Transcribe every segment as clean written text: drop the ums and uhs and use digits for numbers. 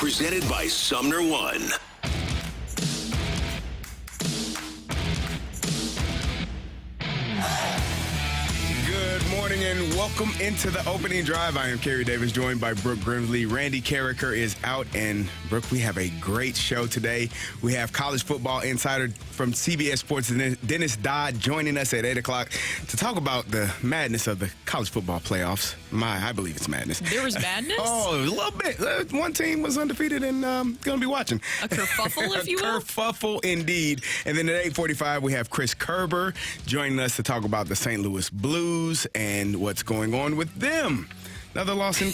Presented by Sumner One. Good morning and welcome into the opening drive. I am Kerry Davis, joined by Brooke Grimsley. Randy Carricker is out, and Brooke, we have a great show today. We have college football insider from CBS Sports, Dennis Dodd, joining us at 8 o'clock to talk about the madness of the college football playoffs. I believe it's madness. There was madness? Oh, a little bit. One team was undefeated and going to be watching. A kerfuffle, if you will? A kerfuffle, indeed. And then at 8:45, we have Chris Kerber joining us to talk about the St. Louis Blues and what's going on with them. Another loss in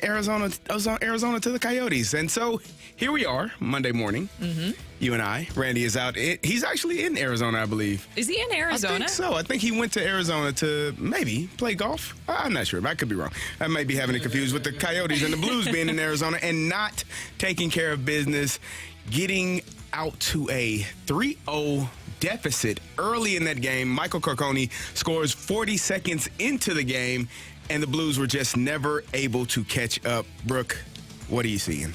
Arizona to the Coyotes. And so here we are, Monday morning. Mm-hmm. You and I. Randy is out. He's actually in Arizona, I believe. Is he in Arizona? I think so. I think he went to Arizona to maybe play golf. I'm not sure. I could be wrong. I might be having it confused with the Coyotes and the Blues being in Arizona and not taking care of business, getting out to a 3-0 deficit early in that game. Michael Carcone scores 40 seconds into the game, and the Blues were just never able to catch up. Brooke, what are you seeing?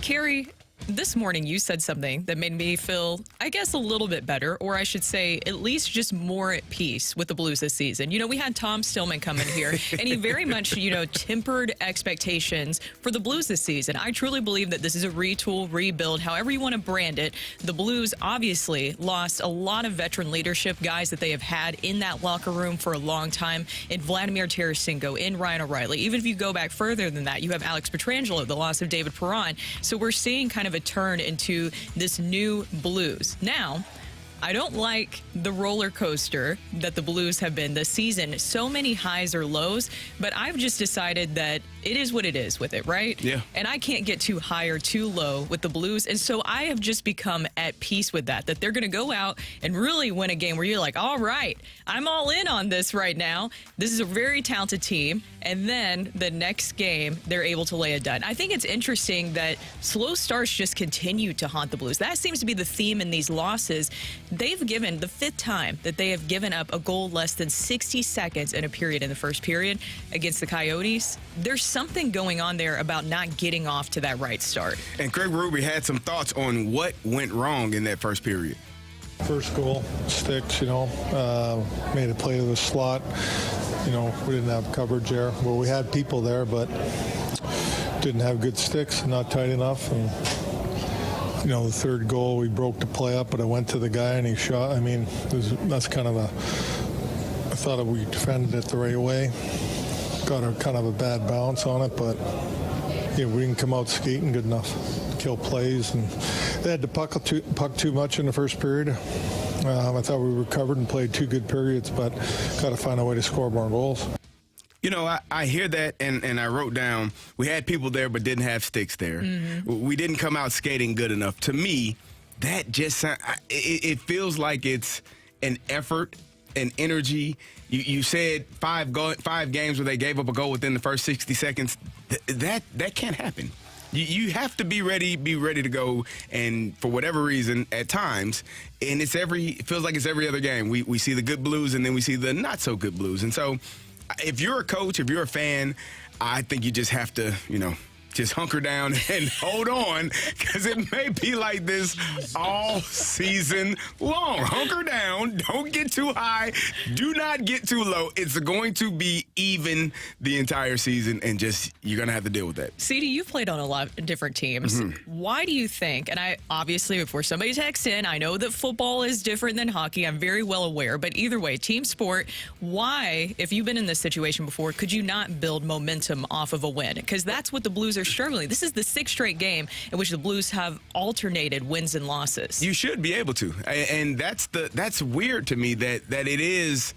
Kerry, this morning you said something that made me feel, I guess, a little bit better, or I should say at least just more at peace with the Blues this season. You know, we had Tom Stillman come in here, and he very much, tempered expectations for the Blues this season. I truly believe that this is a retool, rebuild, however you want to brand it. The Blues obviously lost a lot of veteran leadership, guys that they have had in that locker room for a long time, in Vladimir Tarasenko, in Ryan O'Reilly. Even if you go back further than that, you have Alex Pietrangelo, the loss of David Perron. So we're seeing kind of a turn into this new Blues. Now, I don't like the roller coaster that the Blues have been this season. So many highs or lows, but I've just decided that it is what it is with it, right? Yeah. And I can't get too high or too low with the Blues. And so I have just become at peace with that they're going to go out and really win a game where you're like, all right, I'm all in on this right now. This is a very talented team. And then the next game, they're able to lay it done. I think it's interesting that slow starts just continue to haunt the Blues. That seems to be the theme in these losses. They've given the fifth time that they have given up a goal less than 60 seconds in a period in the first period against the Coyotes. There's something going on there about not getting off to that right start. And Craig Ruby had some thoughts on what went wrong in that first period. First goal, sticks, made a play to the slot. We didn't have coverage there. Well, we had people there, but didn't have good sticks, not tight enough. And, the third goal, we broke the play up, but I went to the guy and he shot. I mean, that's kind of I thought we defended it the right way. Got a kind of a bad bounce on it, but we didn't come out skating good enough to kill plays. And they had the puck too much in the first period. I thought we recovered and played 2 good periods, but got to find a way to score more goals. I hear that, and I wrote down, we had people there but didn't have sticks there. Mm-hmm. We didn't come out skating good enough. To me, that just it feels like it's an effort, an energy. You said five games where they gave up a goal within the first 60 seconds. That can't happen. You have to be ready to go, and for whatever reason, at times, and it feels like it's every other game. We see the good Blues, and then we see the not so good Blues. And so if you're a coach, if you're a fan, I think you just have to, just hunker down and hold on, because it may be like this all season long. Hunker down. Don't get too high. Do not get too low. It's going to be even the entire season, and you're going to have to deal with that. CD, you've played on a lot of different teams. Mm-hmm. Why do you think, and I obviously, before somebody texts in, I know that football is different than hockey. I'm very well aware. But either way, team sport, why, if you've been in this situation before, could you not build momentum off of a win? Because that's what the Blues are struggling. This is the 6th straight game in which the Blues have alternated wins and losses. You should be able to, and that's weird to me that it is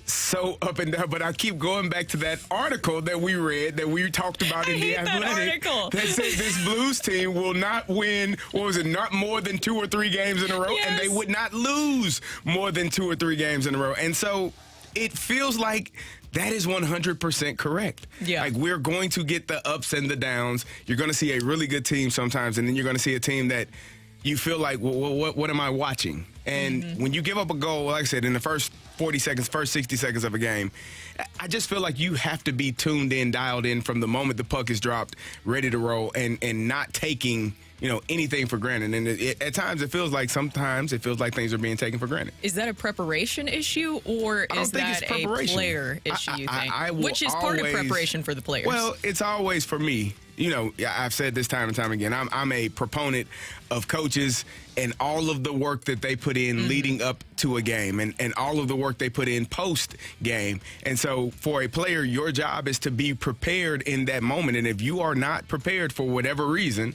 so up and down. But I keep going back to that article that we read, that we talked about in The Athletic, that said this Blues team will not win, not more than 2 or 3 games in a row, yes, and they would not lose more than 2 or 3 games in a row. And so it feels like that is 100% correct. Yeah. Like, we're going to get the ups and the downs. You're going to see a really good team sometimes, and then you're going to see a team that you feel like, well, what am I watching? And when you give up a goal, like I said, in the first 40 seconds, first 60 seconds of a game, I just feel like you have to be tuned in, dialed in from the moment the puck is dropped, ready to roll, and not taking anything for granted. And at times sometimes it feels like things are being taken for granted. Is that a preparation issue, or is that a player issue, you think? Which is part of preparation for the players? Well, it's always for me. I've said this time and time again, I'm a proponent of coaches and all of the work that they put in leading up to a game and all of the work they put in post-game. And so for a player, your job is to be prepared in that moment. And if you are not prepared for whatever reason,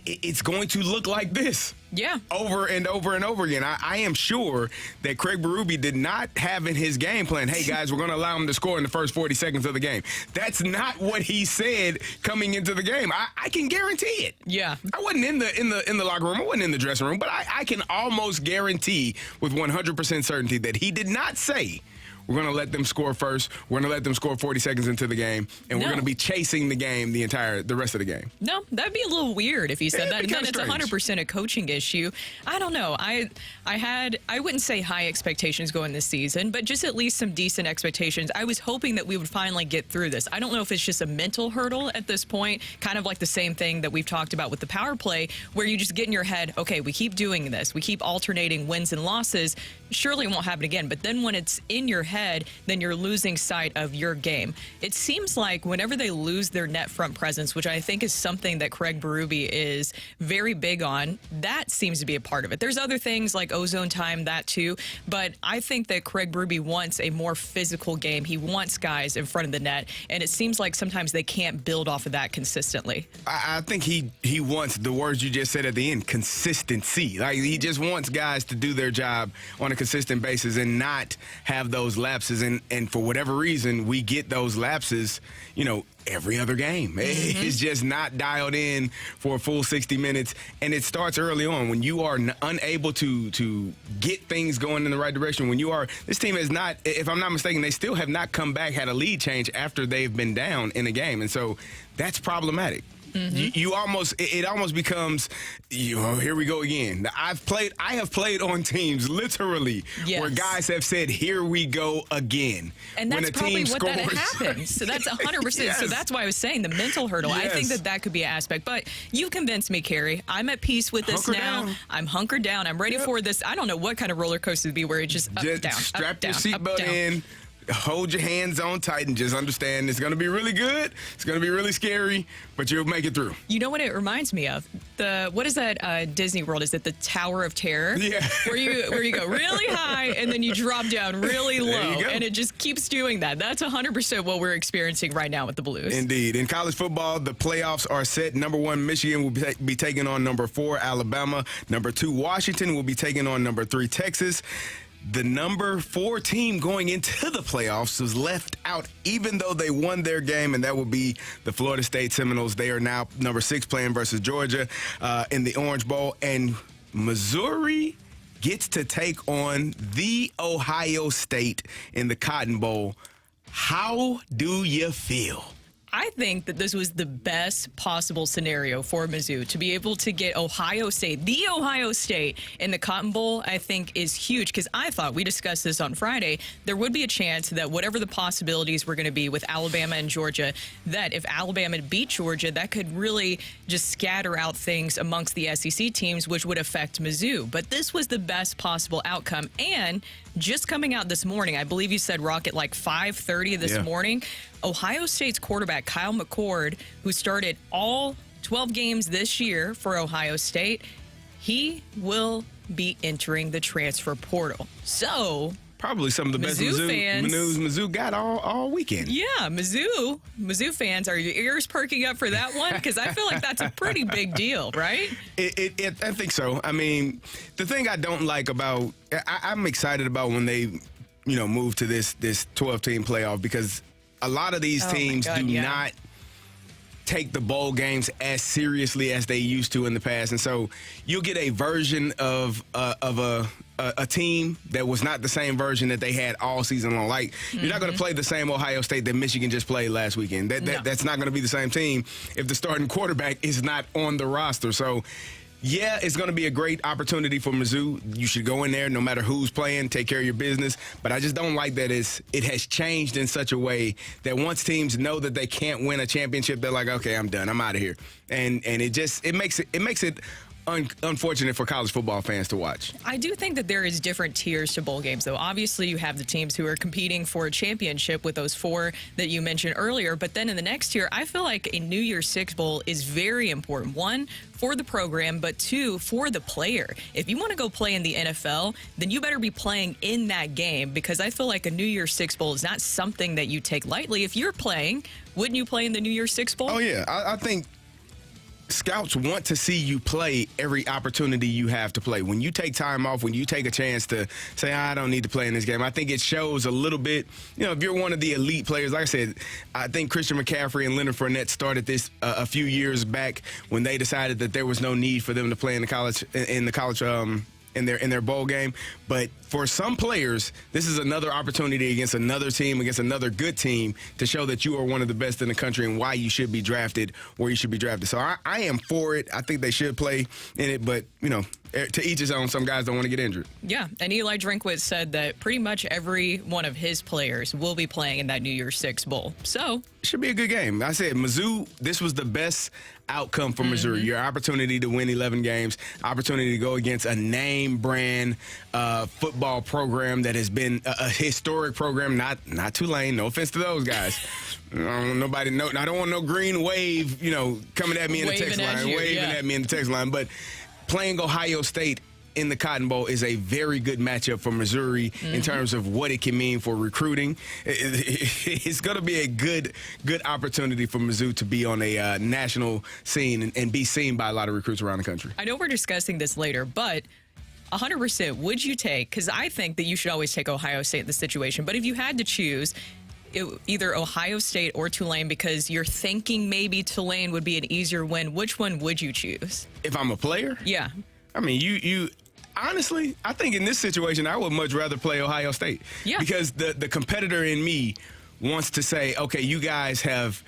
it's going to look like this. Yeah. Over and over and over again. I am sure that Craig Berube did not have in his game plan, hey, guys, we're going to allow him to score in the first 40 seconds of the game. That's not what he said coming into the game. I can guarantee it. Yeah. I wasn't in the locker room. I wasn't in the dressing room. But I can almost guarantee with 100% certainty that he did not say, we're going to let them score first. We're going to let them score 40 seconds into the game, and we're going to be chasing the game the rest of the game. No, that'd be a little weird if he said that. And then it's strange. 100% a coaching issue. I don't know. I wouldn't say high expectations going this season, but just at least some decent expectations. I was hoping that we would finally get through this. I don't know if it's just a mental hurdle at this point, kind of like the same thing that we've talked about with the power play, where you just get in your head, okay, we keep doing this. We keep alternating wins and losses. Surely it won't happen again. But then when it's in your head, then you're losing sight of your game. It seems like whenever they lose their net front presence, which I think is something that Craig Berube is very big on, that seems to be a part of it. There's other things like ozone time, that too, but I think that Craig Berube wants a more physical game. He wants guys in front of the net, and it seems like sometimes they can't build off of that consistently. I think he wants the words you just said at the end, consistency. Like, he just wants guys to do their job on a consistent basis and not have those lapses. And for whatever reason, we get those lapses, every other game. It's just not dialed in for a full 60 minutes. And it starts early on when you are unable to get things going in the right direction. This team has not, if I'm not mistaken, they still have not come back, had a lead change after they've been down in a game. And so that's problematic. It almost becomes, here we go again. I have played on teams literally where guys have said, here we go again. And that's probably what that happens. So that's 100%. Yes. So that's why I was saying the mental hurdle. Yes. I think that could be an aspect. But you convinced me, Carrie. I'm at peace with this now. Down. I'm hunkered down. I'm ready for this. I don't know what kind of roller coaster to be where it's just up, down, strap up, down, your seatbelt in. Hold your hands on tight and just understand it's going to be really good. It's going to be really scary, but you'll make it through. You know what it reminds me of? What is that Disney World? Is it the Tower of Terror? Yeah. Where you go really high and then you drop down really low, and it just keeps doing that. That's 100% what we're experiencing right now with the Blues. Indeed. In college football, the playoffs are set. Number 1, Michigan will be taking on number 4, Alabama. Number 2, Washington will be taking on number 3, Texas. The number 4 team going into the playoffs was left out, even though they won their game, and that would be the Florida State Seminoles. They are now number 6 playing versus Georgia in the Orange Bowl. And Missouri gets to take on the Ohio State in the Cotton Bowl. How do you feel? I think that this was the best possible scenario for Mizzou to be able to get Ohio State, the Ohio State, in the Cotton Bowl. I think is huge, because I thought, we discussed this on Friday, there would be a chance that whatever the possibilities were going to be with Alabama and Georgia, that if Alabama beat Georgia, that could really just scatter out things amongst the SEC teams, which would affect Mizzou. But this was the best possible outcome. And just coming out this morning, I believe you said, Rocc, at like 5:30 this morning, Ohio State's quarterback, Kyle McCord, who started all 12 games this year for Ohio State, he will be entering the transfer portal. So probably some of the best news Mizzou got all weekend. Yeah, Mizzou fans, are your ears perking up for that one? Because I feel like that's a pretty big deal, right? I think so. I mean, the thing I don't like about, I'm excited about when they, move to this 12-team playoff, because a lot of these teams do not take the bowl games as seriously as they used to in the past. And so you'll get a version of a team that was not the same version that they had all season long. Like, you're not going to play the same Ohio State that Michigan just played last weekend. That's not going to be the same team if the starting quarterback is not on the roster. So Yeah, it's going to be a great opportunity for Mizzou. You should go in there no matter who's playing, take care of your business. But I just don't like that it has changed in such a way that once teams know that they can't win a championship, they're like, okay, I'm done. I'm out of here. And it makes it unfortunate for college football fans to watch. I do think that there is different tiers to bowl games, though. Obviously, you have the teams who are competing for a championship with those 4 that you mentioned earlier. But then in the next tier, I feel like a New Year's Six bowl is very important. 1, for the program, but 2, for the player. If you want to go play in the NFL, then you better be playing in that game, because I feel like a New Year's Six bowl is not something that you take lightly. If you're playing, wouldn't you play in the New Year's Six bowl? Oh, yeah. I think scouts want to see you play every opportunity you have to play. When you take time off, when you take a chance to say, I don't need to play in this game, I think it shows a little bit. If you're one of the elite players, like I said, I think Christian McCaffrey and Leonard Fournette started this a few years back when they decided that there was no need for them to play in their bowl game. But for some players, this is another opportunity against another team, against another good team, to show that you are one of the best in the country and why you should be drafted where you should be drafted. So I am for it. I think they should play in it, but, to each his own. Some guys don't want to get injured. Yeah, and Eli Drinkwitz said that pretty much every one of his players will be playing in that New Year's Six bowl. So it should be a good game. I said, Mizzou, this was the best outcome for Missouri. Your opportunity to win 11 games, opportunity to go against a name brand football program that has been a historic program, not Tulane. No offense to those guys. I don't want no green wave, coming at me in the text line, waving at me in the text line. But playing Ohio State in the Cotton Bowl is a very good matchup for Missouri in terms of what it can mean for recruiting. It's going to be a good opportunity for Mizzou to be on a national scene and be seen by a lot of recruits around the country. I know we're discussing this later, but 100%, would you take, because I think that you should always take Ohio State in this situation, but if you had to choose either Ohio State or Tulane, because you're thinking maybe Tulane would be an easier win, which one would you choose? If I'm a player? Yeah. I mean, you honestly, I think in this situation, I would much rather play Ohio State. Yeah. Because the competitor in me wants to say, okay, you guys have,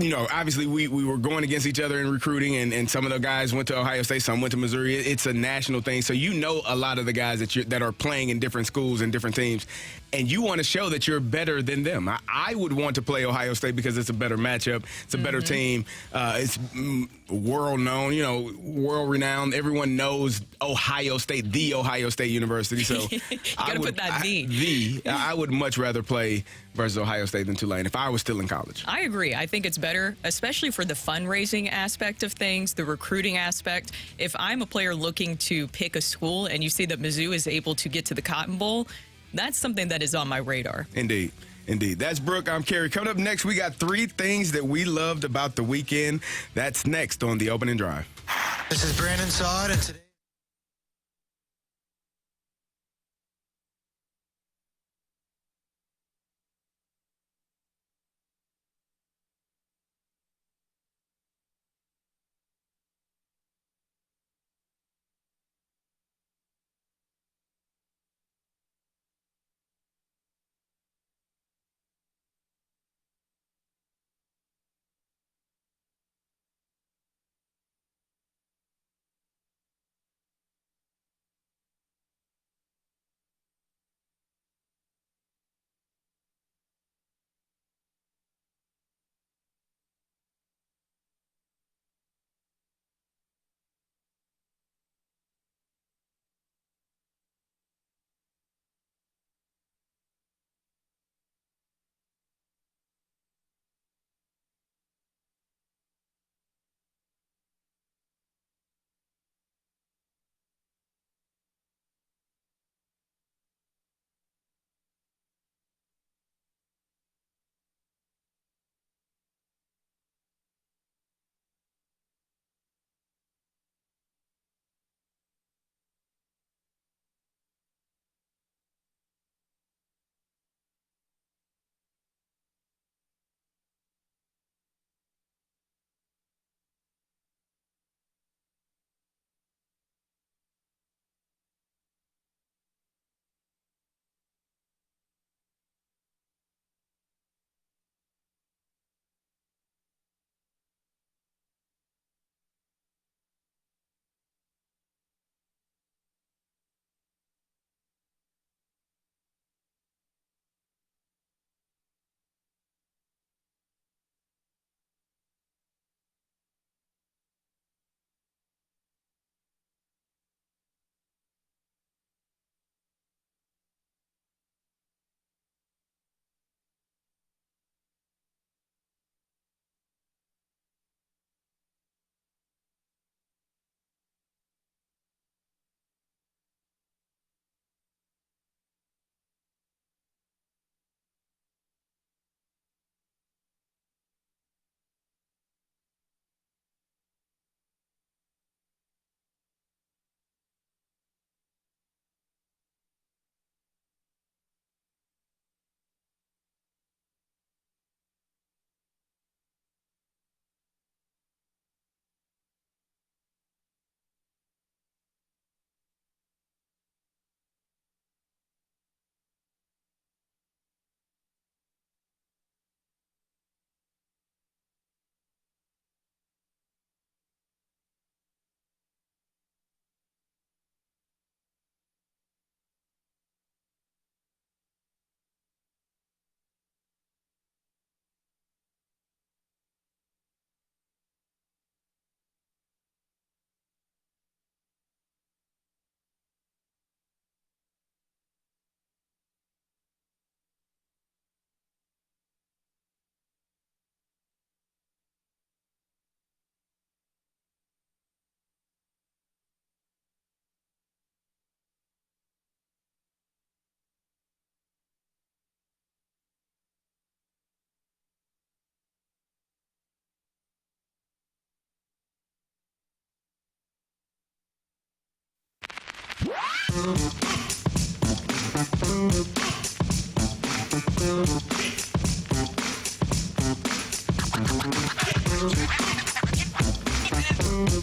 obviously we were going against each other in recruiting, and some of the guys went to Ohio State, some went to Missouri. It's a national thing. So a lot of the guys that are playing in different schools and different teams, and you want to show that you're better than them. I would want to play Ohio State because it's a better matchup. It's a better team. It's world-known, world-renowned. Everyone knows Ohio State, the Ohio State University. So you got to put that I would much rather play versus Ohio State than Tulane if I was still in college. I agree. I think it's better, especially for the fundraising aspect of things, the recruiting aspect. If I'm a player looking to pick a school and you see that Mizzou is able to get to the Cotton Bowl, that's something that is on my radar. Indeed. That's Brooke. I'm Kerry. Coming up next, we got 3 things that we loved about the weekend. That's next on The Opening Drive. This is Brandon Dodd, and today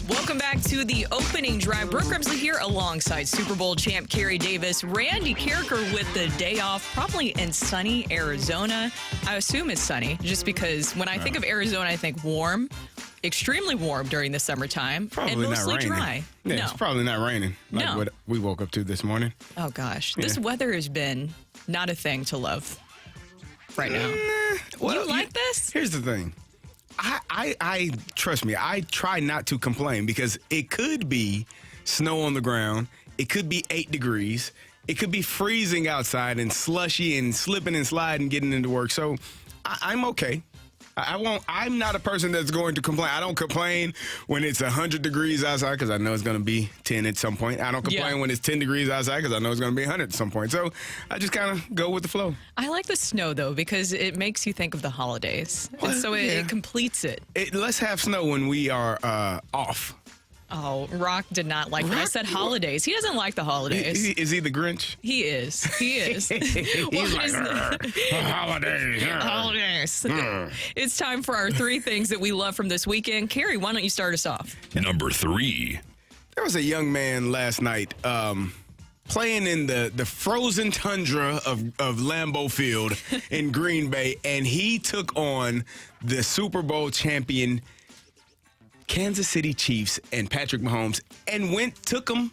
Welcome back to the opening drive. Brooke Grimsley here alongside Super Bowl champ Kerry Davis. Randy Kerber with the day off, probably in sunny Arizona. I assume it's sunny just because when I think of Arizona, I think warm, extremely warm during the summertime, Probably and not mostly raining. dry. Yeah, No. it's probably not raining like No. what we woke up to this morning. Oh, gosh. This weather has been not a thing to love right now. Well, You like this? Here's the thing. I trust me, I try not to complain because it could be snow on the ground. It could be 8 degrees. It could be freezing outside and slushy and slipping and sliding getting into work. So I'm okay. I won't. I'm not a person that's going to complain. I don't complain when it's 100 degrees outside because I know it's going to be 10 at some point. I don't complain when it's 10 degrees outside because I know it's going to be 100 at some point. So I just kind of go with the flow. I like the snow, though, because it makes you think of the holidays. Well, And so yeah. it completes it. Let's have snow when we are off. Oh, Rocc did not like that. I said holidays. He doesn't like the holidays. Is he the Grinch? He is. He is. He's like, holidays. Holidays. It's time for our 3 things that we love from this weekend. Kerry, why don't you start us off? Number 3. There was a young man last night playing in the frozen tundra of Lambeau Field in Green Bay, and he took on the Super Bowl champion Kansas City Chiefs and Patrick Mahomes and took him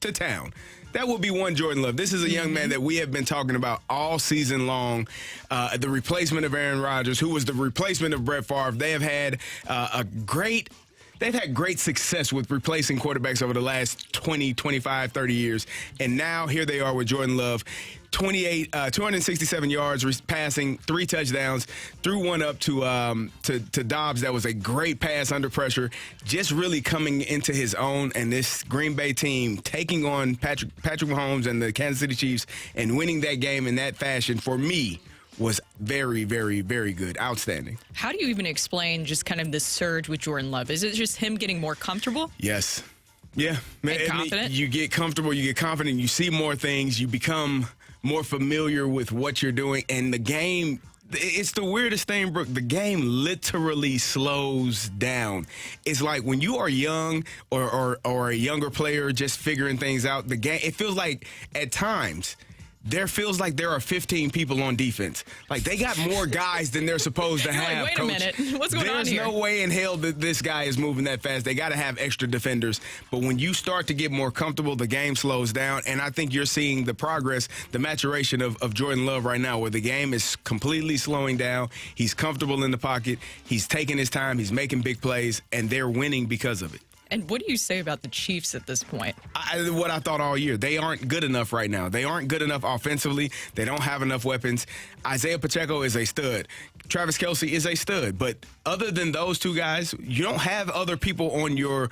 to town. That would be one Jordan Love. This is a young man that we have been talking about all season long. The replacement of Aaron Rodgers, who was the replacement of Brett Favre. They have had They've had great success with replacing quarterbacks over the last 20, 25, 30 years. And now here they are with Jordan Love. 267 yards passing, 3 touchdowns, threw one up to Dobbs. That was a great pass under pressure, just really coming into his own. And this Green Bay team taking on Patrick Mahomes and the Kansas City Chiefs and winning that game in that fashion, for me, was very, very, very good. Outstanding. How do you even explain just kind of the surge with Jordan Love? Is it just him getting more comfortable? Yes. Yeah. Man, And confident? You get comfortable, you get confident, you see more things, you become more familiar with what you're doing. And the game, it's the weirdest thing, Brooke. The game literally slows down. It's like when you are young or a younger player just figuring things out, the game, it feels like at times there feels like there are 15 people on defense. Like they got more guys than they're supposed to You're have. like, wait Coach. a minute. What's going on here? There's no way in hell that this guy is moving that fast. They got to have extra defenders. But when you start to get more comfortable, the game slows down. And I think you're seeing the progress, the maturation of Jordan Love right now, where the game is completely slowing down. He's comfortable in the pocket. He's taking his time. He's making big plays, and they're winning because of it. And what do you say about the Chiefs at this point? What I thought all year. They aren't good enough right now. They aren't good enough offensively. They don't have enough weapons. Isaiah Pacheco is a stud. Travis Kelce is a stud. But other than those 2 guys, you don't have other people on your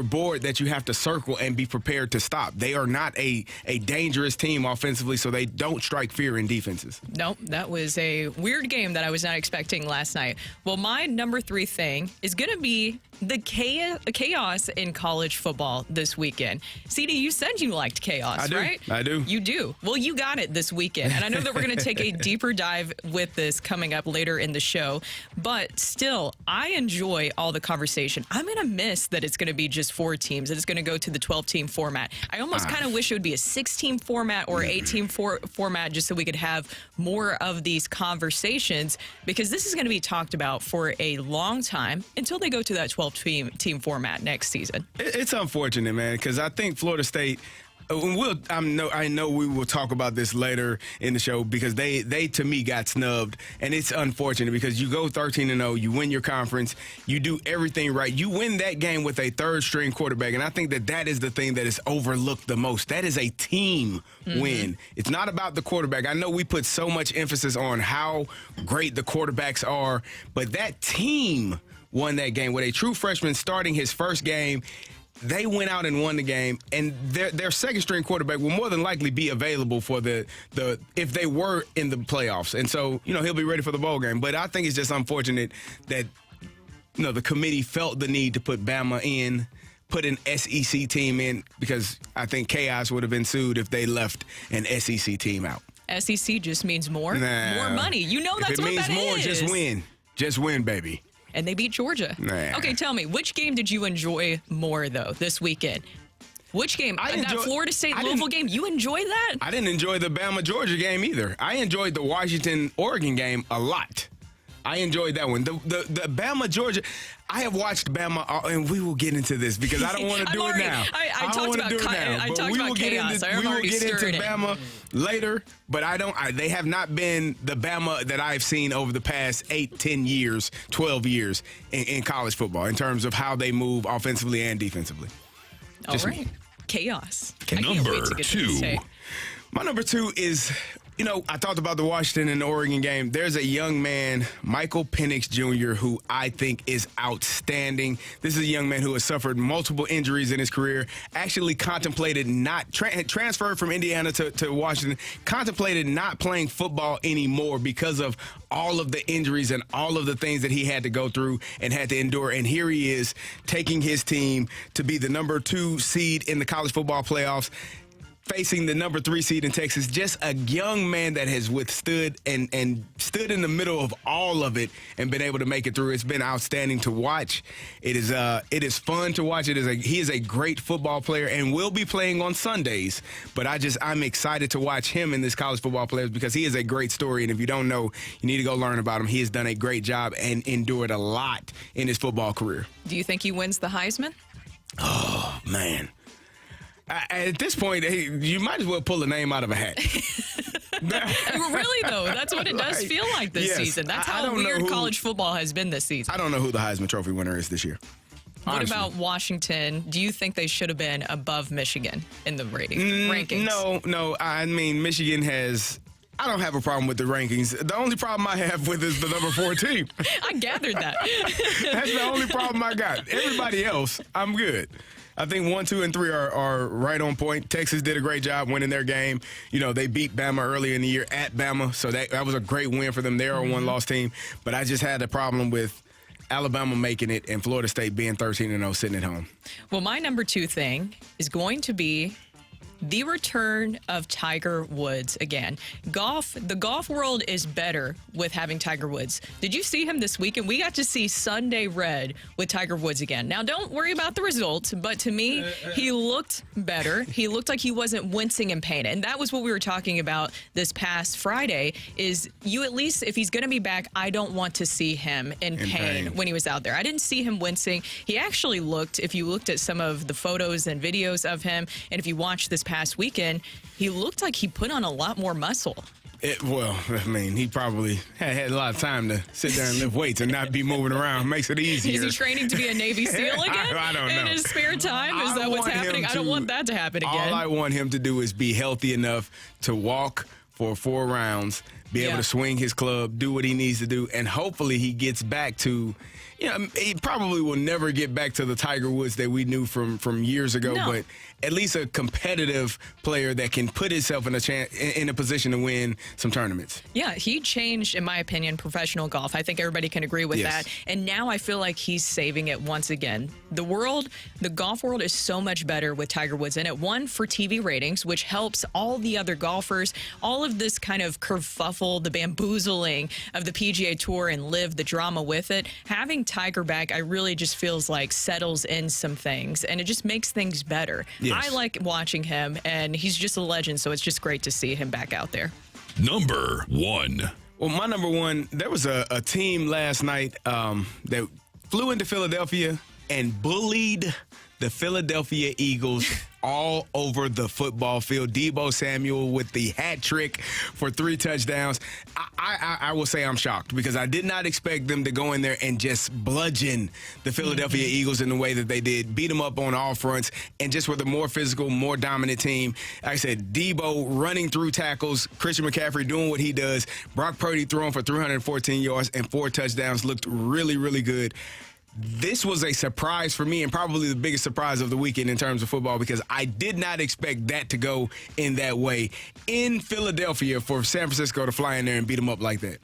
board that you have to circle and be prepared to stop. They are not a dangerous team offensively, so they don't strike fear in defenses. Nope, that was a weird game that I was not expecting last night. Well, my number 3 thing is going to be the chaos in college football this weekend. CD, you said you liked chaos, I do. right? I do. You do. Well, you got it this weekend. And I know that we're going to take a deeper dive with this coming up later in the show. But still, I enjoy all the conversation. I'm going to miss that it's going to be just 4 teams, that it's going to go to the 12-team format. I almost kind of wish it would be a 6-team format or 8-team format just so we could have more of these conversations, because this is going to be talked about for a long time until they go to that 12-team format next season. It's unfortunate, man, because I think Florida State. I know we will talk about this later in the show, because they to me got snubbed, and it's unfortunate because you go 13-0, you win your conference, you do everything right, you win that game with a 3rd-string quarterback, and I think that is the thing that is overlooked the most. That is a team win. It's not about the quarterback. I know we put so much emphasis on how great the quarterbacks are, but that team won that game with a true freshman starting his first game. They went out and won the game, and their 2nd-string quarterback will more than likely be available for the if they were in the playoffs. And so, he'll be ready for the bowl game. But I think it's just unfortunate that, the committee felt the need to put Bama in. put an SEC team in because I think chaos would have ensued if they left an SEC team out. SEC just means more money. You know that's if it what means that more, is. just win, baby. And they beat Georgia. Nah. Okay, tell me, which game did you enjoy more, though, this weekend? Which game? That Florida State-Louisville game, you enjoyed that? I didn't enjoy the Bama-Georgia game either. I enjoyed the Washington-Oregon game a lot. I enjoyed that one. The Bama-Georgia, I have watched Bama, and we will get into this because I don't want to do it now. I talked about chaos. We will get into Bama later, but they have not been the Bama that I've seen over the past 8, 10 years, 12 years in college football in terms of how they move offensively and defensively. All right. Chaos. Number 2. My number 2 is, I talked about the Washington and the Oregon game. There's a young man, Michael Penix Jr., who I think is outstanding. This is a young man who has suffered multiple injuries in his career, actually contemplated not transferred from Indiana to Washington, contemplated not playing football anymore because of all of the injuries and all of the things that he had to go through and had to endure. And here he is taking his team to be the number 2 seed in the college football playoffs, facing the number 3 seed in Texas. Just a young man that has withstood and stood in the middle of all of it and been able to make it through. It's been outstanding to watch. It is fun to watch. He is a great football player and will be playing on Sundays. But I'm excited to watch him in this college football players because he is a great story. And if you don't know, you need to go learn about him. He has done a great job and endured a lot in his football career. Do you think he wins the Heisman? Oh, man. At this point, you might as well pull a name out of a hat. Really, though? That's what it does feel like this season. That's how weird college football has been this season. I don't know who the Heisman Trophy winner is this year. What about Washington? Do you think they should have been above Michigan in the rankings? No. I mean, Michigan has... I don't have a problem with the rankings. The only problem I have with is the number 4 team. I gathered that. That's the only problem I got. Everybody else, I'm good. I think 1, 2, and 3 are right on point. Texas did a great job winning their game. They beat Bama earlier in the year at Bama, so that was a great win for them. They're a one-loss team. But I just had a problem with Alabama making it and Florida State being 13-0 sitting at home. Well, my number 2 thing is going to be the return of Tiger Woods again. The golf world is better with having Tiger Woods. Did you see him this weekend? We got to see Sunday Red with Tiger Woods again. Now, don't worry about the results, but to me, he looked better. He looked like he wasn't wincing in pain. And that was what we were talking about this past Friday, is you at least, if he's going to be back, I don't want to see him in pain when he was out there. I didn't see him wincing. He actually looked, if you looked at some of the photos and videos of him, and if you watched this past weekend, he looked like he put on a lot more muscle. He probably had a lot of time to sit there and lift weights and not be moving around. Makes it easier. Is he training to be a Navy SEAL again? I don't know. In his spare time? Is that what's happening? I don't want that to happen again. All I want him to do is be healthy enough to walk for 4 rounds, be able to swing his club, do what he needs to do, and hopefully he gets back to... he probably will never get back to the Tiger Woods that we knew from years ago, but at least a competitive player that can put himself in a position to win some tournaments. Yeah, he changed, in my opinion, professional golf. I think everybody can agree with that. And now I feel like he's saving it once again. The golf world is so much better with Tiger Woods in it. One, for TV ratings, which helps all the other golfers. All of this kind of kerfuffle, the bamboozling of the PGA Tour and live the drama with it. Having Tiger back, I really just feels like settles in some things, and it just makes things better. Yes. I like watching him, and he's just a legend, so it's just great to see him back out there. Number 1. Well, my number 1, there was a team last night that flew into Philadelphia and bullied the Philadelphia Eagles all over the football field. Deebo Samuel with the hat trick for 3 touchdowns. I will say I'm shocked because I did not expect them to go in there and just bludgeon the Philadelphia Eagles in the way that they did, beat them up on all fronts, and just with a more physical, more dominant team. Like I said, Deebo running through tackles, Christian McCaffrey doing what he does, Brock Purdy throwing for 314 yards and 4 touchdowns, looked really, really good. this was a surprise for me and probably the biggest surprise of the weekend in terms of football because I did not expect that to go in that way in Philadelphia for San Francisco to fly in there and beat them up like that.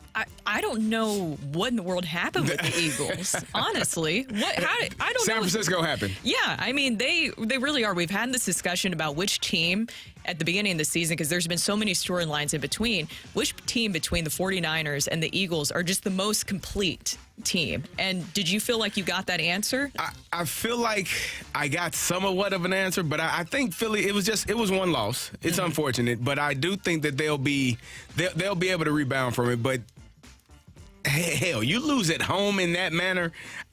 I don't know what in the world happened with the Eagles, honestly. I don't know. San Francisco happened. Yeah, I mean, they really are. We've had this discussion about which team at the beginning of the season, because there's been so many storylines in between, which team between the 49ers and the Eagles are just the most complete team. And did you feel like you got that answer? I feel like I got somewhat of an answer, but I think Philly, it was one loss. It's unfortunate, but I do think that they'll be able to rebound from it. But hell, you lose at home in that manner.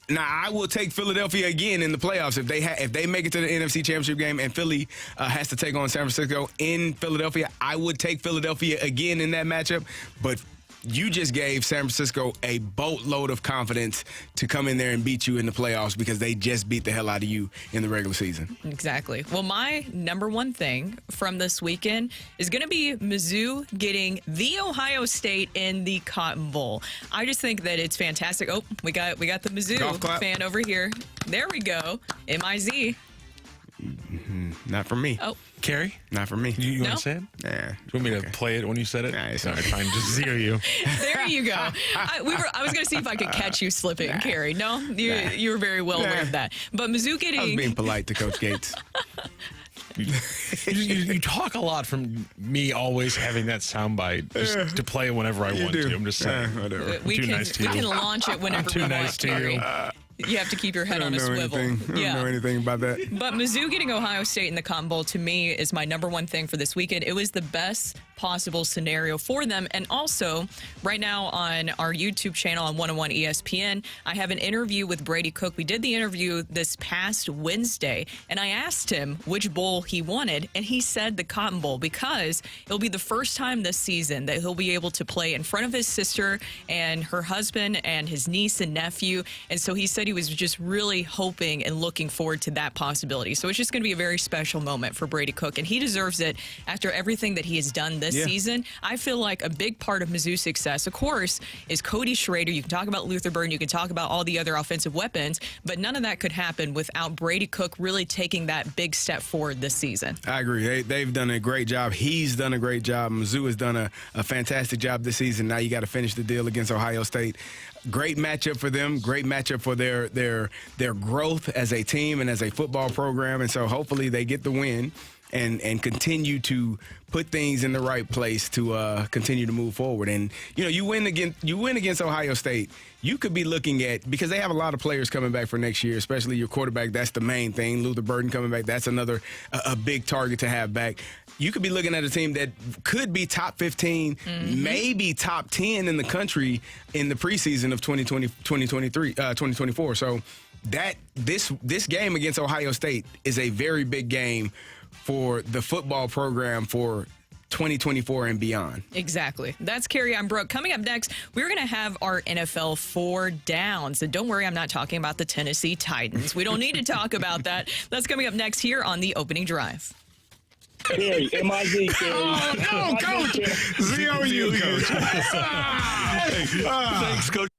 Now, I will take Philadelphia again in the playoffs if they make it to the NFC Championship game and Philly has to take on San Francisco in Philadelphia. I would take Philadelphia again in that matchup, but you just gave San Francisco a boatload of confidence to come in there and beat you in the playoffs because they just beat the hell out of you in the regular season. Exactly. Well, my number one thing from this weekend is going to be Mizzou getting the Ohio State in the Cotton Bowl. I just think that it's fantastic. Oh, we got the Mizzou fan over here. There we go. MIZ. Not for me. Oh. Carrie? Not for me. You No? want to say it? Nah. Do you want me to play it when you said it? Nah, it's all right, fine. Just zero you. There you go. I was going to see if I could catch you slipping, Carrie. No? You were very well aware of that. But Mizzou getting... I was being polite to Coach Gates. You talk a lot from me always having that soundbite just to play whenever I want to. I'm just saying. Whatever. We Too can, nice to we you. can launch it whenever Too we nice want, to Carrie. you. You have to keep your head I on a don't know swivel. anything. I don't know anything about that. But Mizzou getting Ohio State in the Cotton Bowl, to me, is my number one thing for this weekend. It was the best possible scenario for them. And also, right now on our YouTube channel on 101 ESPN, I have an interview with Brady Cook. We did the interview this past Wednesday, and I asked him which bowl he wanted, and he said the Cotton Bowl because it'll be the first time this season that he'll be able to play in front of his sister and her husband and his niece and nephew. And so he said he was just really hoping and looking forward to that possibility. So it's just going to be a very special moment for Brady Cook, and he deserves it after everything that he has done this season. I feel like a big part of Mizzou's success, of course, is Cody Schrader. You can talk about Luther Burden, you can talk about all the other offensive weapons, but none of that could happen without Brady Cook really taking that big step forward this season. I agree. They've done a great job. He's done a great job. Mizzou has done a fantastic job this season. Now you got to finish the deal against Ohio State. Great matchup for them. Great matchup for their growth as a team and as a football program. And so hopefully they get the win and continue to put things in the right place to continue to move forward. And you win against Ohio State. You could be looking at, because they have a lot of players coming back for next year, especially your quarterback. That's the main thing. Luther Burden coming back. That's another a big target to have back. You could be looking at a team that could be top 15, maybe top 10 in the country in the preseason of 2024. So this game against Ohio State is a very big game for the football program for 2024 and beyond. Exactly. That's Carrie. I'm Brooke. Coming up next, we're going to have our NFL 4 downs. And don't worry, I'm not talking about the Tennessee Titans. We don't need to talk about that. That's coming up next here on the Opening Drive. Carrie, M-I-Z, Carrie. Oh, no, Coach. Z-O-U, Coach. Thanks, Coach.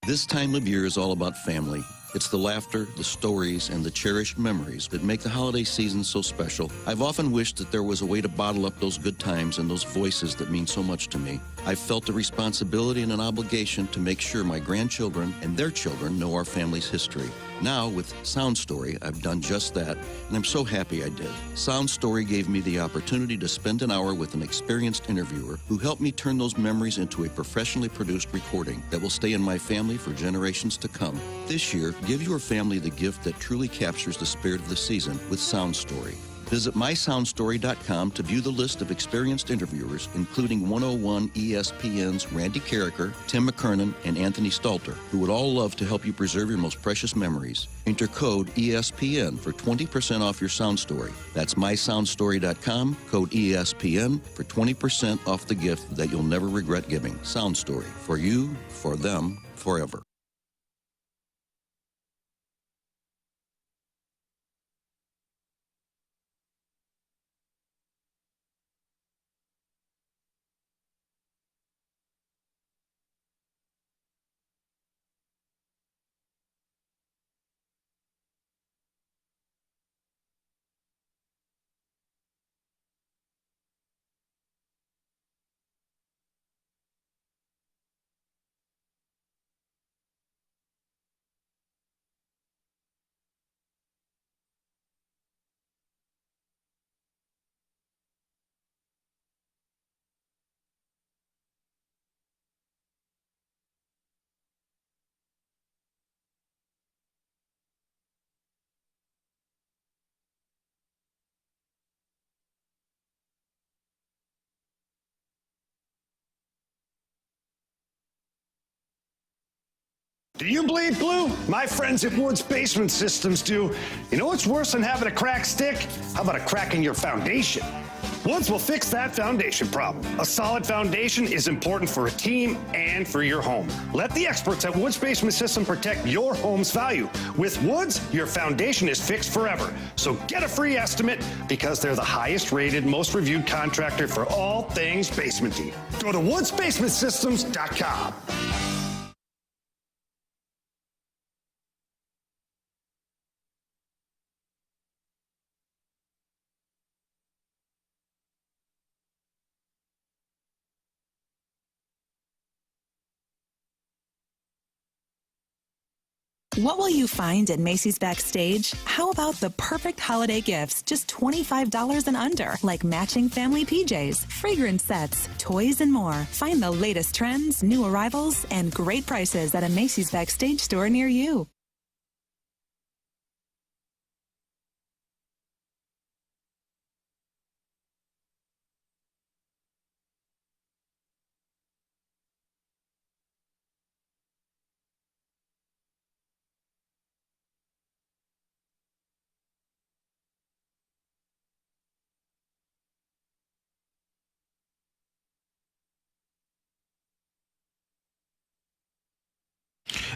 This time of year is all about family. It's the laughter, the stories, and the cherished memories that make the holiday season so special. I've often wished that there was a way to bottle up those good times and those voices that mean so much to me. I've felt a responsibility and an obligation to make sure my grandchildren and their children know our family's history. Now, with Sound Story, I've done just that, and I'm so happy I did. Sound Story gave me the opportunity to spend an hour with an experienced interviewer who helped me turn those memories into a professionally produced recording that will stay in my family for generations to come. This year, give your family the gift that truly captures the spirit of the season with Sound Story. Visit mysoundstory.com to view the list of experienced interviewers, including 101 ESPN's Randy Carricker, Tim McKernan, and Anthony Stalter, who would all love to help you preserve your most precious memories. Enter code ESPN for 20% off your Sound Story. That's mysoundstory.com, code ESPN for 20% off the gift that you'll never regret giving. Sound Story, for you, for them, forever. Do you bleed glue? My friends at Woods Basement Systems do. You know what's worse than having a cracked stick? How about a crack in your foundation? Woods will fix that foundation problem. A solid foundation is important for a team and for your home. Let the experts at Woods Basement System protect your home's value. With Woods, your foundation is fixed forever. So get a free estimate because they're the highest rated, most reviewed contractor for all things basementy. Go to woodsbasementsystems.com. What will you find at Macy's Backstage? How about the perfect holiday gifts, just $25 and under, like matching family PJs, fragrance sets, toys, and more. Find the latest trends, new arrivals, and great prices at a Macy's Backstage store near you.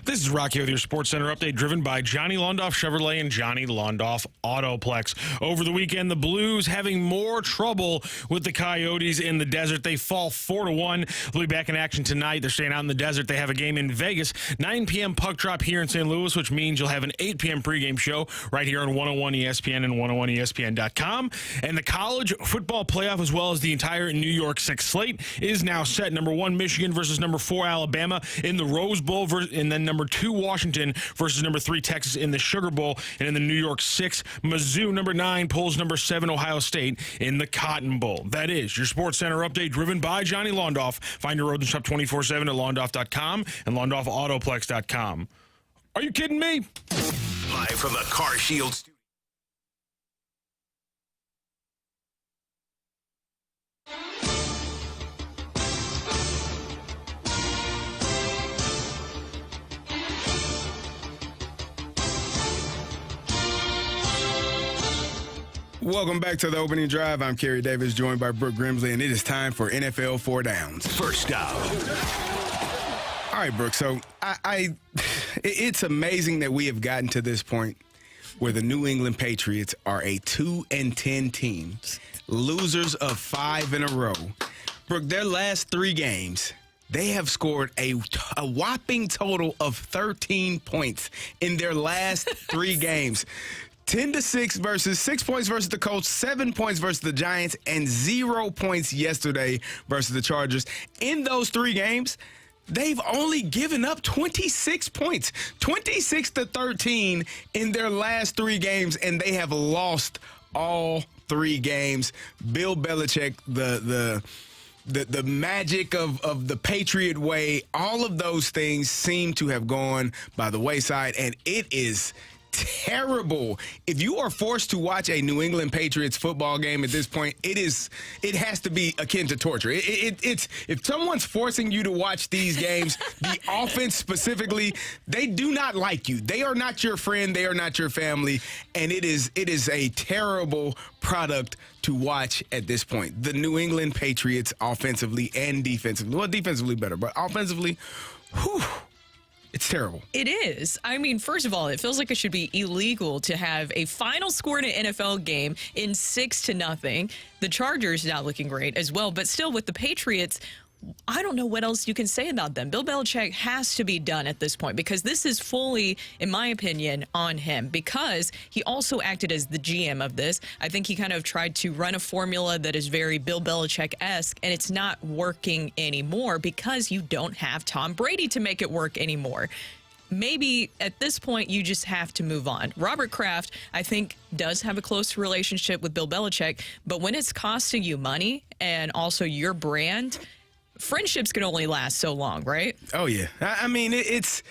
This is Rocky with your Sports Center update, driven by Johnny Londoff Chevrolet and Johnny Londoff Autoplex. Over the weekend, the Blues having more trouble with the Coyotes in the desert. They fall 4-1. They'll be back in action tonight. They're staying out in the desert. They have a game in Vegas, 9 p.m. puck drop here in St. Louis, which means you'll have an 8 p.m. pregame show right here on 101 ESPN and 101ESPN.com. And the college football playoff, as well as the entire New York Six slate, is now set. Number 1, Michigan versus number 4, Alabama in the Rose Bowl, and then number 2, Washington versus number 3, Texas in the Sugar Bowl. And in the New York Six, Mizzou, number 9, pulls number 7, Ohio State in the Cotton Bowl. That is your Sports Center update, driven by Johnny Londoff. Find your road and shop 24/7 at londoff.com and londoffautoplex.com. Are you kidding me? Live from the Car Shield studio. Welcome back to the opening drive. I'm Kerry Davis, joined by Brooke Grimsley, and it is time for NFL 4 Downs. First down. All right, Brooke. So it's amazing that we have gotten to this point where the New England Patriots are a 2-10 team, losers of 5 in a row. Brooke, their last 3 games, they have scored a whopping total of 13 points in their last 3 games. 10-6 versus 6 points versus the Colts, 7 points versus the Giants, and 0 points yesterday versus the Chargers. In those 3 games, they've only given up 26 points, 26-13 in their last 3 games, and they have lost all 3 games. Bill Belichick, the magic of the Patriot way, all of those things seem to have gone by the wayside, and it is terrible. If you are forced to watch a New England Patriots football game at this point, it has to be akin to torture. It's if someone's forcing you to watch these games, the offense specifically, they do not like you. They are not your friend. They are not your family, and it is a terrible product to watch at this point. The New England Patriots, offensively and defensively, well, defensively better, but offensively, whew. It's terrible. It is. I mean, first of all, it feels like it should be illegal to have a final score in an NFL game in 6-0. The Chargers not looking great as well, but still with the Patriots, I don't know what else you can say about them. Bill Belichick has to be done at this point because this is fully, in my opinion, on him because he also acted as the GM of this. I think he kind of tried to run a formula that is very Bill Belichick-esque, and it's not working anymore because you don't have Tom Brady to make it work anymore. Maybe at this point, you just have to move on. Robert Kraft, I think, does have a close relationship with Bill Belichick, but when it's costing you money and also your brand, friendships can only last so long, right? Oh, yeah. I mean, it's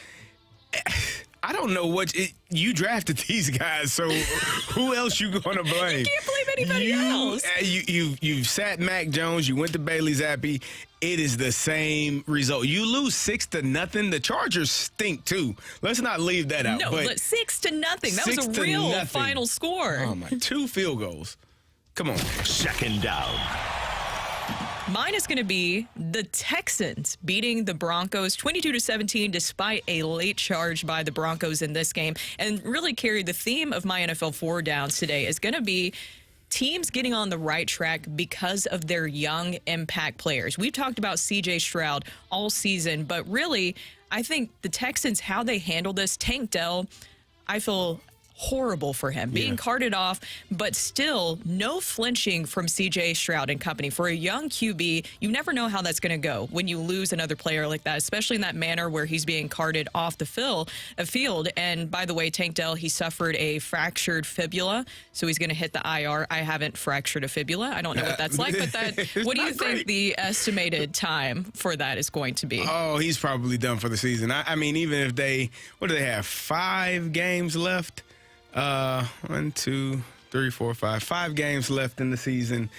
I don't know what you drafted these guys, so who else you going to blame? You can't blame anybody else. You've sat Mac Jones. You went to Bailey Zappi. It is the same result. You lose 6-0. The Chargers stink too. Let's not leave that out. No, but 6-0. That was a real final score. Oh my! 2 field goals. Come on. Second down. Mine is going to be the Texans beating the Broncos 22-17 despite a late charge by the Broncos in this game. And really, Carrie, the theme of my NFL 4 downs today is going to be teams getting on the right track because of their young impact players. We've talked about C.J. Stroud all season, but really, I think the Texans, how they handle this, Tank Dell, I feel horrible for him being carted off, but still no flinching from CJ Stroud and company. For a young QB, you never know how that's going to go when you lose another player like that, especially in that manner where he's being carted off the field. And by the way, Tank Dell, he suffered a fractured fibula, so he's going to hit the IR. I haven't fractured a fibula. I don't know what that's like, but what do you think the estimated time for that is going to be? Oh, he's probably done for the season. I mean, even if what do they have, 5 games left? 1, 2, 3, 4, 5. 5 games left in the season.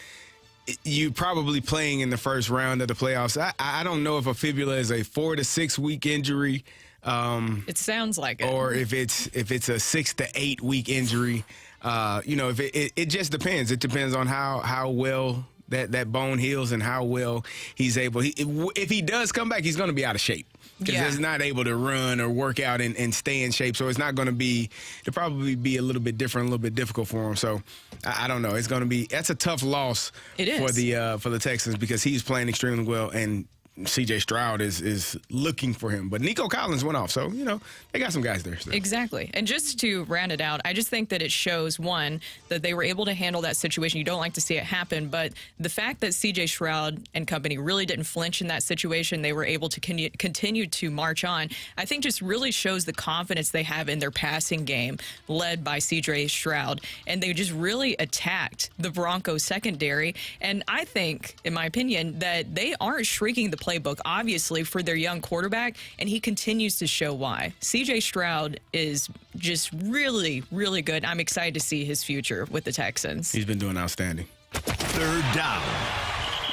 You probably playing in the first round of the playoffs. I don't know if a fibula is a 4 to 6 week injury. It sounds like it. Or if it's a 6 to 8 week injury. If it just depends. It depends on how well that bone heals and how well he's able. If he does come back, he's going to be out of shape. Because he's not able to run or work out and stay in shape. So it's not going to be, it'll probably be a little bit different, a little bit difficult for him. So I don't know. It's going to be, that's a tough loss for the Texans because he's playing extremely well and C.J. Stroud is looking for him. But Nico Collins went off. So, they got some guys there. So. Exactly. And just to round it out, I just think that it shows, one, that they were able to handle that situation. You don't like to see it happen. But the fact that C.J. Stroud and company really didn't flinch in that situation, they were able to continue to march on, I think just really shows the confidence they have in their passing game led by C.J. Stroud. And they just really attacked the Broncos secondary. And I think, in my opinion, that they aren't shrinking the playbook, obviously, for their young quarterback, and he continues to show why. C.J. Stroud is just really, really good. I'm excited to see his future with the Texans. He's been doing outstanding. Third down.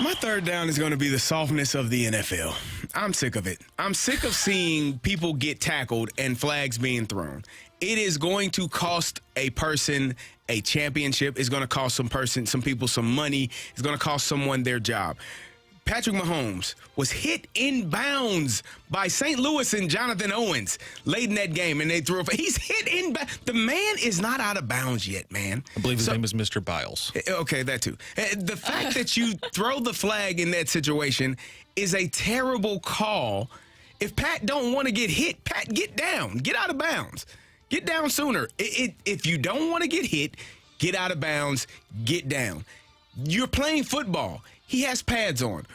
My third down is going to be the softness of the NFL. I'm sick of it. I'm sick of seeing people get tackled and flags being thrown. It is going to cost a person a championship. It's going to cost some people some money. It's going to cost someone their job. Patrick Mahomes was hit in bounds by St. Louis and Jonathan Owens late in that game, and they threw it. He's hit in bounds. The man is not out of bounds yet, man. I believe his name is Mr. Biles. Okay, that too. The fact that you throw the flag in that situation is a terrible call. If Pat don't want to get hit, Pat, get down. Get out of bounds. Get down sooner. If you don't want to get hit, get out of bounds, get down. You're playing football. He has pads on.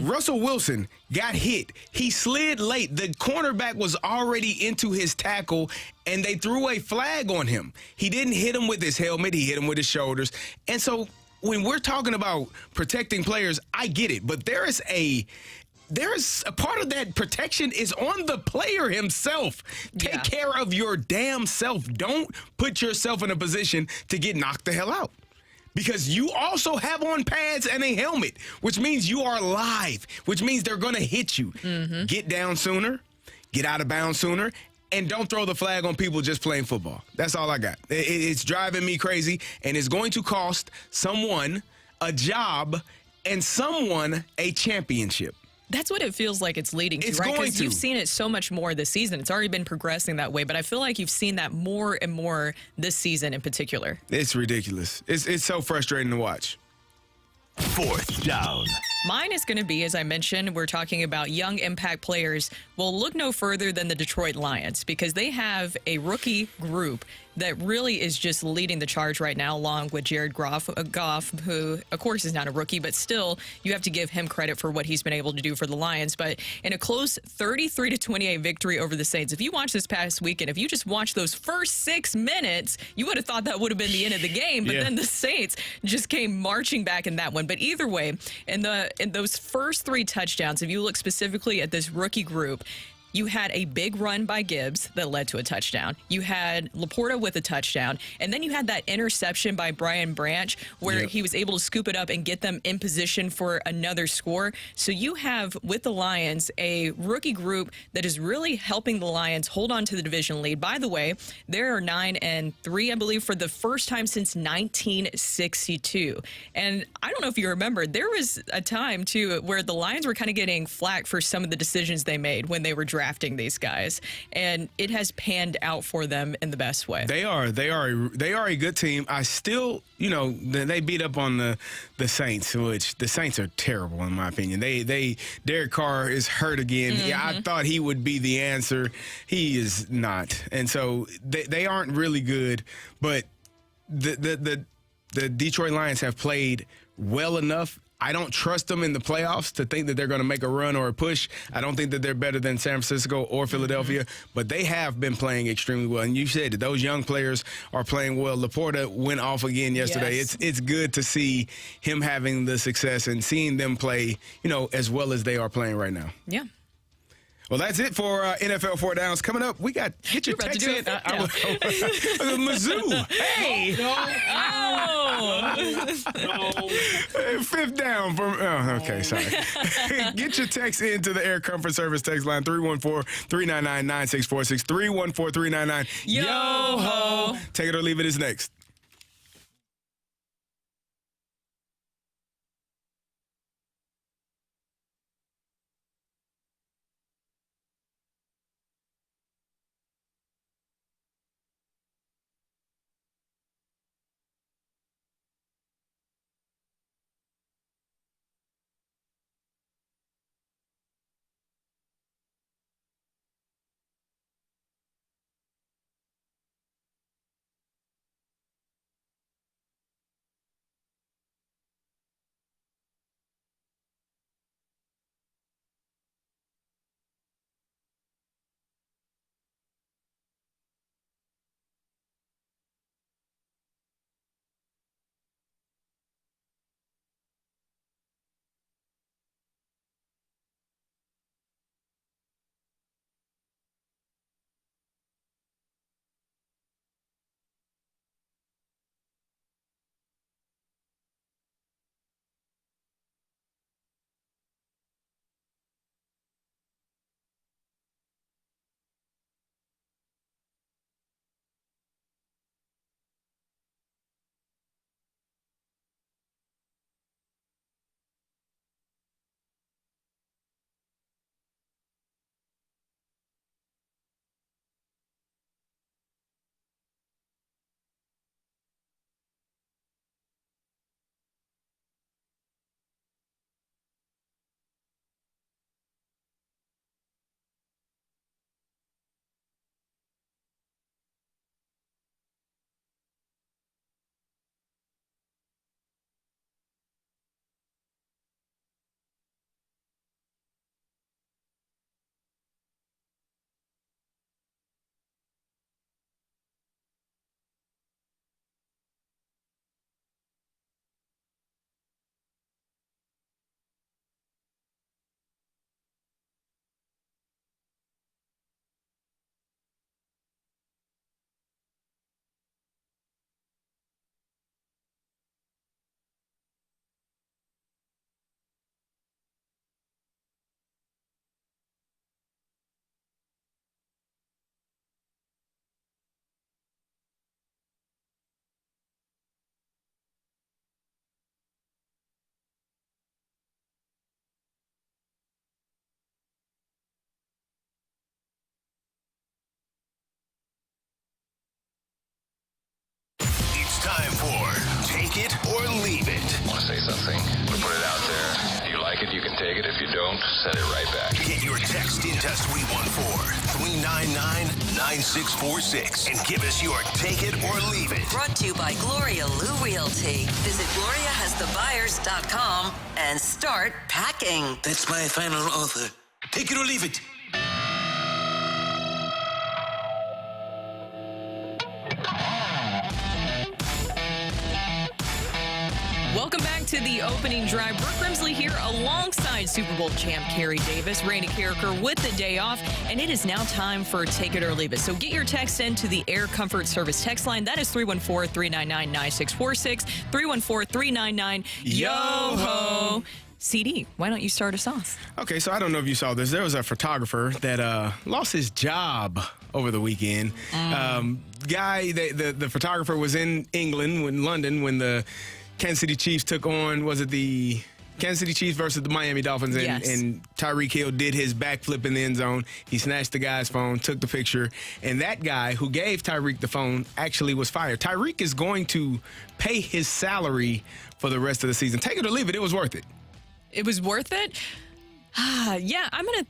Russell Wilson got hit. He slid late. The cornerback was already into his tackle, and they threw a flag on him. He didn't hit him with his helmet. He hit him with his shoulders. And so when we're talking about protecting players, I get it. But there is a part of that protection is on the player himself. Take care of your damn self. Don't put yourself in a position to get knocked the hell out. Because you also have on pads and a helmet, which means you are live, which means they're going to hit you. Get down sooner, get out of bounds sooner, and don't throw the flag on people just playing football. That's all I got. It's driving me crazy, and it's going to cost someone a job and someone a championship. That's what it feels like it's leading to, It's right? going Because to. you've seen it so much more this season. It's already been progressing that way, but I feel like you've seen that more and more this season in particular. It's ridiculous. It's so frustrating to watch. 4th down. Mine is going to be, as I mentioned, we're talking about young impact players. Well, look no further than the Detroit Lions because they have a rookie group that really is just leading the charge right now, along with Jared Goff, who, of course, is not a rookie, but still, you have to give him credit for what he's been able to do for the Lions. But in a close 33-28 victory over the Saints, if you watch this past weekend, if you just watch those first 6 minutes, you would have thought that would have been the end of the game. But then the Saints just came marching back in that one. But either way, in those first 3 touchdowns, if you look specifically at this rookie group, you had a big run by Gibbs that led to a touchdown. You had Laporta with a touchdown. And then you had that interception by Brian Branch where he was able to scoop it up and get them in position for another score. So you have, with the Lions, a rookie group that is really helping the Lions hold on to the division lead. By the way, they are 9-3, I believe, for the first time since 1962. And I don't know if you remember, there was a time, too, where the Lions were kind of getting flack for some of the decisions they made when they were drafting these guys, and it has panned out for them in the best way. They are a good team. I still, they beat up on the Saints, which the Saints are terrible in my opinion. Derek Carr is hurt again. Yeah, I thought he would be the answer. He is not, and so they aren't really good. But the Detroit Lions have played well enough. I don't trust them in the playoffs to think that they're going to make a run or a push. I don't think that they're better than San Francisco or Philadelphia, but they have been playing extremely well. And you said that those young players are playing well. Laporta went off again yesterday. Yes. It's good to see him having the success and seeing them play, as well as they are playing right now. Yeah. Well, that's it for NFL 4 Downs. Coming up, we got get your You're about to text do in. a Mizzou. Hey. Oh. 5th down from. Oh, okay, sorry. Get your text into the Air Comfort Service text line 314-399-9646. 314-399. Yo-ho. Take it or leave it is next. take it. If you don't, send it right back. Get your text into 314-399-9646 and give us your take it or leave it. Brought to you by Gloria Lou Realty. Visit GloriaHasTheBuyers.com and start packing. That's my final offer. Take it or leave it. Welcome back to the opening drive. Brooke Grimsley here alongside Super Bowl champ Kerry Davis, Randy Carricker with the day off, and it is now time for Take It or Leave It. So get your text in to the Air Comfort Service text line. That is 314-399-9646, 314-399-YO-HO. CD, why don't you start us off? Okay, so I don't know if you saw this. There was a photographer that lost his job over the weekend. The photographer was in London, when the Kansas City Chiefs took on, was it the Kansas City Chiefs versus the Miami Dolphins? And Tyreek Hill did his backflip in the end zone. He snatched the guy's phone, took the picture, and that guy who gave Tyreek the phone actually was fired. Tyreek is going to pay his salary for the rest of the season. Take it or leave it. It was worth it. It was worth it? Yeah, I'm gonna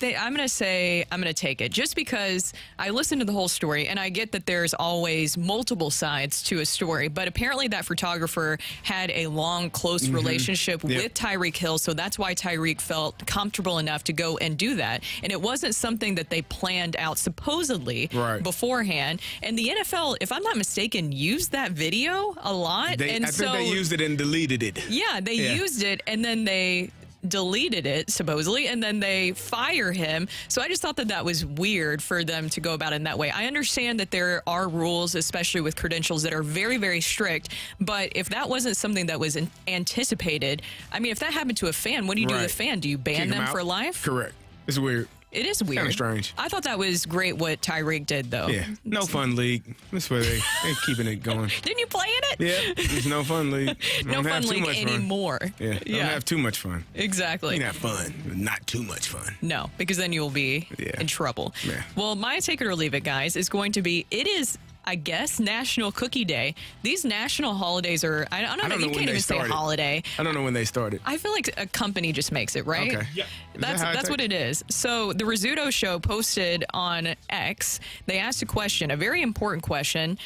take it, just because I listened to the whole story, and I get that there's always multiple sides to a story, but apparently that photographer had a long, close relationship with Tyreek Hill, so that's why Tyreek felt comfortable enough to go and do that. And it wasn't something that they planned out supposedly beforehand. And the NFL, if I'm not mistaken, used that video a lot. I think they used it and deleted it. Yeah, they used it, and then they deleted it supposedly, and then they fire him. So I just thought that was weird for them to go about it in that way. I understand that there are rules, especially with credentials, that are very, very strict, but if that wasn't something that was anticipated, I mean, if that happened to a fan, what do you do to the fan? Do you ban them for life? Correct. It's weird. It is weird. Kind of strange. I thought that was great what Tyreek did, though. Yeah. No fun league. That's where they're keeping it going. Didn't you play in it? Yeah. It's no fun league. No fun league anymore. Yeah. Don't have too much fun. Exactly. You can have fun, but not too much fun. No, because then you'll be in trouble. Yeah. Well, my take it or leave it, guys, is going to be, it is, I guess, National Cookie Day. These national holidays are, I don't know, you can't even say holiday. I don't know when they started. I feel like a company just makes it, right? Okay. Yeah. That's what it is. So the Rizzuto Show posted on X, they asked a question, a very important question,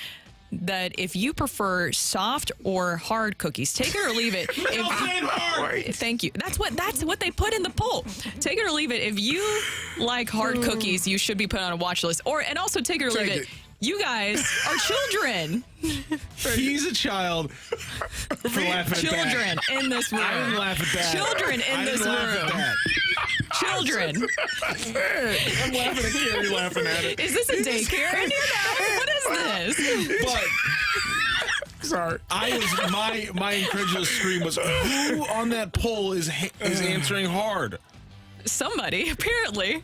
that if you prefer soft or hard cookies, take it or leave it. Thank you. That's what they put in the poll. Take it or leave it. If you like hard cookies, you should be put on a watch list. And also take it or leave it. You guys are children. He's a child. For laughing at children that. in this room. I didn't laugh at that. Children in this room. Children. I'm laughing at Kerry laughing at it. Is this a daycare in here now? What is this? But sorry, my incredulous scream was, who on that poll is answering hard? Somebody, apparently.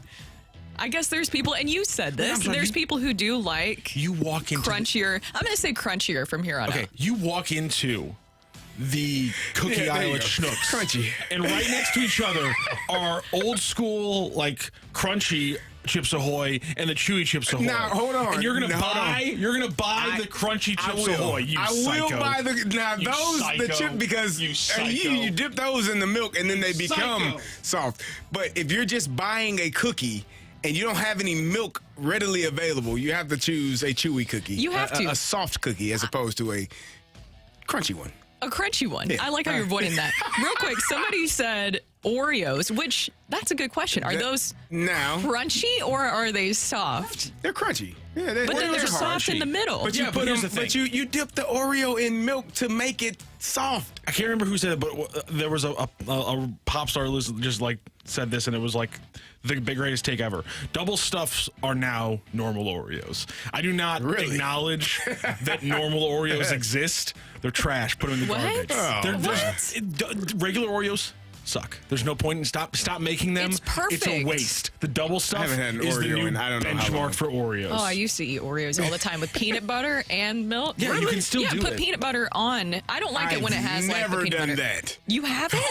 I guess there's people, and you said this, there's people who do like you walk into crunchier. I'm going to say crunchier from here on out. Okay, you walk into the cookie aisle at Schnucks. Crunchy. And right next to each other are old school, like, crunchy Chips Ahoy and the chewy Chips Ahoy. Now, hold on. And you're gonna buy the crunchy Chips Ahoy. I will buy the chip, because you dip those in the milk and then they become soft. But if you're just buying a cookie and you don't have any milk readily available, you have to choose a chewy cookie. You have to. A soft cookie as opposed to a crunchy one. A crunchy one. Yeah. I like how you're avoiding that. Real quick, somebody said Oreos, which, that's a good question. Are those crunchy or are they soft? They're crunchy. Yeah, but then they're soft in the middle. But you dip the Oreo in milk to make it soft. I can't remember who said it, but there was a pop star just like said this, and it was like the greatest take ever. Double stuffs are now normal Oreos. I do not acknowledge that normal Oreos exist. They're trash. Put them in the garbage. Regular Oreos suck. There's no point in stop making them. It's perfect. It's a waste. The double stuff is the new benchmark for Oreos. Oh, I used to eat Oreos all the time with peanut butter and milk. Yeah, really? You can still do it. Put peanut butter on. I don't like it when it has like the peanut butter. Never done that. You haven't?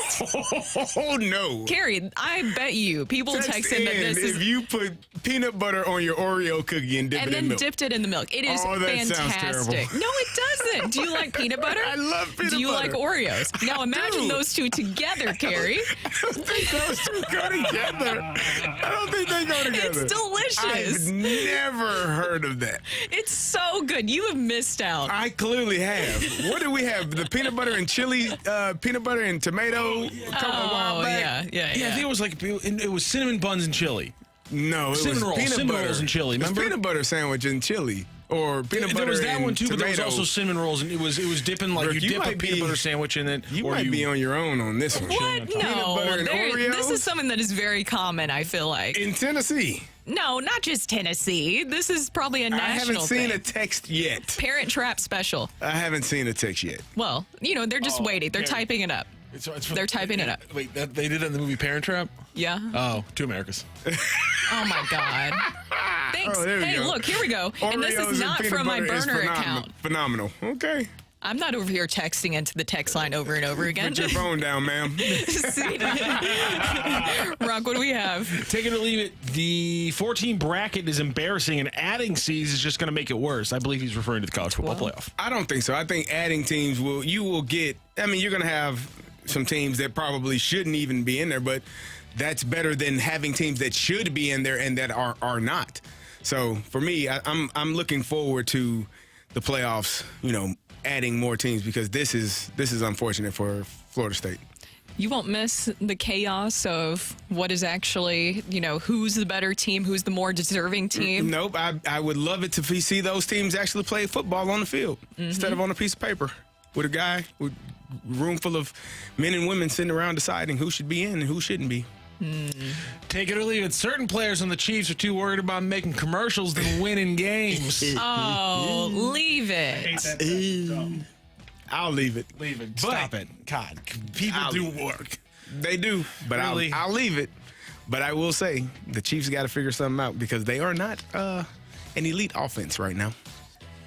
Oh no. Carrie, I bet you people text in that this is. If you put peanut butter on your Oreo cookie and dip it in milk. And then dipped it in the milk. It is fantastic. Sounds terrible. No, it doesn't. Do you like peanut butter? I love peanut butter. Do you like Oreos? Now imagine those two together, Carrie. Sorry. I don't think those two go together. I don't think they go together. It's delicious. I've never heard of that. It's so good. You have missed out. I clearly have. What do we have? The peanut butter and chili, peanut butter and tomato. A while back. Yeah. I think it was like it was cinnamon buns and chili. No, it Cinnamon was rolls, peanut butter rolls and chili. It was Remember? peanut butter sandwich and chili, or peanut butter. There was that and one too, but there was tomato. also cinnamon rolls, and it was dipping like Rick, you you dip a might peanut be- butter sandwich in it. You or might you, be on your own on this one. What? No. butter and Oreos? This is something that is very common, I feel like. In Tennessee. No, not just Tennessee. This is probably a I national haven't seen thing. a text yet. Parent Trap special. I haven't seen a text yet. Well, they're just waiting. They're typing it up. They're typing it up. Wait, they did it in the movie Parent Trap? Yeah. Oh, Two Americas. Oh, my God. Thanks. Oh, there we Hey, go. look, here we go. And this Oreos is and not peanut from my butter is burner account. Phenomenal. Okay. I'm not over here texting into the text line over and over again. Put your phone down, ma'am. Rocc, what do we have? Take it or leave it. The 14 bracket is embarrassing, and adding seeds is just going to make it worse. I believe he's referring to the college football playoff. I don't think so. I think adding teams you're going to have some teams that probably shouldn't even be in there, but that's better than having teams that should be in there and that are not. So for me, I'm looking forward to the playoffs, adding more teams, because this is unfortunate for Florida State. You won't miss the chaos of what is actually, who's the better team, who's the more deserving team. Nope. I would love it to see those teams actually play football on the field instead of on a piece of paper with a guy with a room full of men and women sitting around deciding who should be in and who shouldn't be. Take it or leave it. Certain players on the Chiefs are too worried about making commercials than winning games. Oh, leave it. I'll leave it. Leave it. Stop it. God, people do work. They do, but Really? I'll leave it. But I will say the Chiefs got to figure something out, because they are not an elite offense right now.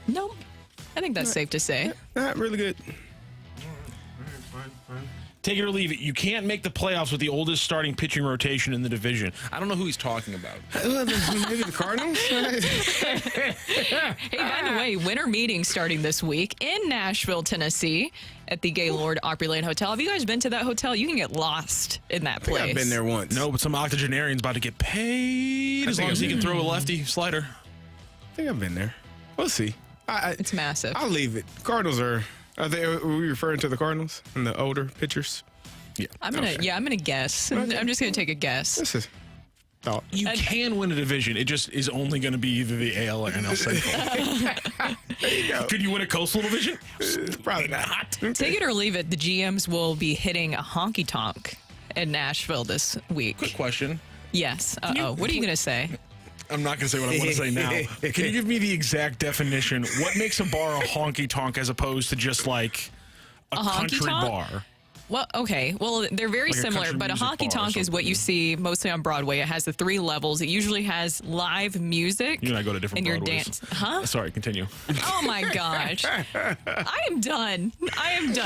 No, I think that's safe to say. Not really good. Take it or leave it. You can't make the playoffs with the oldest starting pitching rotation in the division. I don't know who he's talking about. Maybe the Cardinals? Hey, by the way, winter meeting starting this week in Nashville, Tennessee at the Gaylord Opryland Hotel. Have you guys been to that hotel? You can get lost in that place. I've been there once. No, but some octogenarian's about to get paid as long as he can throw a lefty slider. I think I've been there. We'll see. It's massive. I'll leave it. Cardinals are we referring to the Cardinals and the older pitchers? Yeah. I'm gonna guess. Okay. I'm just gonna take a guess. This is thought. You can win a division. It just is only going to be either the AL or NL Central. There you go. Could you win a coastal division? Probably not. Take it or leave it. The GMs will be hitting a honky tonk in Nashville this week. Quick question. Yes. What are you gonna say? I'm not going to say what I want to say now. Can you give me the exact definition? What makes a bar a honky tonk as opposed to just like a country honky-tonk? bar? Well, okay. Well, they're very Like a similar, country but a music bar honky or tonk is what you see mostly on Broadway. It has the 3 levels. It usually has live music. You and I go to different and your Broadways. dance. Huh? Sorry, continue. Oh my gosh. I am done.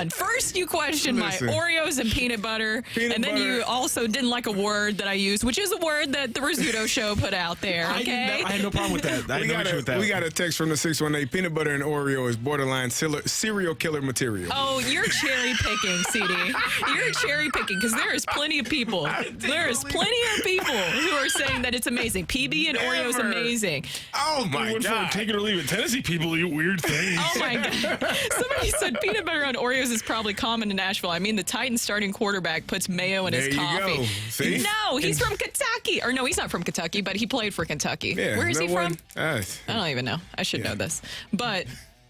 First, you questioned Listen. my Oreos and peanut butter. Peanut and then butter. you also didn't like a word that I used, which is a word that the Rizzuto show put out there. Okay. I had no problem with that. I had no issue with that. We got a text from the 618. Peanut butter and Oreo is borderline serial killer material. Oh, you're cherry picking, CD. You're cherry picking because there is plenty of people. There is plenty of people who are saying that it's amazing. PB and Oreo is Never. amazing. Oh my God. Take it or leave it. Tennessee people eat weird things. Oh my God. Somebody said peanut butter on Oreos is probably common in Nashville. I mean, the Titans starting quarterback puts mayo in his There you coffee. go. See? No, he's from Kentucky. Or no, he's not from Kentucky, but he played for Kentucky. Yeah, Where is he from? I I don't even know. I should know this. But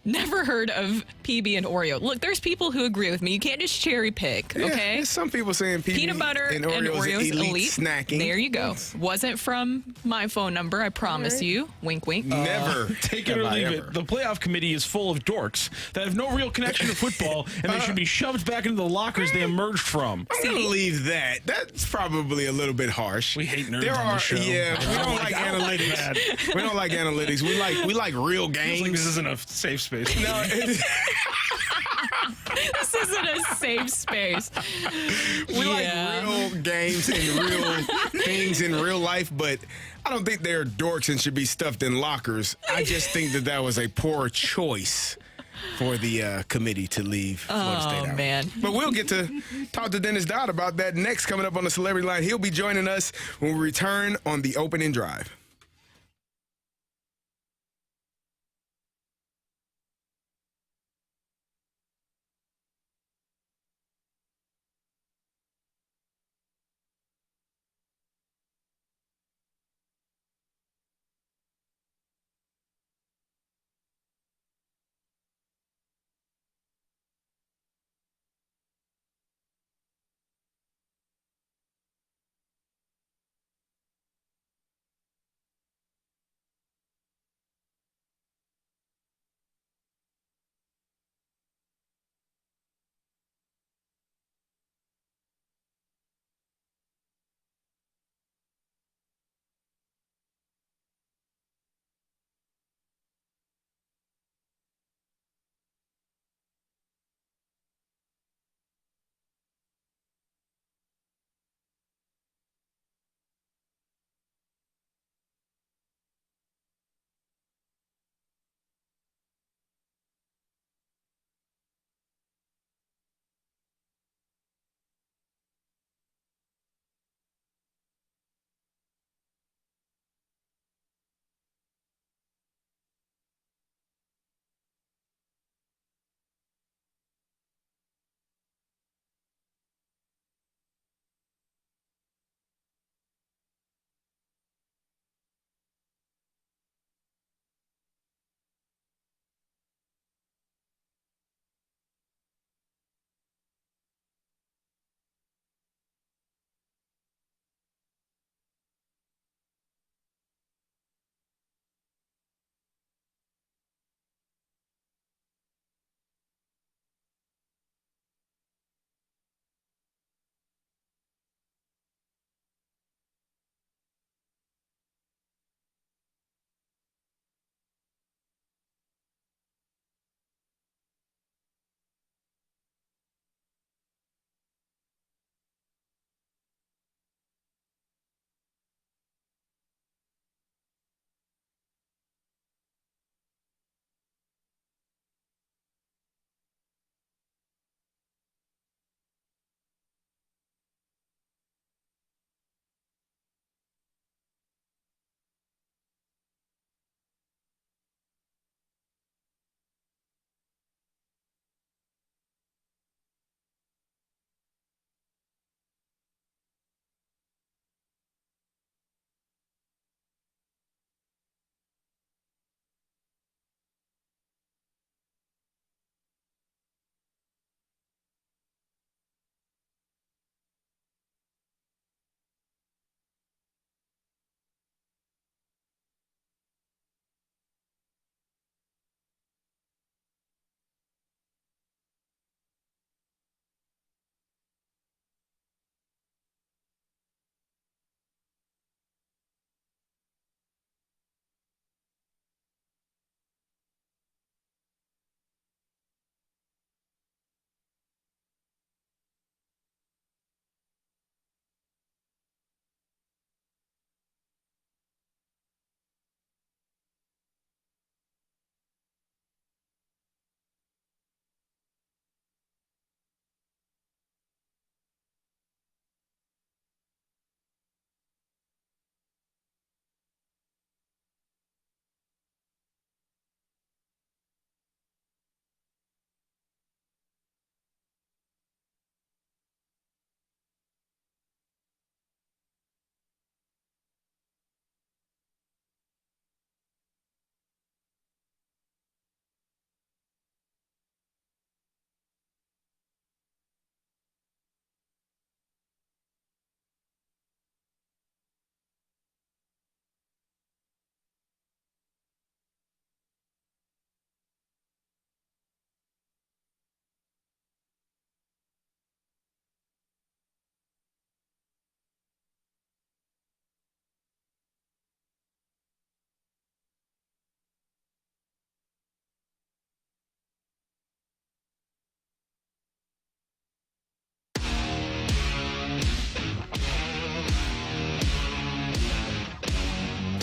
never heard of PB and Oreo. Look, there's people who agree with me. You can't just cherry pick, okay? There's some people saying Peanut butter and Oreos elite snacking. There you go. Wasn't from my phone number, I promise you. Wink, wink. Never. Take it or leave it. The playoff committee is full of dorks that have no real connection to football, and they should be shoved back into the lockers they emerged from. I'm gonna leave that. That's probably a little bit harsh. We hate nerds on the show. Yeah, we don't like analytics. We don't like analytics. We like real games. Like this isn't a safe space. No, This isn't a safe space. we like real games and real things in real life, but I don't think they're dorks and should be stuffed in lockers. I just think that was a poor choice for the committee to leave Florida State out. Man. But we'll get to talk to Dennis Dodd about that next, coming up on the Celebrity Line. He'll be joining us when we return on the opening drive.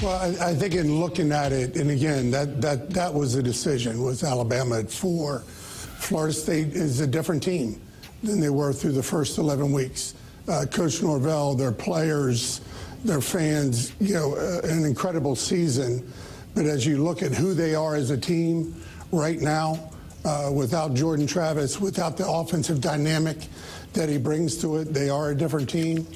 Well, I think in looking at it, and again, that was the decision, was Alabama at 4. Florida State is a different team than they were through the first 11 weeks. Coach Norvell, their players, their fans, an incredible season. But as you look at who they are as a team right now, without Jordan Travis, without the offensive dynamic that he brings to it, they are a different team.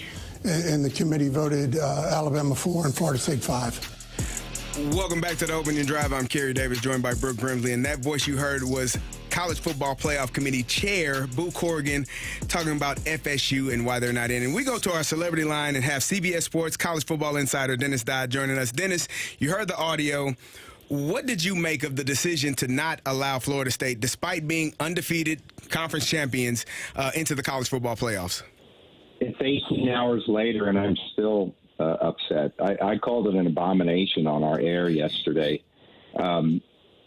And the committee voted Alabama 4 and Florida State 5. Welcome back to the Opening Drive. I'm Kerry Davis, joined by Brooke Brimley. And that voice you heard was College Football Playoff Committee Chair Boo Corrigan talking about FSU and why they're not in. And we go to our celebrity line and have CBS Sports College Football Insider Dennis Dodd joining us. Dennis, you heard the audio. What did you make of the decision to not allow Florida State, despite being undefeated conference champions, into the college football playoffs? It's 18 hours later, and I'm still upset. I called it an abomination on our air yesterday. And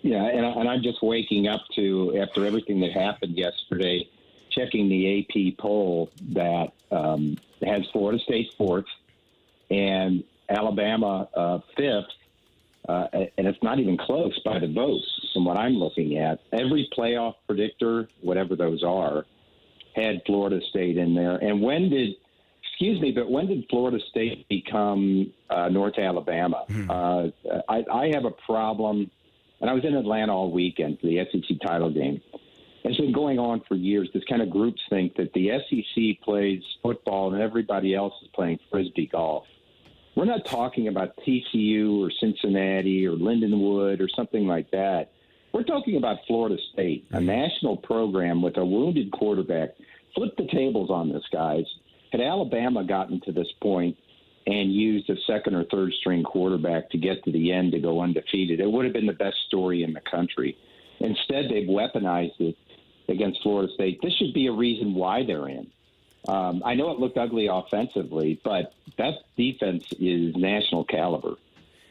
I'm just waking up to, after everything that happened yesterday, checking the AP poll that has Florida State 4th and Alabama 5th, and it's not even close by the votes from what I'm looking at. Every playoff predictor, whatever those are, had Florida State in there. And when did Florida State become North Alabama? I have a problem, and I was in Atlanta all weekend for the SEC title game. It's been going on for years, this kind of groupthink that the SEC plays football and everybody else is playing Frisbee golf. We're not talking about TCU or Cincinnati or Lindenwood or something like that. We're talking about Florida State, a national program with a wounded quarterback. Flip the tables on this, guys. Had Alabama gotten to this point and used a second or third string quarterback to get to the end to go undefeated, it would have been the best story in the country. Instead, they've weaponized it against Florida State. This should be a reason why they're in. I know it looked ugly offensively, but that defense is national caliber.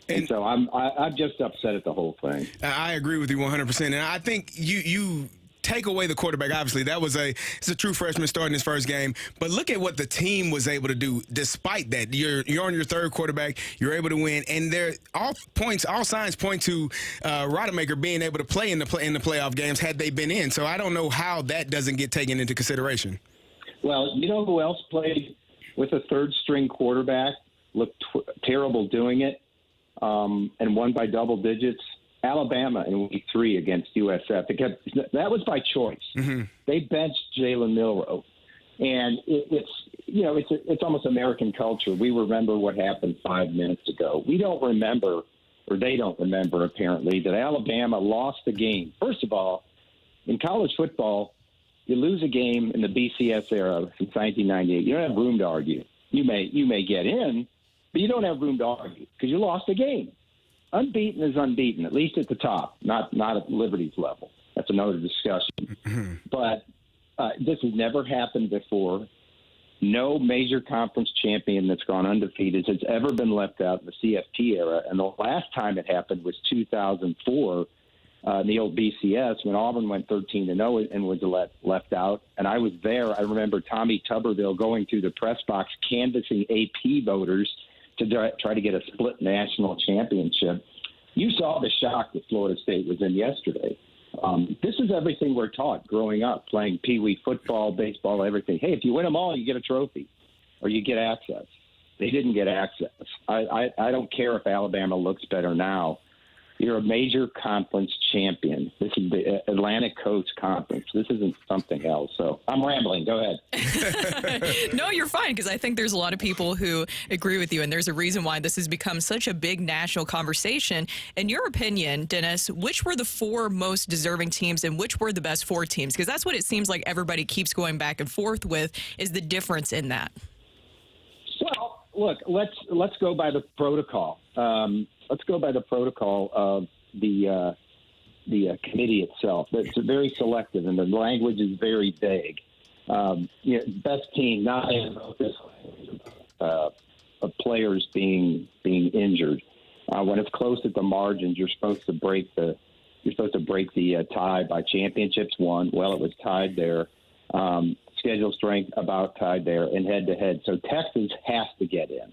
And so I'm just upset at the whole thing. I agree with you 100%. And I think you take away the quarterback. Obviously, it's a true freshman starting his first game. But look at what the team was able to do despite that. You're on your third quarterback. You're able to win. And all signs point to Rodemaker being able to play in the playoff games had they been in. So I don't know how that doesn't get taken into consideration. Well, you know who else played with a third-string quarterback, looked terrible doing it, and won by double digits? Alabama in week 3 against USF. That was by choice. Mm-hmm. They benched Jalen Milroe, and it's almost American culture. We remember what happened 5 minutes ago. We don't remember, or they don't remember apparently, that Alabama lost the game. First of all, in college football, you lose a game in the BCS era since 1998. You don't have room to argue. You may get in, but you don't have room to argue because you lost a game. Unbeaten is unbeaten, at least at the top, not at Liberty's level. That's another discussion. Mm-hmm. But this has never happened before. No major conference champion that's gone undefeated has ever been left out in the CFP era. And the last time it happened was 2004 in the old BCS when Auburn went 13-0 and was left out. And I was there. I remember Tommy Tuberville going through the press box canvassing AP voters to try to get a split national championship. You saw the shock that Florida State was in yesterday. This is everything we're taught growing up, playing peewee football, baseball, everything. Hey, if you win them all, you get a trophy or you get access. They didn't get access. I don't care if Alabama looks better now. You're a major conference champion. This is the Atlantic Coast Conference. This isn't something else. So I'm rambling. Go ahead. No, you're fine, because I think there's a lot of people who agree with you, and there's a reason why this has become such a big national conversation. In your opinion, Dennis, which were the 4 most deserving teams and which were the best 4 teams? Because that's what it seems like everybody keeps going back and forth with, is the difference in that. Well, look, let's go by the protocol. Let's go by the protocol of the committee itself. It's very selective, and the language is very vague. Best team, not of players being injured. When it's close at the margins, you're supposed to break the tie by championships won. Well, it was tied there. Schedule strength about tied there, and head to head. So Texas has to get in.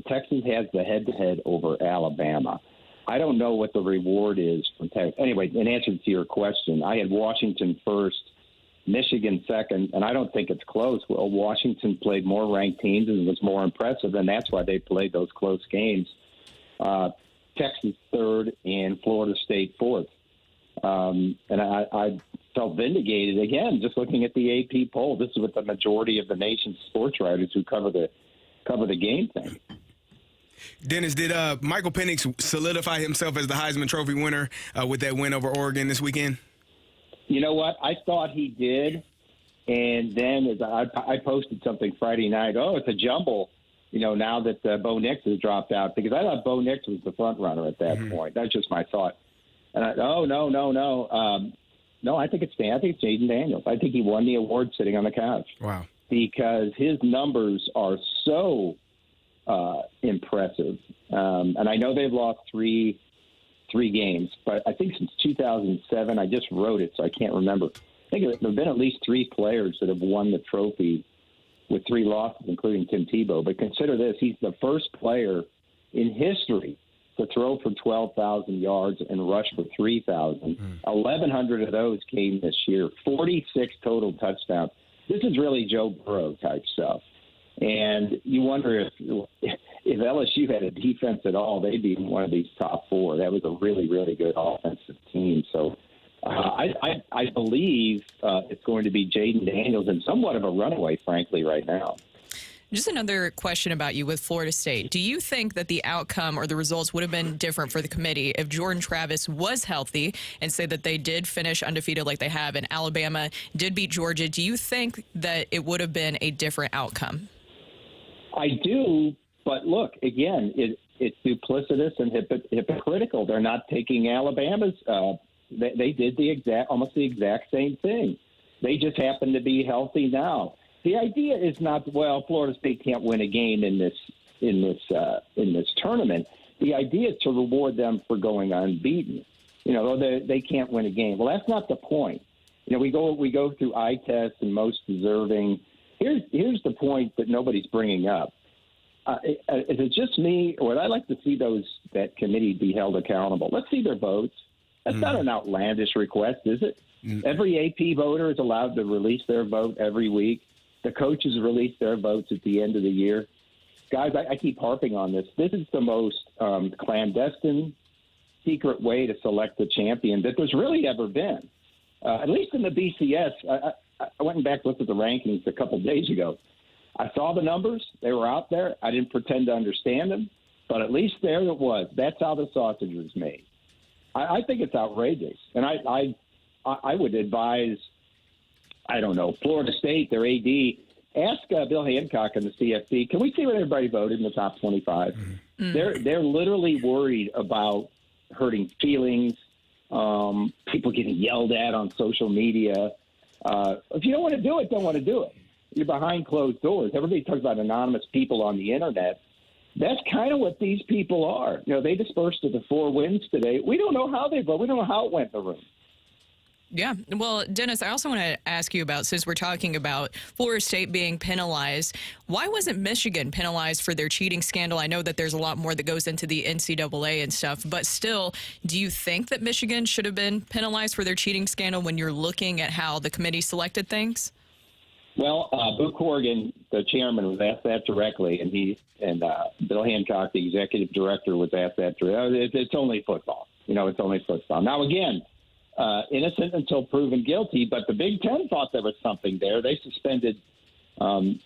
Texas has the head-to-head over Alabama. I don't know what the reward is from Texas. Anyway, in answer to your question, I had Washington first, Michigan second, and I don't think it's close. Well, Washington played more ranked teams and was more impressive, and that's why they played those close games. Texas third and Florida State fourth. And I felt vindicated again just looking at the AP poll. This is what the majority of the nation's sports writers who cover the game think. Dennis, did Michael Penix solidify himself as the Heisman Trophy winner with that win over Oregon this weekend? You know what? I thought he did, and then as I posted something Friday night. Oh, it's a jumble. Now that Bo Nix has dropped out, because I thought Bo Nix was the front runner at that point. That's just my thought. And no, I think it's Jaden Daniels. I think he won the award sitting on the couch. Wow. Because his numbers are so impressive. And I know they've lost three games, but I think since 2007, I just wrote it, so I can't remember. I think there have been at least three players that have won the trophy with three losses, including Tim Tebow. But consider this, he's the first player in history to throw for 12,000 yards and rush for 3,000. 1,100 of those came this year, 46 total touchdowns. This is really Joe Burrow type stuff. And you wonder if LSU had a defense at all, they'd be in one of these top four. That was a really, really good offensive team. So I believe it's going to be Jaden Daniels and somewhat of a runaway, frankly, right now. Just another question about you with Florida State. Do you think that the outcome or the results would have been different for the committee if Jordan Travis was healthy and say that they did finish undefeated like they have and Alabama did beat Georgia? Do you think that it would have been a different outcome? I do, but look, again, it's duplicitous and hypocritical. They're not taking Alabama's. They did almost the exact same thing. They just happen to be healthy now. The idea is not, well, Florida State can't win a game in this tournament. The idea is to reward them for going unbeaten. They can't win a game. Well, that's not the point. We go through eye tests and most deserving. Here's the point that nobody's bringing up. Is it just me, or would I like to see that committee be held accountable? Let's see their votes. That's not an outlandish request, is it? Every AP voter is allowed to release their vote every week. The coaches release their votes at the end of the year. Guys, I keep harping on this. This is the most clandestine, secret way to select the champion that there's really ever been. At least in the BCS, I went back and looked at the rankings a couple of days ago. I saw the numbers. They were out there. I didn't pretend to understand them, but at least there it was. That's how the sausage was made. I think it's outrageous. And I would advise, I don't know, Florida State, their AD, ask Bill Hancock in the CFB, can we see what everybody voted in the top 25? They're literally worried about hurting feelings, people getting yelled at on social media. If you don't want to do it, don't want to do it. You're behind closed doors. Everybody talks about anonymous people on the internet. That's kind of what these people are. They dispersed to the 4 wins today. We don't know how they vote. We don't know how it went in the room. Yeah. Well, Dennis, I also want to ask you about, since we're talking about Florida State being penalized, why wasn't Michigan penalized for their cheating scandal? I know that there's a lot more that goes into the NCAA and stuff, but still, do you think that Michigan should have been penalized for their cheating scandal when you're looking at how the committee selected things? Well, Boo Corrigan, the chairman, was asked that directly, and Bill Hancock, the executive director, was asked that directly. It's only football. It's only football. Now, again, innocent until proven guilty, but the Big Ten thought there was something there. They suspended, Jim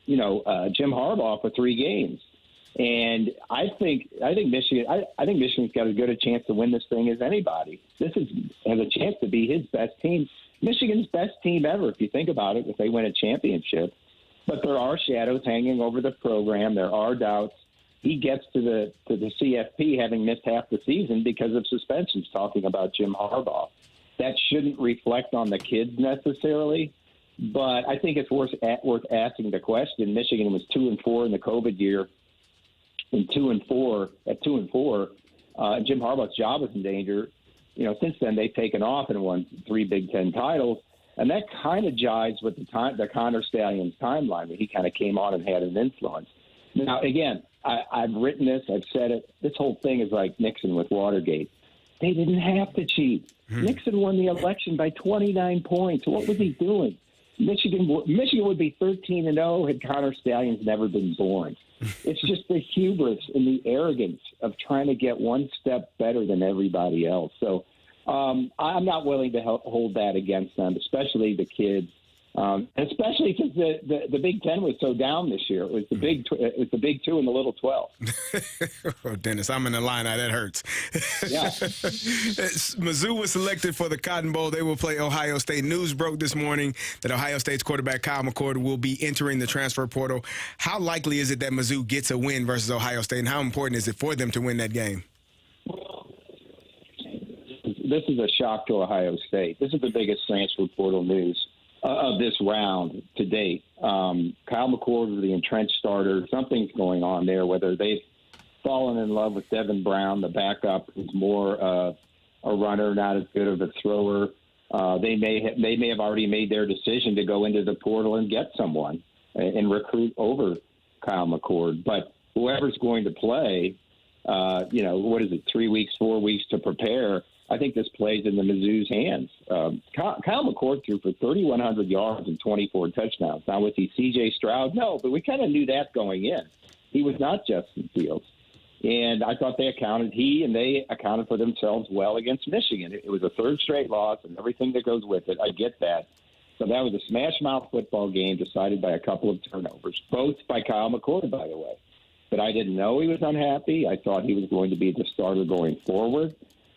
Harbaugh for 3 games, and I think Michigan. I think Michigan's got as good a chance to win this thing as anybody. This has a chance to be his best team. Michigan's best team ever, if you think about it, if they win a championship. But there are shadows hanging over the program. There are doubts. He gets to the CFP having missed half the season because of suspensions, talking about Jim Harbaugh. That shouldn't reflect on the kids necessarily, but I think it's worth asking the question. Michigan was 2-4 in the COVID year, and 2-4 at 2-4. Jim Harbaugh's job was in danger. Since then they've taken off and won 3 Big Ten titles, and that kind of jives with the Connor Stalions timeline, where he kind of came on and had an influence. Now, again, I've written this, I've said it. This whole thing is like Nixon with Watergate. They didn't have to cheat. Nixon won the election by 29 points. What was he doing? Michigan would be 13-0 had Connor Stallions never been born. It's just the hubris and the arrogance of trying to get one step better than everybody else. So I'm not willing to hold that against them, especially the kids. Especially because the Big Ten was so down this year. It was the Big Two and the Little 12. Oh, Dennis, I'm in the line. That hurts. Yeah. Mizzou was selected for the Cotton Bowl. They will play Ohio State. News broke this morning that Ohio State's quarterback Kyle McCord will be entering the transfer portal. How likely is it that Mizzou gets a win versus Ohio State, and how important is it for them to win that game? This is a shock to Ohio State. This is the biggest transfer portal news of this round to date. Kyle McCord is the entrenched starter. Something's going on there, whether they've fallen in love with Devin Brown, the backup, who's more a runner, not as good of a thrower. They may have already made their decision to go into the portal and get someone and recruit over Kyle McCord. But whoever's going to play, what is it, 3 weeks, 4 weeks to prepare, I think this plays in the Mizzou's hands. Kyle McCord threw for 3,100 yards and 24 touchdowns. Now, was he C.J. Stroud? No, but we kind of knew that going in. He was not Justin Fields. And I thought they accounted for themselves well against Michigan. It was a third straight loss and everything that goes with it. I get that. So that was a smash-mouth football game decided by a couple of turnovers, both by Kyle McCord, by the way. But I didn't know he was unhappy. I thought he was going to be the starter going forward.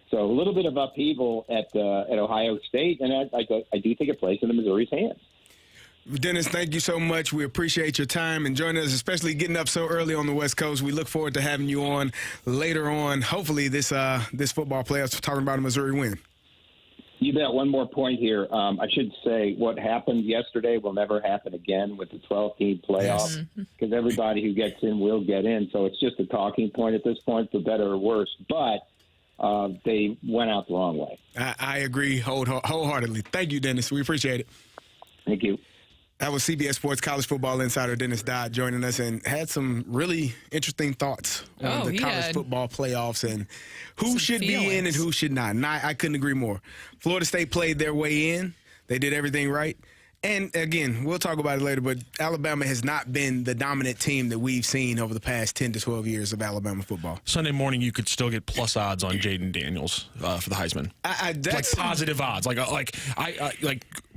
So a little bit of upheaval at Ohio State, and I do think it plays in the Missouri's hands. Dennis, thank you so much. We appreciate your time and joining us, especially getting up so early on the West Coast. We look forward to having you on later on. Hopefully this football playoffs, talking about a Missouri win. You bet. One more point here. I should say what happened yesterday will never happen again with the 12-team playoff because everybody who gets in will get in. So it's just a talking point at this point, for better or worse. But they went out the wrong way. I agree wholeheartedly. Thank you, Dennis. We appreciate it. Thank you. That was CBS Sports college football insider Dennis Dodd joining us and had some really interesting thoughts on the college football playoffs and who should be in and who should not. And I couldn't agree more. Florida State played their way in. They did everything right. And, again, we'll talk about it later, but Alabama has not been the dominant team that we've seen over the past 10 to 12 years of Alabama football. Sunday morning, you could still get plus odds on Jaden Daniels for the Heisman. That's like positive odds. Like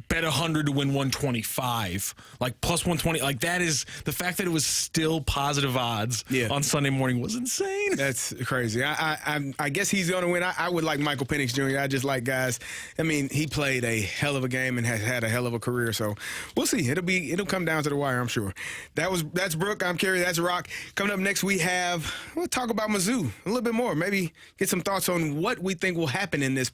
bet 100 to win 125, like plus 120. Like that is the fact that it was still positive odds on Sunday morning was insane. That's crazy. I guess he's going to win. I would like Michael Penix Jr. I just like guys. I mean, he played a hell of a game and has had a hell of a career. So we'll see. It'll come down to the wire, I'm sure. That's Brooke. I'm Kerry. That's Rocc. Coming up next, we'll talk about Mizzou a little bit more. Maybe get some thoughts on what we think will happen in this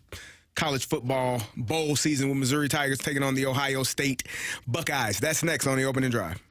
college football bowl season with Missouri Tigers taking on the Ohio State Buckeyes. That's next on the Opening Drive.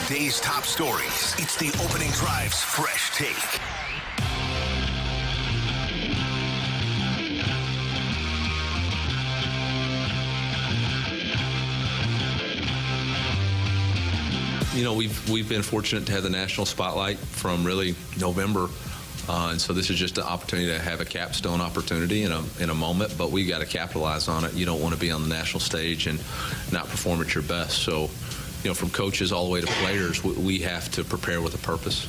Day's top stories. It's the Opening Drive's Fresh Take. You know, we've been fortunate to have the national spotlight from really November, and so this is just an opportunity to have a capstone opportunity in a moment. But we got to capitalize on it. You don't want to be on the national stage and not perform at your best. So, you know, from coaches all the way to players, we have to prepare with a purpose.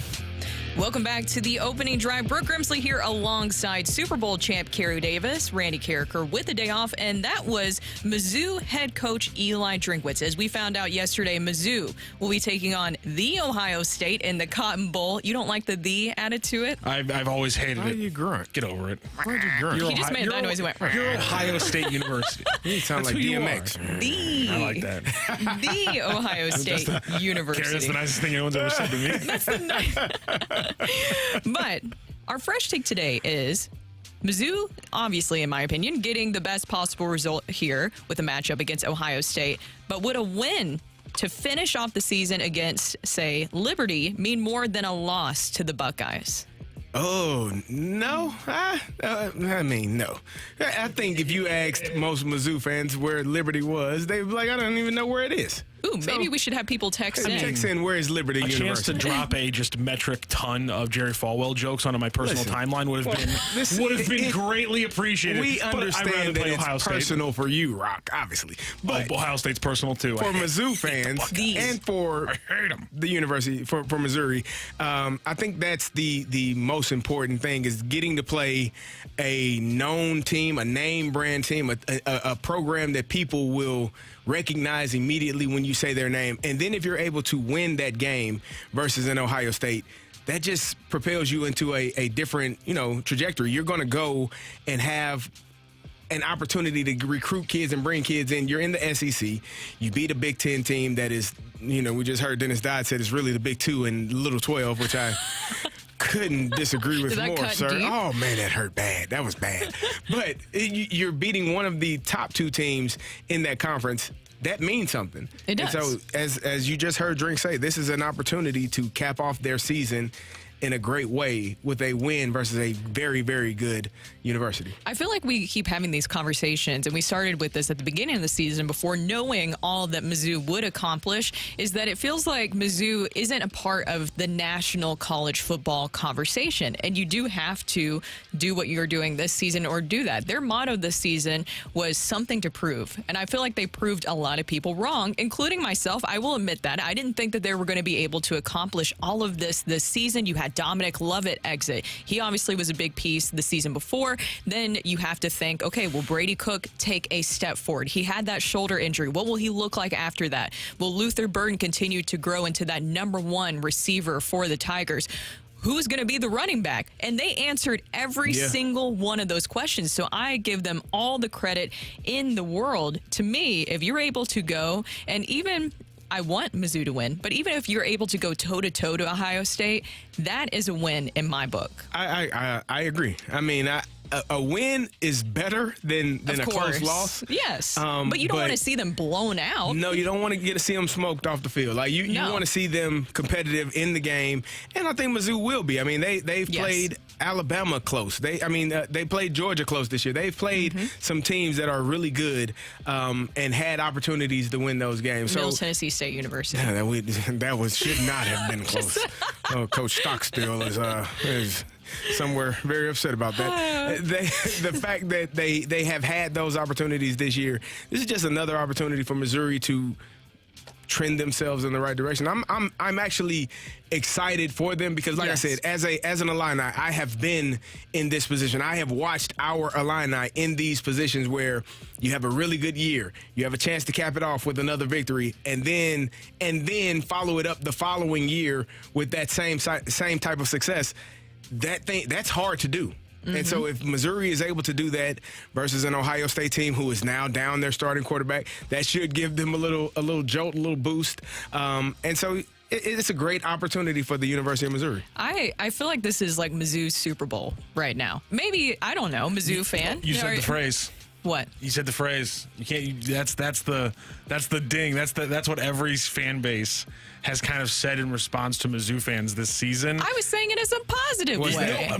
Welcome back to the Opening Drive. Brooke Grimsley here alongside Super Bowl champ Kerry Davis, Randy Carricker with a day off, and that was Mizzou head coach Eli Drinkwitz. As we found out yesterday, Mizzou will be taking on the Ohio State in the Cotton Bowl. You don't like the added to it? I've always hated Why it. do you grunt? Get over it. Why do you grunt? He just made that noise. He went, You're Ohio State University. You sound like DMX. I like that. The Ohio State University. Kerry, that's the nicest thing anyone's ever said to me. That's the nice. But our fresh take today is Mizzou, obviously, in my opinion, getting the best possible result here with a matchup against Ohio State. But would a win to finish off the season against, say, Liberty mean more than a loss to the Buckeyes? Oh, no. I mean, no. I think if you asked most Mizzou fans where Liberty was, they'd be like, I don't even know where it is. Ooh, maybe we should have people text in. Text in, where is Liberty A University? chance to drop a just metric ton of Jerry Falwell jokes onto my personal timeline would have been greatly appreciated. We understand that it's personal for you, Rocc, obviously. But Ohio State's personal, too. For Mizzou fans and for the university, for Missouri, I think that's the most important thing is getting to play a known team, a name brand team, a program that people will recognize immediately when you say their name. And then if you're able to win that game versus an Ohio State, that just propels you into a different, trajectory. You're going to go and have an opportunity to recruit kids and bring kids in. You're in the SEC. You beat a Big Ten team that is, we just heard Dennis Dodd said it's really the Big 2 and Little 12, which I couldn't disagree with more, sir. Deep? Oh, man, that hurt bad. That was bad. But you're beating one of the top 2 teams in that conference. That means something. It does. And so, as you just heard Drink say, this is an opportunity to cap off their season in a great way with a win versus a very, very good university. I feel like we keep having these conversations, and we started with this at the beginning of the season before knowing all that Mizzou would accomplish, is that it feels like Mizzou isn't a part of the national college football conversation, and you do have to do what you're doing this season or do that. Their motto this season was something to prove, and I feel like they proved a lot of people wrong, including myself. I will admit that. I didn't think that they were going to be able to accomplish all of this season. You had Dominic Lovett exit. He obviously was a big piece the season before. Then you have to think, okay, will Brady Cook take a step forward? He had that shoulder injury. What will he look like after that? Will Luther Burden continue to grow into that number 1 receiver for the Tigers? Who's going to be the running back? And they answered every single one of those questions. So I give them all the credit in the world. To me, if you're able to go, and even I want Mizzou to win, but even if you're able to go toe-to-toe to Ohio State, that is a win in my book. I agree. I mean, a win is better than a close loss. Yes, but you don't want to see them blown out. No, you don't want to get to see them smoked off the field. Like you want to see them competitive in the game, and I think Mizzou will be. I mean, they've played Alabama close. They played Georgia close this year. They've played some teams that are really good and had opportunities to win those games. Middle Tennessee State University. Yeah, that should not have been close. Coach Stockstill is somewhere very upset about that. The fact that they have had those opportunities this year, this is just another opportunity for Missouri to trend themselves in the right direction. I'm actually excited for them because, like I said, as an Illini, I have been in this position. I have watched our Illini in these positions where you have a really good year, you have a chance to cap it off with another victory, and then follow it up the following year with that same type of success. That's hard to do. And so if Missouri is able to do that versus an Ohio State team who is now down their starting quarterback, that should give them a little jolt, a little boost. And so it's a great opportunity for the University of Missouri. I feel like this is like Mizzou's Super Bowl right now. Maybe, I don't know, Mizzou fan. You said the phrase. What? You said the phrase. You can't. That's the ding. That's what every fan base has kind of said in response to Mizzou fans this season. I was saying it as a positive way.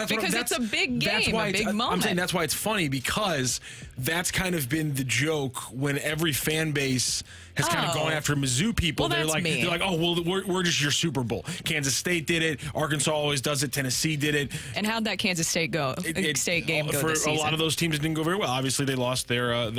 Because it's a big game, a big moment. I'm saying that's why it's funny, because that's kind of been the joke when every fan base has kind of gone after Mizzou people. Well, they're like, oh, well, we're just your Super Bowl. Kansas State did it. Arkansas always does it. Tennessee did it. And how'd that Kansas State State game go for this season? A lot of those teams, it didn't go very well. Obviously, they lost their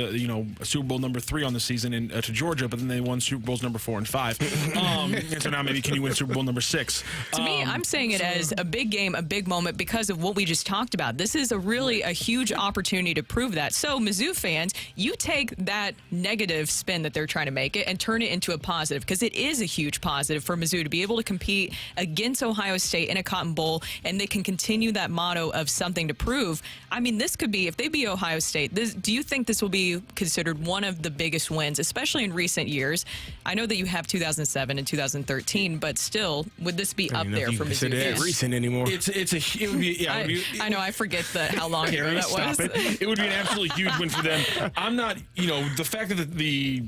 Super Bowl number 3 on the season to Georgia, but then they won Super Bowls number 4 and 5. And so now maybe can you win Super Bowl number 6? To me, I'm saying it as a big game, a big moment because of what we just talked about. This is a huge opportunity to prove that. So, Mizzou fans, you take that negative spin that they're trying to make it and turn it into a positive, because it is a huge positive for Mizzou to be able to compete against Ohio State in a Cotton Bowl, and they can continue that motto of something to prove. I mean, this could be, if they beat Ohio State, do you think this will be considered one of the biggest wins, especially in recent years? I know that you have 2007 and 2013, but still, would this be up there for Mizzou fans? Recent anymore. It would be, yeah. I know, I forget how long ago that was. It would be an absolutely huge win for them. I'm not, the fact that the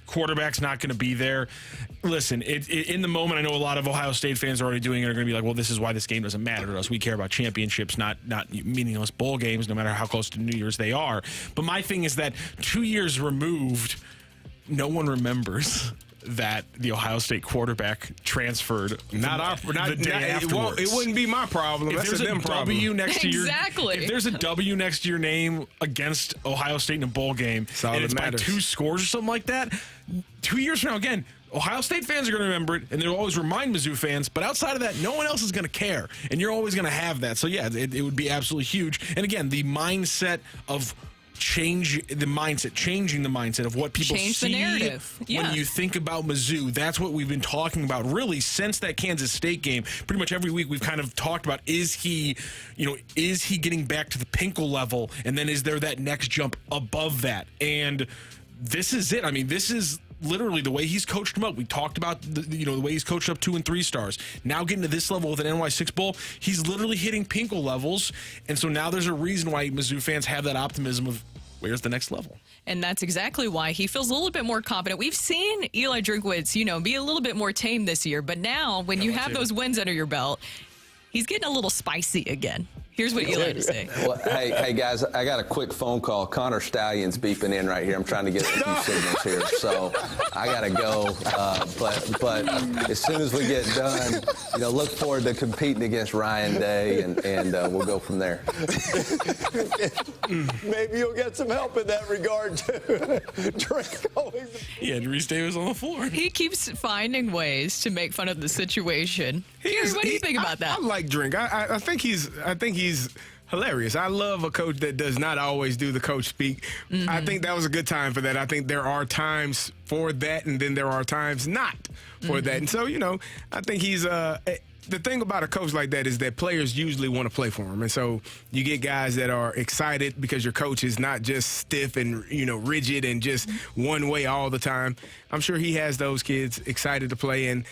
quarterback's not going to be there. Listen, in the moment, I know a lot of Ohio State fans are already doing it, are going to be like, well, this is why this game doesn't matter to us. We care about championships, not meaningless bowl games, no matter how close to New Year's they are. But my thing is that 2 years removed, no one remembers that the Ohio State quarterback transferred the day afterwards. It wouldn't be my problem. That's a them problem. Exactly. If there's a W next to your name against Ohio State in a bowl game, and it's by 2 scores or something like that, 2 years from now, again, Ohio State fans are going to remember it, and they'll always remind Mizzou fans. But outside of that, no one else is going to care, and you're always going to have that. So, yeah, it would be absolutely huge. And, again, the mindset of changing the mindset of what people see the narrative. Yeah. When you think about Mizzou. That's what we've been talking about really since that Kansas State game. Pretty much every week we've kind of talked about, is he getting back to the Pinkel level, and then is there that next jump above that? And this is it. I mean, this is literally the way he's coached them up. We talked about the way he's coached up 2 and 3 stars. Now getting to this level with an NY6 bowl, he's literally hitting Pinkel levels. And so now there's a reason why Mizzou fans have that optimism of, where's the next level? And that's exactly why he feels a little bit more confident. We've seen Eli Drinkwitz, be a little bit more tame this year. But now, when you have those wins under your belt, he's getting a little spicy again. Here's what Eli had to say. Well, hey, guys, I got a quick phone call. Connor Stallion's beeping in right here. I'm trying to get a few signals here, so I got to go. But as soon as we get done, look forward to competing against Ryan Day, and we'll go from there. Maybe you'll get some help in that regard, too. Drink always. Yeah, Reese Davis on the floor. He keeps finding ways to make fun of the situation. What do you think about that? I like Drink. I think he's hilarious. I love a coach that does not always do the coach speak. Mm-hmm. I think that was a good time for that. I think there are times for that, and then there are times not for that. And so, I think he's the thing about a coach like that is that players usually want to play for him. And so you get guys that are excited because your coach is not just stiff and, rigid and just one way all the time. I'm sure he has those kids excited to play, and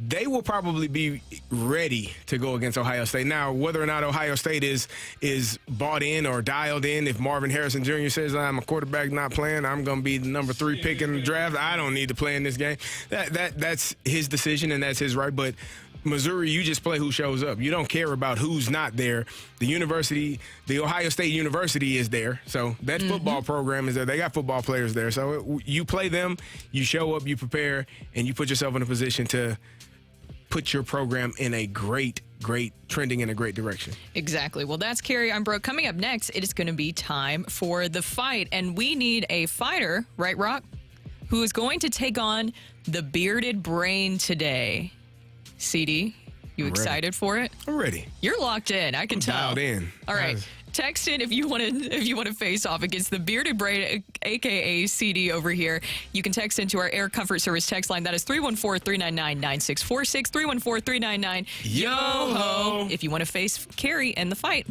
they will probably be ready to go against Ohio State. Now, whether or not Ohio State is bought in or dialed in, if Marvin Harrison Jr. says, I'm a quarterback not playing, I'm going to be the number 3 pick in the draft, I don't need to play in this game. That's his decision, and that's his right. But Missouri, you just play who shows up. You don't care about who's not there. The Ohio State University is there. So that football program is there. They got football players there. So you play them, you show up, you prepare, and you put yourself in a position to put your program in a great trending in a great direction. Exactly. Well, that's Carrie. I'm Brooke. Coming up next, it is going to be time for the fight. And we need a fighter, right, Rocc, who is going to take on the bearded brain today. CD, you excited for it? I'm ready. You're locked in. I can tell. Dialed in. All right. Text in if you want to face off against the bearded brain, aka CD over here. You can text into our Air Comfort Service text line. That is 314-399-9646. 314-399 YO-HO. If you want to face Carrie in the fight.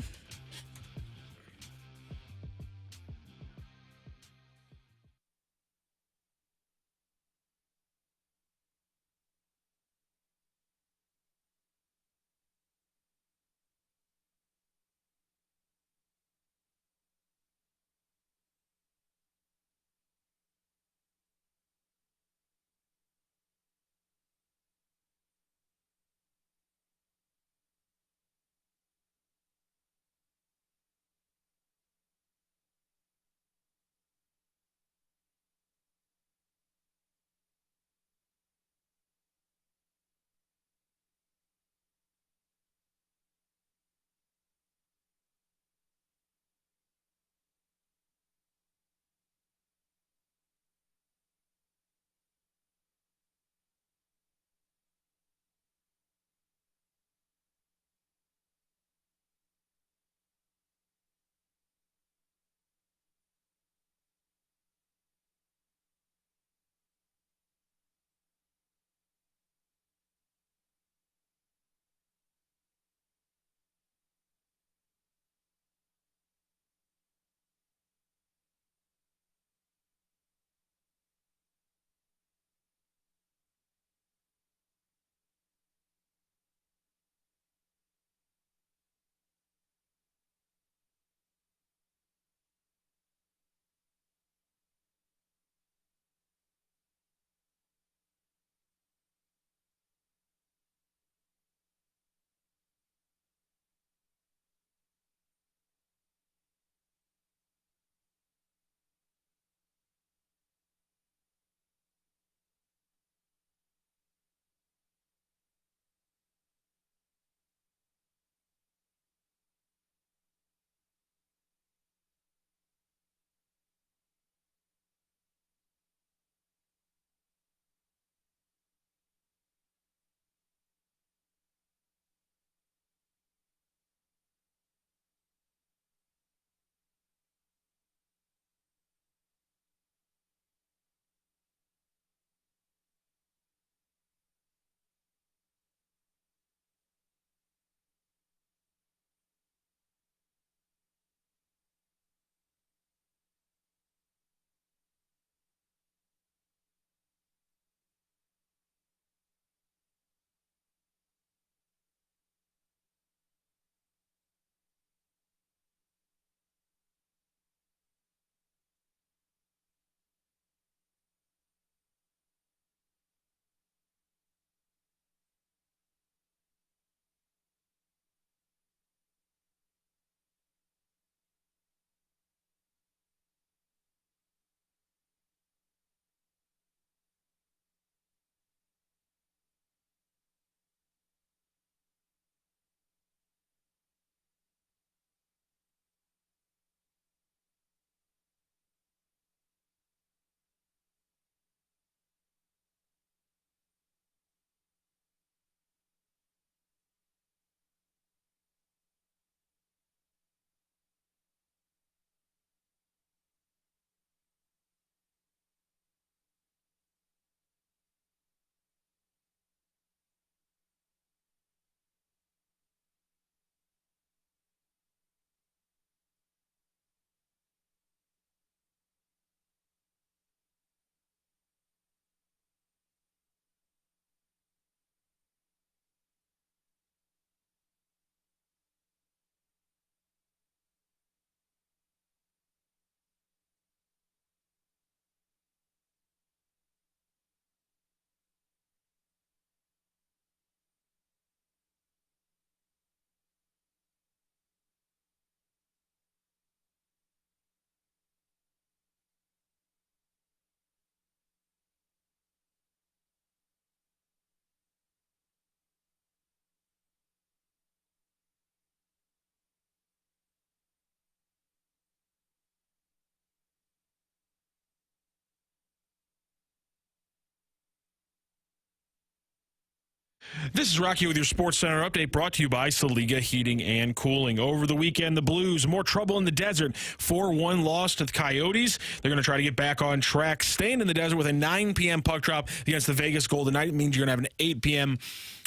This is Rocky with your Sports Center update brought to you by Saliga Heating and Cooling. Over the weekend, the Blues, more trouble in the desert. 4-1 loss to the Coyotes. They're going to try to get back on track, staying in the desert with a 9 p.m. puck drop against the Vegas Golden Knights. It means you're going to have an 8 p.m.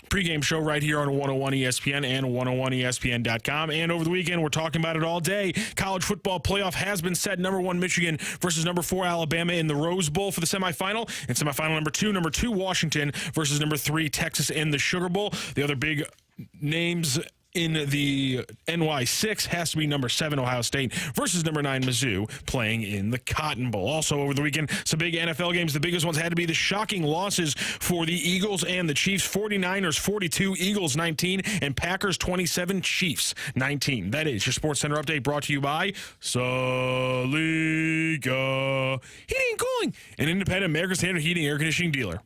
pregame show right here on 101 ESPN and 101ESPN.com. And over the weekend, we're talking about it all day. College football playoff has been set. Number 1 Michigan versus number 4 Alabama in the Rose Bowl for the semifinal. And semifinal number 2 Washington versus number 3 Texas in the Sugar Bowl. The other big names in the NY6 has to be number 7 Ohio State versus number 9 Mizzou playing in the Cotton Bowl. Also over the weekend, some big NFL games. The biggest ones had to be the shocking losses for the Eagles and the Chiefs. 49ers 42, Eagles 19, and Packers 27, Chiefs 19. That is your Sports Center update brought to you by Saliga Heating and Cooling, an independent American Standard heating and air conditioning dealer.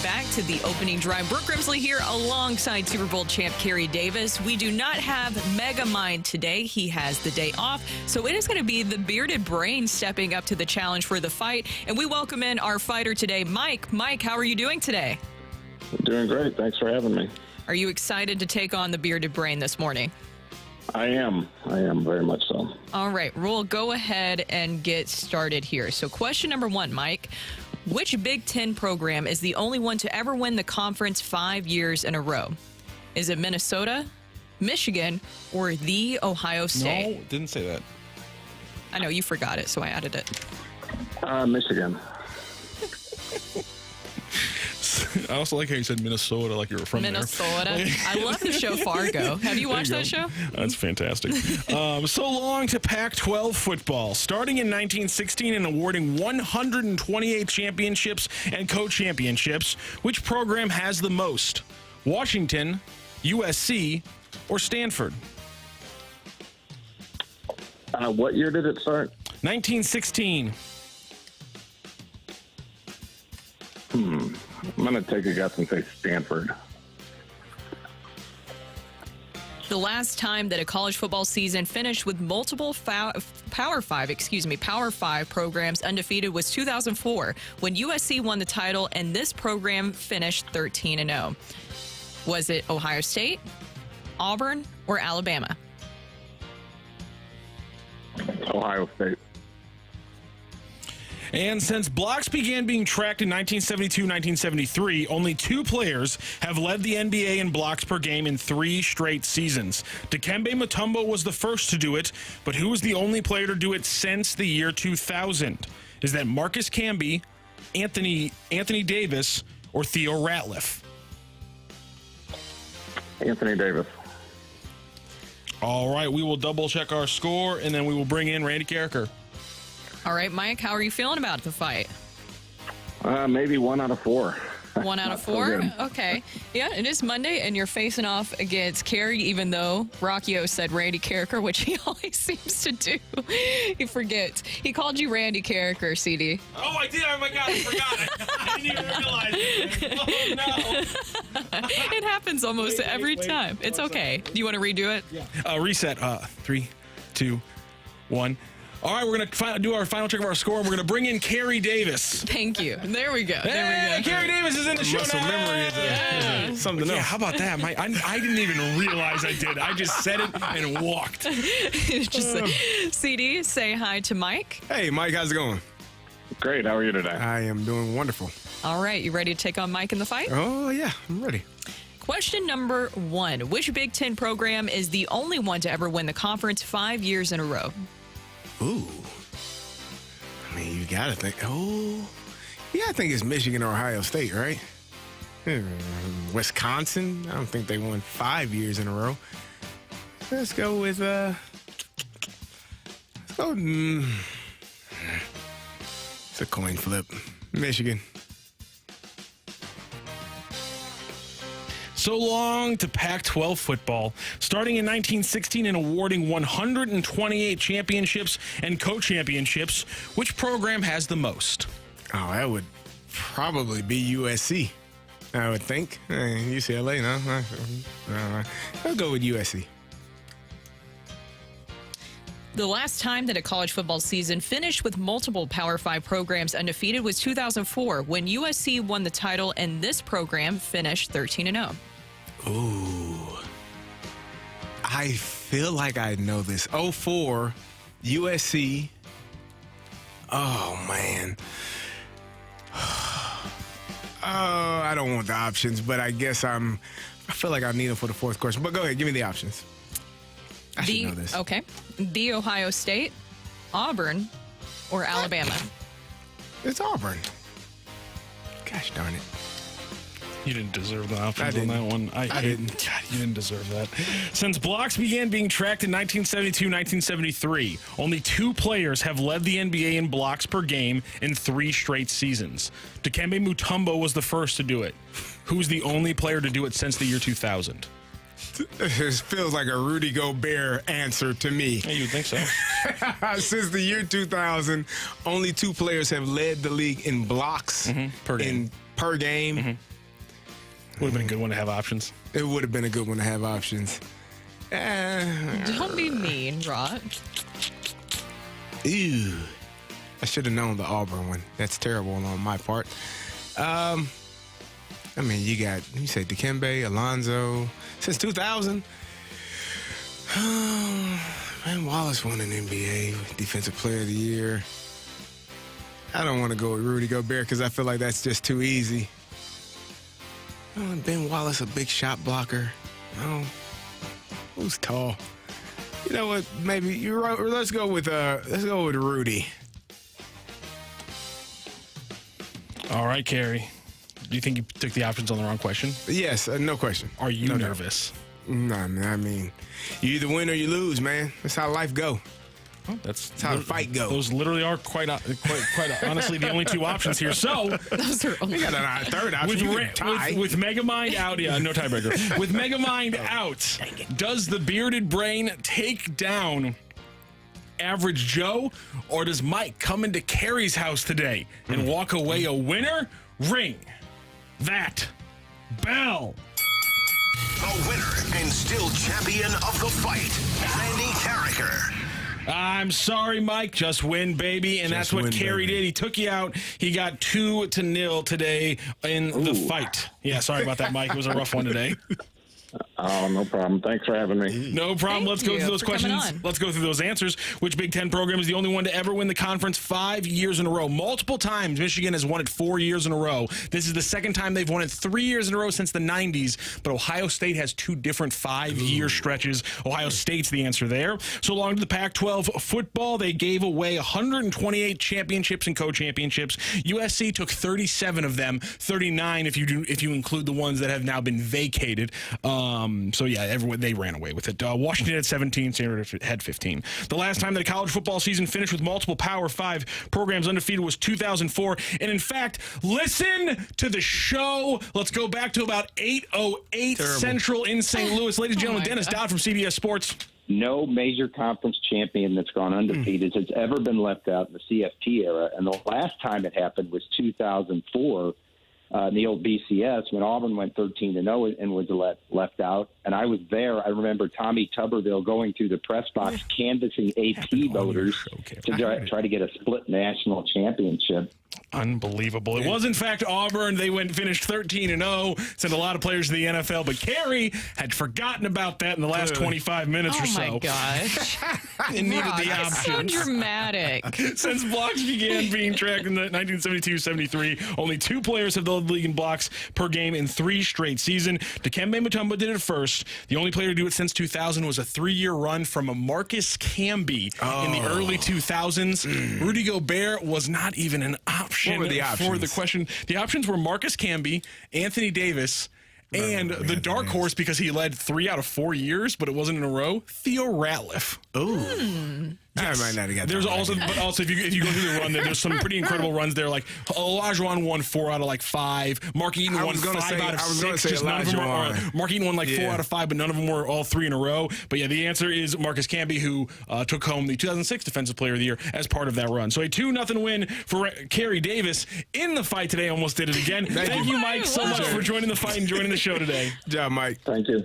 Back to the opening drive. Brooke Grimsley here alongside Super Bowl champ Kerry Davis. We do not have Megamind today. He has the day off. So it is going to be the bearded brain stepping up to the challenge for the fight. And we welcome in our fighter today, Mike. Mike, how are you doing today? Doing great. Thanks for having me. Are you excited to take on the bearded brain this morning? I am very much so. All right, we'll go ahead and get started here. So question number 1, Mike. Which Big Ten program is the only one to ever win the conference 5 years in a row? Is it Minnesota, Michigan, or the Ohio State? No, didn't say that. I know you forgot it, so I added it. Michigan. I also like how you said Minnesota, like you were from Minnesota. there. I love the show Fargo. Have you watched that show? That's fantastic. So long to Pac-12 football. Starting in 1916 and awarding 128 championships and co-championships, which program has the most? Washington, USC, or Stanford? What year did it start? 1916. I'm going to take a guess and say Stanford. The last time that a college football season finished with multiple Power 5 programs undefeated was 2004 when USC won the title and this program finished 13-0. Was it Ohio State, Auburn, or Alabama? Ohio State. And since blocks began being tracked in 1972-1973, only 2 players have led the NBA in blocks per game in 3 straight seasons. Dikembe Mutombo was the first to do it, but who was the only player to do it since the year 2000? Is that Marcus Camby, Anthony Davis, or Theo Ratliff? Anthony Davis. All right, we will double-check our score, and then we will bring in Randy Kerber. All right, Mike, how are you feeling about the fight? Maybe 1 out of 4. 1 out of 4? Okay. Yeah, it is Monday, and you're facing off against Kerry, even though Rocchio said Randy Kerber, which he always seems to do. He forgets. He called you Randy Kerber, CD. Oh, I did. Oh, my God, I forgot. I didn't even realize it. Oh, no. It happens almost every time. It's okay. Do you want to redo it? Yeah. Reset. 3, 2, 1. All right, we're going to do our final check of our score, and we're going to bring in Kerry Davis. Thank you. There we go. Hey, Kerry Davis is in the show muscle now. memory is something else. Yeah, how about that, Mike? I didn't even realize I did. I just said it and walked. CD, say hi to Mike. Hey, Mike, how's it going? Great. How are you today? I am doing wonderful. All right, you ready to take on Mike in the fight? Oh, yeah, I'm ready. Question number 1. Which Big Ten program is the only one to ever win the conference 5 years in a row? Ooh. I mean, you got to think. Oh, yeah, I think it's Michigan or Ohio State, right? Wisconsin. I don't think they won 5 years in a row. Let's go with, It's a coin flip. Michigan. So long to Pac-12 football. Starting in 1916 and awarding 128 championships and co-championships, which program has the most? Oh, that would probably be USC, I would think. UCLA, no? I'll go with USC. The last time that a college football season finished with multiple Power 5 programs undefeated was 2004, when USC won the title and this program finished 13-0. Ooh. I feel like I know this. 04, USC. Oh, man. I don't want the options, but I guess I feel like I need them for the fourth question. But go ahead, give me the options. I should know this. Okay. The Ohio State, Auburn, or Alabama? It's Auburn. Gosh darn it. You didn't deserve the options on that one. I didn't. God, you didn't deserve that. Since blocks began being tracked in 1972-1973, only 2 players have led the NBA in blocks per game in 3 straight seasons. Dikembe Mutombo was the first to do it. Who's the only player to do it since the year 2000? This feels like a Rudy Gobert answer to me. Yeah, you'd think so. Since the year 2000, only 2 players have led the league in blocks per game. Would have been a good one to have options. It would have been a good one to have options. Don't be mean, Rocc. Ew. I should have known the Auburn one. That's terrible on my part. I mean, you said Dikembe, Alonzo. Since 2000, man, Wallace won an NBA Defensive Player of the Year. I don't want to go with Rudy Gobert because I feel like that's just too easy. Ben Wallace, a big shot blocker. Oh, who's tall? You know what? Maybe you're right. Let's go with Rudy. All right, Carrie. Do you think you took the options on the wrong question? Yes, no question. Are you nervous? No, man. I mean, you either win or you lose, man. That's how life go. Well, that's how the fight goes. Those literally are quite honestly the only 2 options here. So those are only. You got a third option. With Megamind out, yeah, no tiebreaker. With Megamind out, does the bearded brain take down Average Joe, or does Mike come into Carrie's house today and walk away a winner? Ring that bell. The winner and still champion of the fight, Randy Carricker. I'm sorry, Mike. Just win, baby. And that's what Carrie did. He took you out. He got 2-0 today in the fight. Yeah, sorry about that, Mike. It was a rough one today. Oh, no problem. Thanks for having me. No problem. Let's go through those questions. On. Let's go through those answers. Which Big Ten program is the only one to ever win the conference 5 years in a row? Multiple times. Michigan has won it 4 years in a row. This is the second time they've won it 3 years in a row since the 90s. But Ohio State has 2 different 5-year stretches. Ohio State's the answer there. So long to the Pac-12 football. They gave away 128 championships and co-championships. USC took 37 of them, 39 if you include the ones that have now been vacated. So yeah, everyone, they ran away with it. Washington had 17, Stanford had 15. The last time that a college football season finished with multiple Power 5 programs undefeated was 2004. And in fact, listen to the show. Let's go back to about 8:08 Central in St. Louis. Ladies and gentlemen, Dennis Dodd from CBS Sports. No major conference champion that's gone undefeated has ever been left out in the CFP era. And the last time it happened was 2004. In the old BCS, when Auburn went 13-0 and was left out. And I was there. I remember Tommy Tuberville going through the press box canvassing AP voters to try to get a split national championship. Unbelievable. It was, in fact, Auburn. They finished 13-0, sent a lot of players to the NFL, but Carrie had forgotten about that in the last 25 minutes or so. Oh, my gosh. It needed the options. So dramatic. Since blocks began being tracked in the 1972-73, only 2 players have led the league in blocks per game in 3 straight seasons. Dikembe Mutombo did it first. The only player to do it since 2000 was a 3-year run from a Marcus Camby in the early 2000s. Rudy Gobert was not even an option. What were the options? For the question. The options were Marcus Camby, Anthony Davis, and the dark horse, because he led 3 out of 4 years, but it wasn't in a row, Theo Ratliff. Ooh. I might not have got There's that also, right. but also if you go through the run, there's some pretty incredible runs there. Like Olajuwon won 4 out of like 5. Mark Eaton won 5 out of 6. Just none of them were, Mark Eaton won like 4 out of 5, but none of them were all 3 in a row. But yeah, the answer is Marcus Camby, who took home the 2006 Defensive Player of the Year as part of that run. So a 2-0 win for Kerry Davis in the fight today. Almost did it again. Thank you, Mike, so much for joining the fight and joining the show today. Good job, Mike. Thank you.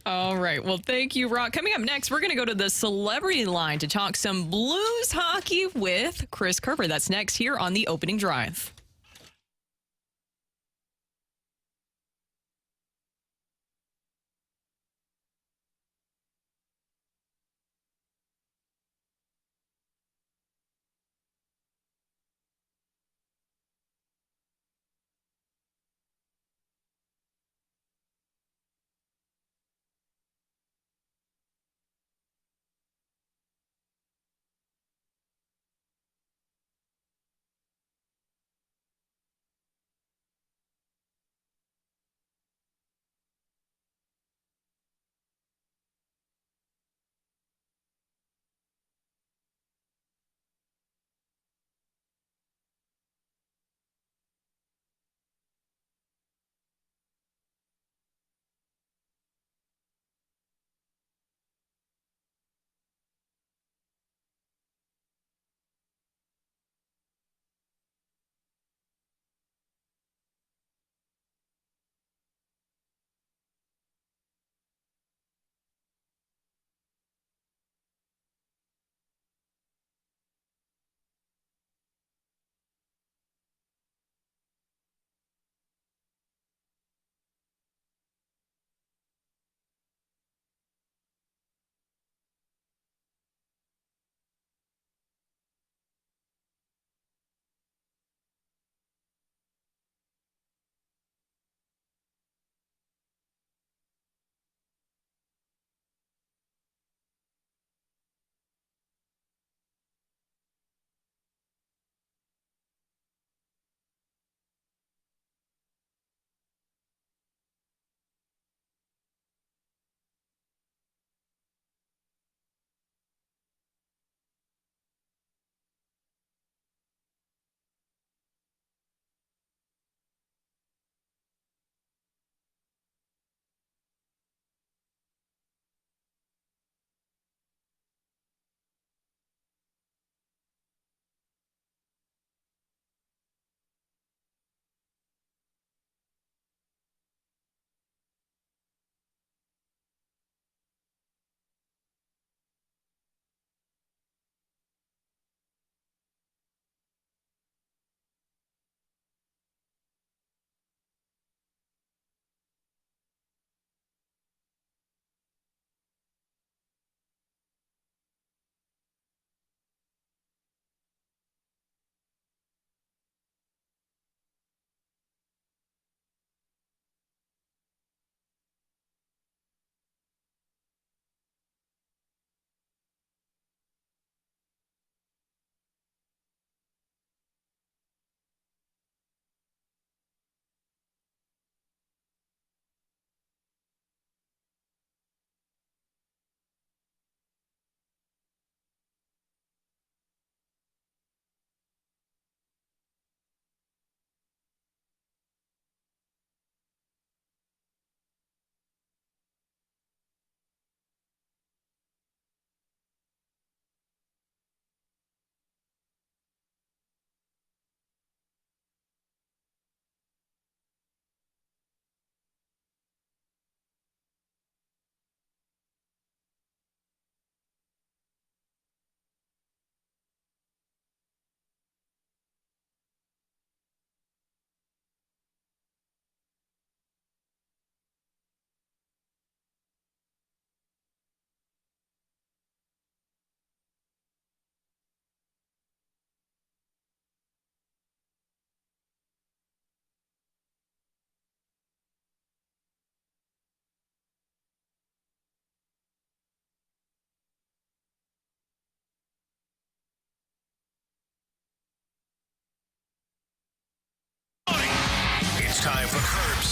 All right. Well, thank you, Rocc. Coming up next, we're going to go to the celebrity line to talk some Blues hockey with Chris Kerber. That's next here on the Opening Drive.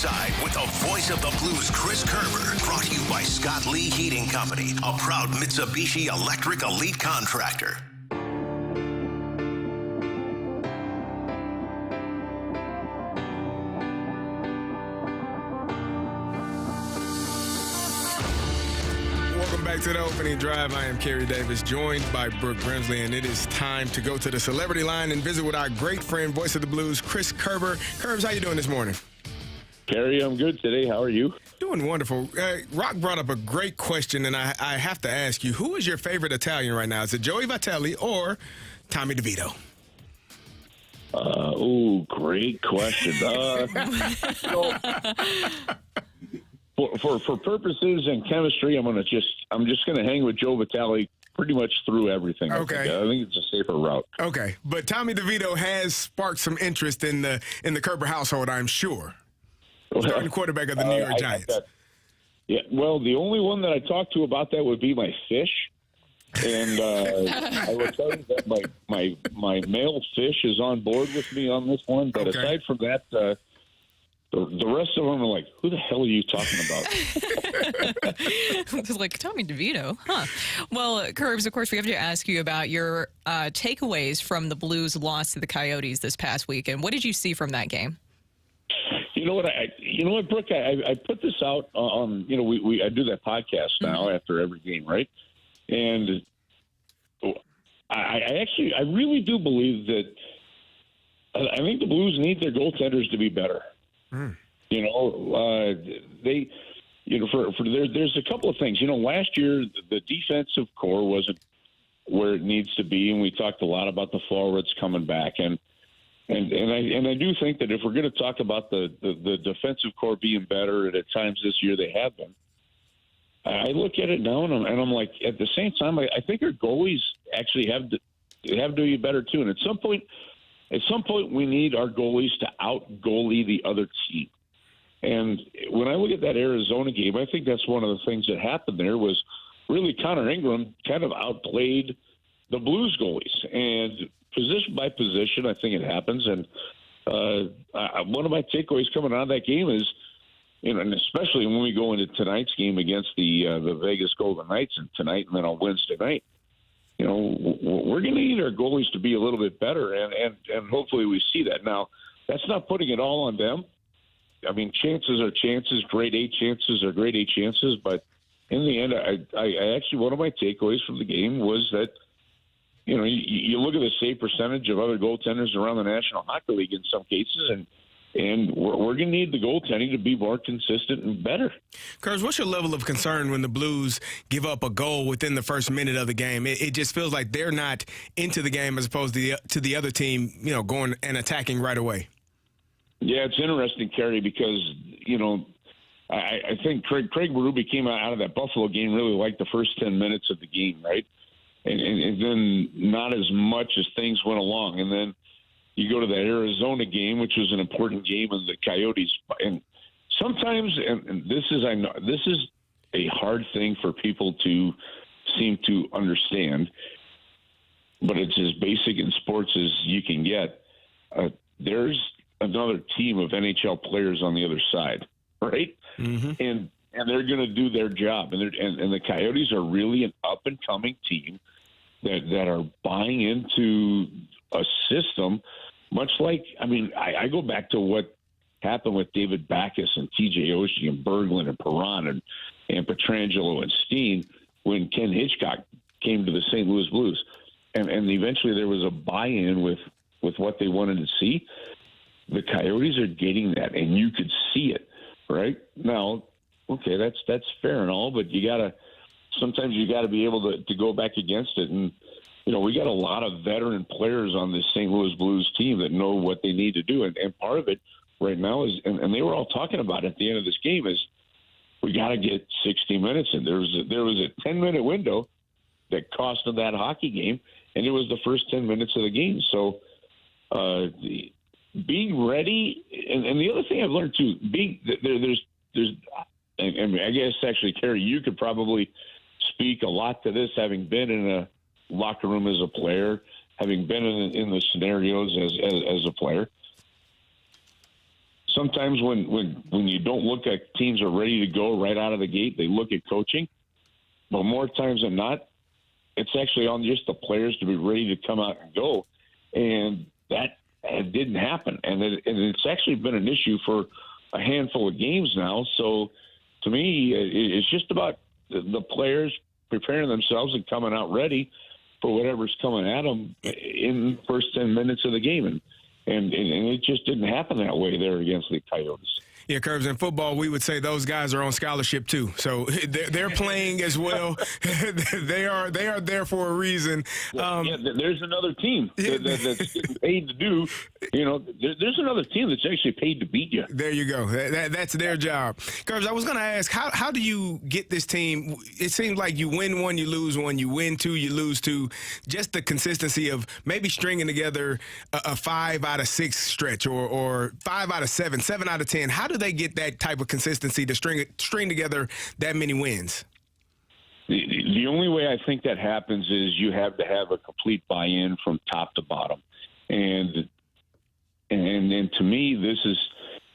side with the voice of the Blues, Chris Kerber. Brought to you by Scott Lee Heating Company, a proud Mitsubishi Electric Elite contractor. Welcome back to the opening drive. I am Kerry Davis, joined by Brooke Grimsley, and it is time to go to the celebrity line and visit with our great friend, voice of the Blues, Chris Kerber. Kerbs, how you doing this morning? Kerry, I'm good today. How are you? Doing wonderful. Rocc brought up a great question, and I have to ask you, who is your favorite Italian right now? Is it Joey Vitelli or Tommy DeVito? Great question. For purposes and chemistry, I'm just gonna hang with Joe Vitale pretty much through everything. Okay. I think it's a safer route. Okay, but Tommy DeVito has sparked some interest in the Kerber household, I'm sure. Starting quarterback of the New York Giants. Yeah, well, the only one that I talked to about that would be my fish. And I will tell you that my male fish is on board with me on this one. But aside from that, the rest of them are like, who the hell are you talking about? It's like Tommy DeVito, huh? Well, Kerbs, of course, we have to ask you about your takeaways from the Blues' loss to the Coyotes this past weekend. What did you see from that game? You know what, Brooke? I put this out on. I do that podcast now after every game, right? And I really do believe that. I think the Blues need their goaltenders to be better. There's a couple of things. Last year the defensive core wasn't where it needs to be, and we talked a lot about the forwards coming back, and I do think that if we're going to talk about the defensive core being better, and at times this year they have been, I look at it now and I'm like, at the same time, I think our goalies actually have to be better too, and at some point, we need our goalies to out-goalie the other team. And when I look at that Arizona game, I think that's one of the things that happened there was really Connor Ingram kind of outplayed the Blues goalies. And position by position, I think it happens. And one of my takeaways coming out of that game is, and especially when we go into tonight's game against the Vegas Golden Knights tonight and then on Wednesday night, we're going to need our goalies to be a little bit better, and hopefully we see that. Now, that's not putting it all on them. I mean, chances are chances, grade A chances are grade A chances, but in the end, I actually, one of my takeaways from the game was that, you look at the save percentage of other goaltenders around the National Hockey League in some cases, and we're going to need the goaltending to be more consistent and better. Curtis, what's your level of concern when the Blues give up a goal within the first minute of the game? It just feels like they're not into the game as opposed to the other team, going and attacking right away. Yeah, it's interesting, Kerry, because, I think Craig Berube came out of that Buffalo game really liked the first 10 minutes of the game, right? And then not as much as things went along. And then you go to the Arizona game, which was an important game, and the Coyotes. And sometimes, and this is a hard thing for people to seem to understand, but it's as basic in sports as you can get. There's another team of NHL players on the other side, right? Mm-hmm. And they're going to do their job. And the Coyotes are really an up and coming team that are buying into a system, much like, I go back to what happened with David Backes and TJ Oshie and Berglund and Perron and Pietrangelo and Steen when Ken Hitchcock came to the St. Louis Blues. And eventually there was a buy-in with what they wanted to see. The Coyotes are getting that, and you could see it, right? Now, okay, that's fair and all, but sometimes you gotta be able to go back against it. And we got a lot of veteran players on this St. Louis Blues team that know what they need to do, and part of it right now is, and they were all talking about it at the end of this game, is we got to get 60 minutes in. There was a 10-minute window that cost them that hockey game, and it was the first 10 minutes of the game. So being ready, and the other thing I've learned too, and I guess actually, Kerry, you could probably speak a lot to this, having been in a locker room as a player, having been in the scenarios as a player. sometimes when you don't look like teams are ready to go right out of the gate, they look at coaching. But more times than not, it's actually on just the players to be ready to come out and go. And that didn't happen. And it's actually been an issue for a handful of games now. So to me, it's just about the players preparing themselves and coming out ready for whatever's coming at them in the first 10 minutes of the game. And it just didn't happen that way there against the Coyotes. Yeah, Curbs, in football, we would say those guys are on scholarship too. So they're playing as well. they are there for a reason. There's another team that's getting paid to do. There's another team that's actually paid to beat you. There you go. That's their job. Curbs, I was going to ask, how do you get this team? It seems like you win one, you lose one, you win two, you lose two. Just the consistency of maybe stringing together a 5 out of 6 stretch or 5 out of 7, 7 out of 10. How do they get that type of consistency to string together that many wins? The only way I think that happens is you have to have a complete buy-in from top to bottom. And to me,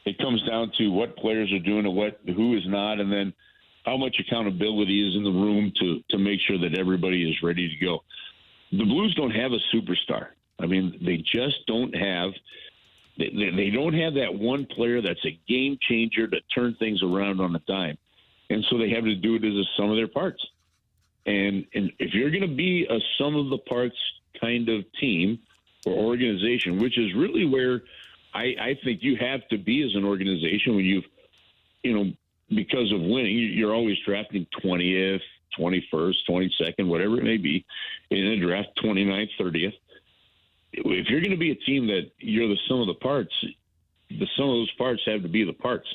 it comes down to what players are doing and who is not, and then how much accountability is in the room to make sure that everybody is ready to go. The Blues don't have a superstar. I mean, they just don't have They don't have that one player that's a game changer to turn things around on a dime. And so they have to do it as a sum of their parts. And if you're going to be a sum of the parts kind of team or organization, which is really where I think you have to be as an organization when because of winning, you're always drafting 20th, 21st, 22nd, whatever it may be, in a draft 29th, 30th. If you're going to be a team that you're the sum of the parts, the sum of those parts have to be the parts.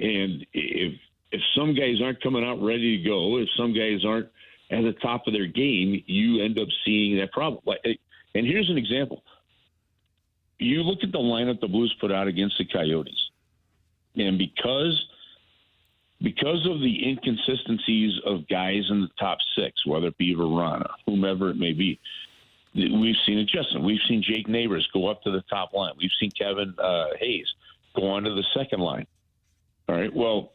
And if some guys aren't coming out ready to go, if some guys aren't at the top of their game, you end up seeing that problem. And here's an example. You look at the lineup the Blues put out against the Coyotes, and because of the inconsistencies of guys in the top 6, whether it be Verana, whomever it may be, we've seen adjustment. We've seen Jake Neighbors go up to the top line. We've seen Kevin Hayes go on to the second line. All right. Well,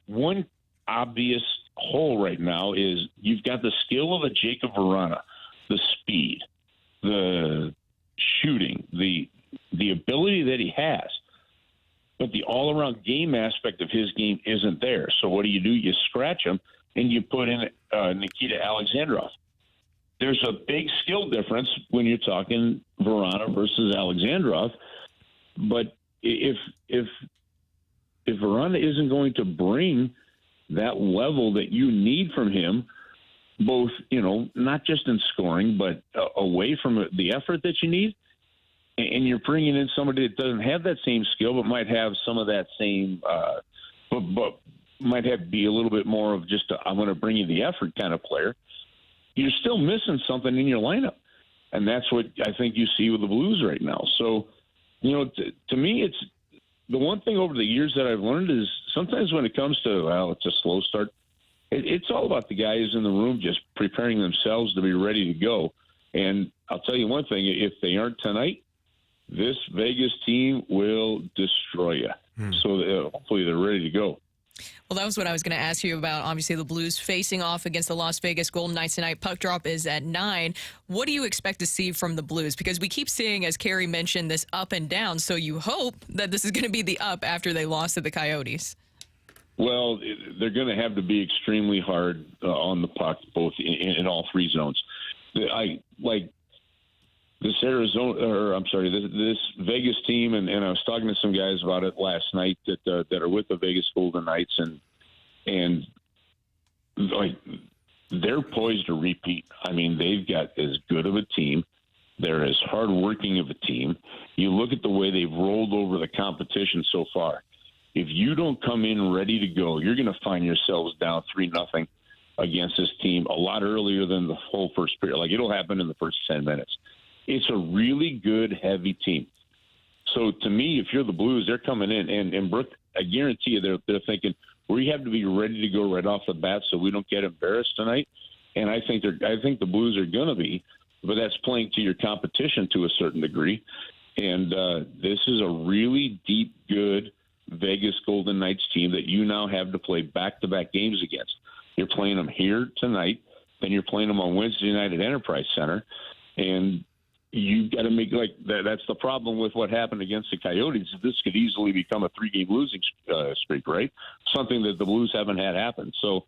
one obvious hole right now is you've got the skill of a Jacob Verana, the speed, the shooting, the ability that he has, but the all-around game aspect of his game isn't there. So what do? You scratch him and you put in Nikita Alexandrov. There's a big skill difference when you're talking Verana versus Alexandrov, but if Verana isn't going to bring that level that you need from him, both, not just in scoring, but away from the effort that you need, and you're bringing in somebody that doesn't have that same skill, but might have some of that same, but might be a little bit more of just I'm going to bring you the effort kind of player, you're still missing something in your lineup. And that's what I think you see with the Blues right now. So, to me, it's the one thing over the years that I've learned is sometimes when it comes to, it's a slow start, it's all about the guys in the room just preparing themselves to be ready to go. And I'll tell you one thing, if they aren't tonight, this Vegas team will destroy you. So hopefully they're ready to go. Well, that was what I was going to ask you about. Obviously, the Blues facing off against the Las Vegas Golden Knights tonight. Puck drop is at 9. What do you expect to see from the Blues? Because we keep seeing, as Carrie mentioned, this up and down. So you hope that this is going to be the up after they lost to the Coyotes. Well, they're going to have to be extremely hard on the puck, both in all 3 zones. This this Vegas team, and I was talking to some guys about it last night that are with the Vegas Golden Knights, and they're poised to repeat. I mean, they've got as good of a team. They're as hardworking of a team. You look at the way they've rolled over the competition so far. If you don't come in ready to go, you're going to find yourselves down 3-0 against this team a lot earlier than the whole first period. It'll happen in the first 10 minutes. It's a really good, heavy team. So to me, if you're the Blues, they're coming in, and Brooke, I guarantee you they're thinking, we have to be ready to go right off the bat so we don't get embarrassed tonight. And I think the Blues are going to be, but that's playing to your competition to a certain degree. And this is a really deep, good Vegas Golden Knights team that you now have to play back-to-back games against. You're playing them here tonight, then you're playing them on Wednesday night at Enterprise Center, and you got to make that's the problem with what happened against the Coyotes. This could easily become a 3-game losing streak, right? Something that the Blues haven't had happen. So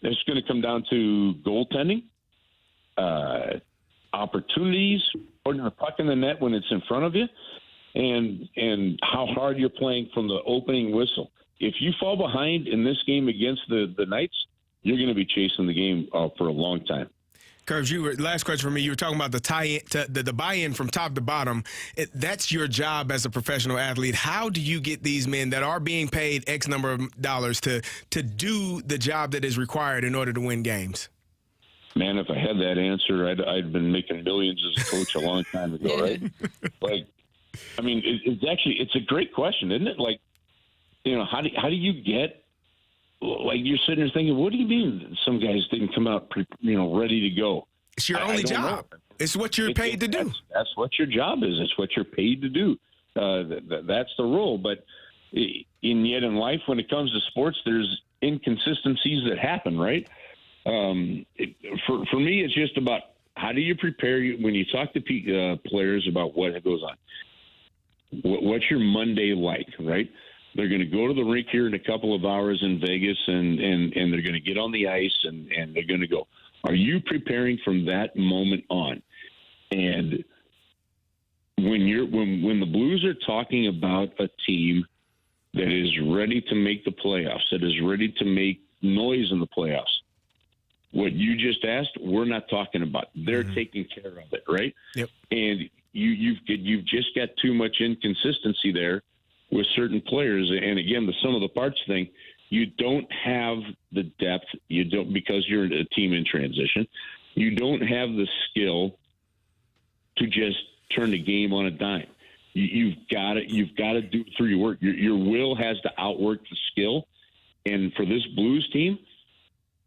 it's going to come down to goaltending, opportunities, putting the puck in the net when it's in front of you, and how hard you're playing from the opening whistle. If you fall behind in this game against the Knights, you're going to be chasing the game for a long time. Curbs, last question for me. You were talking about the buy-in from top to bottom. That's your job as a professional athlete. How do you get these men that are being paid X number of dollars to do the job that is required in order to win games? Man, if I had that answer, I'd been making millions as a coach a long time ago, right? It's a great question, isn't it? How do you get? You're sitting there thinking, what do you mean some guys didn't come out, ready to go? It's your only job. It's what you're paid to do. That's what your job is. It's what you're paid to do. That's the role. But yet in life, when it comes to sports, there's inconsistencies that happen, right? For me, it's just about how do you prepare when you talk to players about what goes on. What's your Monday like, right? They're going to go to the rink here in a couple of hours in Vegas, and they're going to get on the ice, and they're going to go. Are you preparing from that moment on? And when the Blues are talking about a team that is ready to make the playoffs, that is ready to make noise in the playoffs, what you just asked, we're not talking about. They're taking care of it, right? Yep. And you've just got too much inconsistency there with certain players. And again, the sum of the parts thing, you don't have the depth. You don't, because you're a team in transition. You don't have the skill to just turn the game on a dime. You've got to do it through your work. Your will has to outwork the skill. And for this Blues team,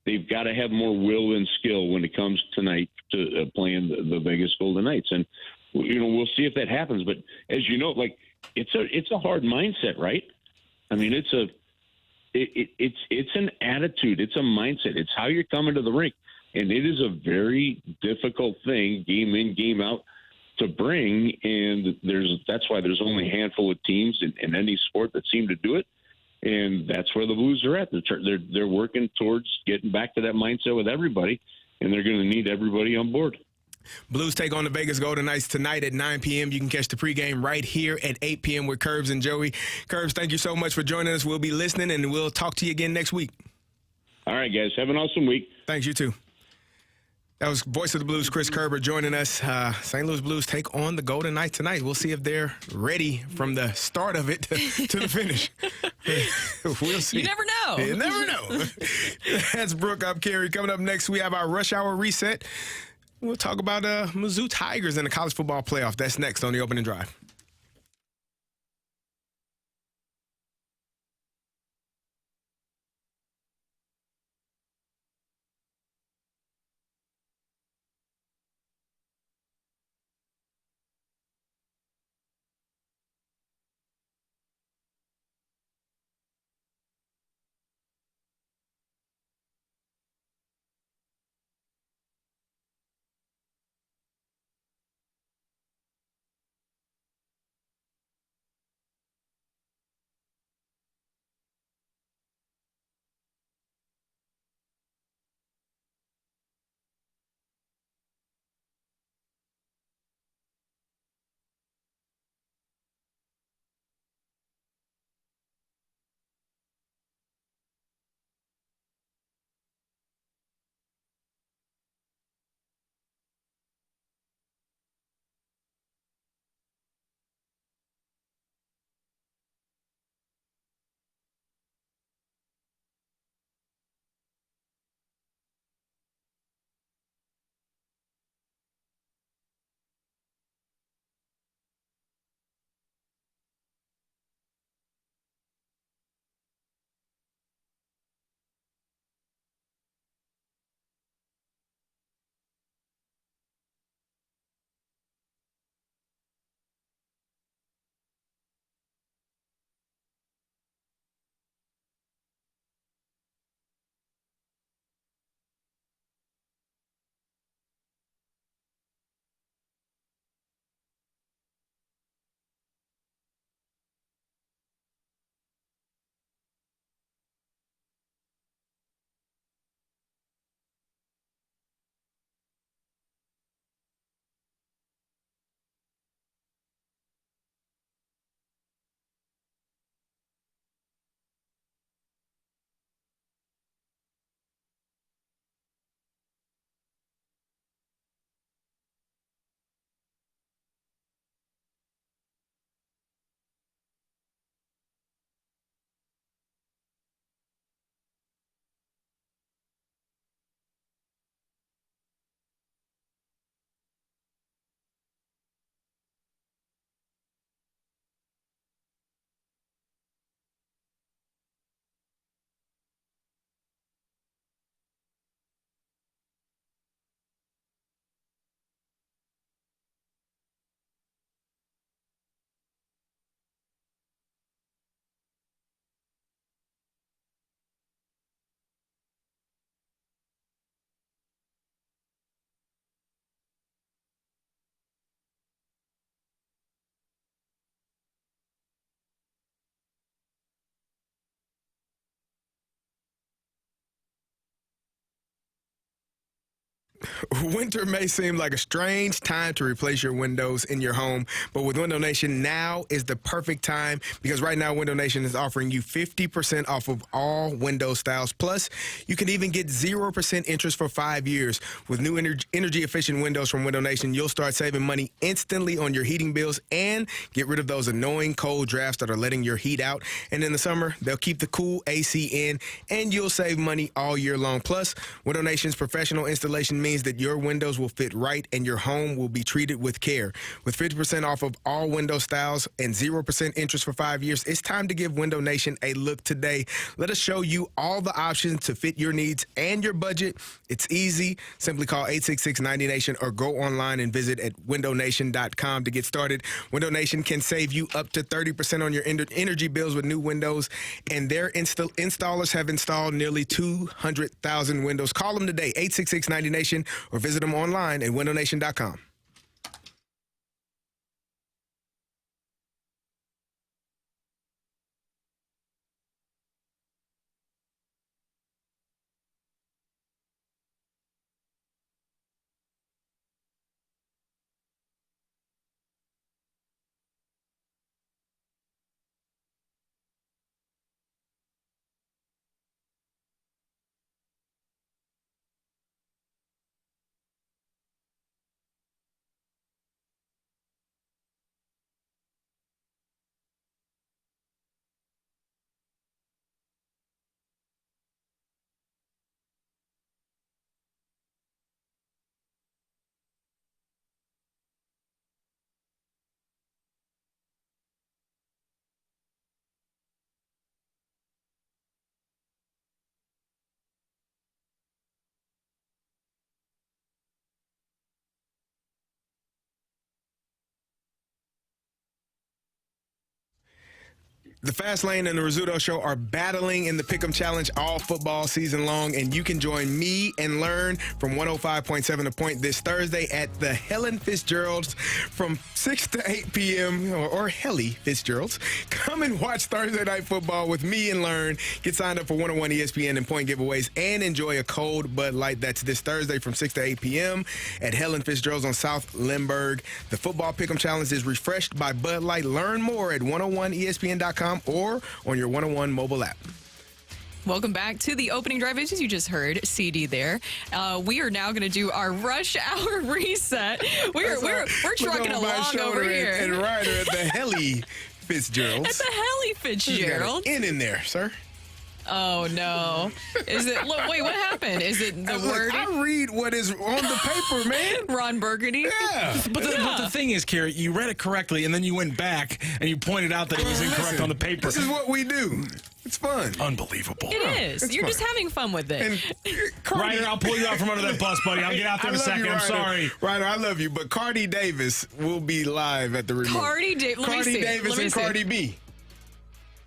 they've got to have more will and skill when it comes tonight to playing the Vegas Golden Knights. And we'll see if that happens. But as you know, it's a hard mindset, right? I mean, it's an attitude. It's a mindset. It's how you're coming to the rink. And it is a very difficult thing, game in, game out, to bring. And that's why there's only a handful of teams in any sport that seem to do it. And that's where the Blues are at. They're working towards getting back to that mindset with everybody, and they're going to need everybody on board. Blues take on the Vegas Golden Knights tonight at 9 p.m. You can catch the pregame right here at 8 p.m. with Curbs and Joey. Curbs, thank you so much for joining us. We'll be listening, and we'll talk to you again next week. All right, guys. Have an awesome week. Thanks, you too. That was Voice of the Blues, Chris Kerber, joining us. St. Louis Blues take on the Golden Knights tonight. We'll see if they're ready from the start of it to the finish. We'll see. You never know. You never know. That's Brooke. I'm Kerry. Coming up next, we have our Rush Hour Reset. We'll talk about Mizzou Tigers in the college football playoff. That's next on the Opening Drive. Winter may seem like a strange time to replace your windows in your home, but with Window Nation, now is the perfect time because right now Window Nation is offering you 50% off of all window styles. Plus, you can even get 0% interest for 5 years. With new energy-efficient windows from Window Nation, you'll start saving money instantly on your heating bills and get rid of those annoying cold drafts that are letting your heat out. And in the summer, they'll keep the cool AC in, and you'll save money all year long. Plus, Window Nation's professional installation means that your windows will fit right and your home will be treated with care. With 50% off of all window styles and 0% interest for 5 years, it's time to give Window Nation a look today. Let us show you all the options to fit your needs and your budget. It's easy. Simply call 866-90Nation or go online and visit at windownation.com to get started. Window Nation can save you up to 30% on your energy bills with new windows, and their installers have installed nearly 200,000 windows. Call them today, 866-90Nation, or visit them online at windownation.com. The Fast Lane and the Rizzuto Show are battling in the Pick'em Challenge all football season long, and you can join me and learn from 105.7 The Point this Thursday at the Helen Fitzgerald's from 6 to 8 p.m. or Helly Fitzgerald's. Come and watch Thursday Night Football with me and learn. Get signed up for 101 ESPN and point giveaways and enjoy a cold Bud Light. That's this Thursday from 6 to 8 p.m. at Helen Fitzgerald's on South Lindbergh. The Football Pick'em Challenge is refreshed by Bud Light. Learn more at 101ESPN.com or on your 101 mobile app. Welcome back to the opening drive. As you just heard, CD there. We are now going to do our rush hour reset. We're trucking along over here. And Ryder at the Helly Fitzgerald's. At the Helly Fitzgerald's. In there, sir. Oh, no. Is it? Look, wait, what happened? Is it the word? I read what is on the paper, man. Ron Burgundy? Yeah. But the thing is, Carrie, you read it correctly, and then you went back and you pointed out that it was incorrect on the paper. This is what we do. It's fun. Unbelievable. It is. You're just having fun with it. Ryder, I'll pull you out from under that bus, buddy. I'll get out there in a second. I'm sorry. Ryder, I love you, but Cardi Davis will be live at the remote. Cardi Davis and Cardi B.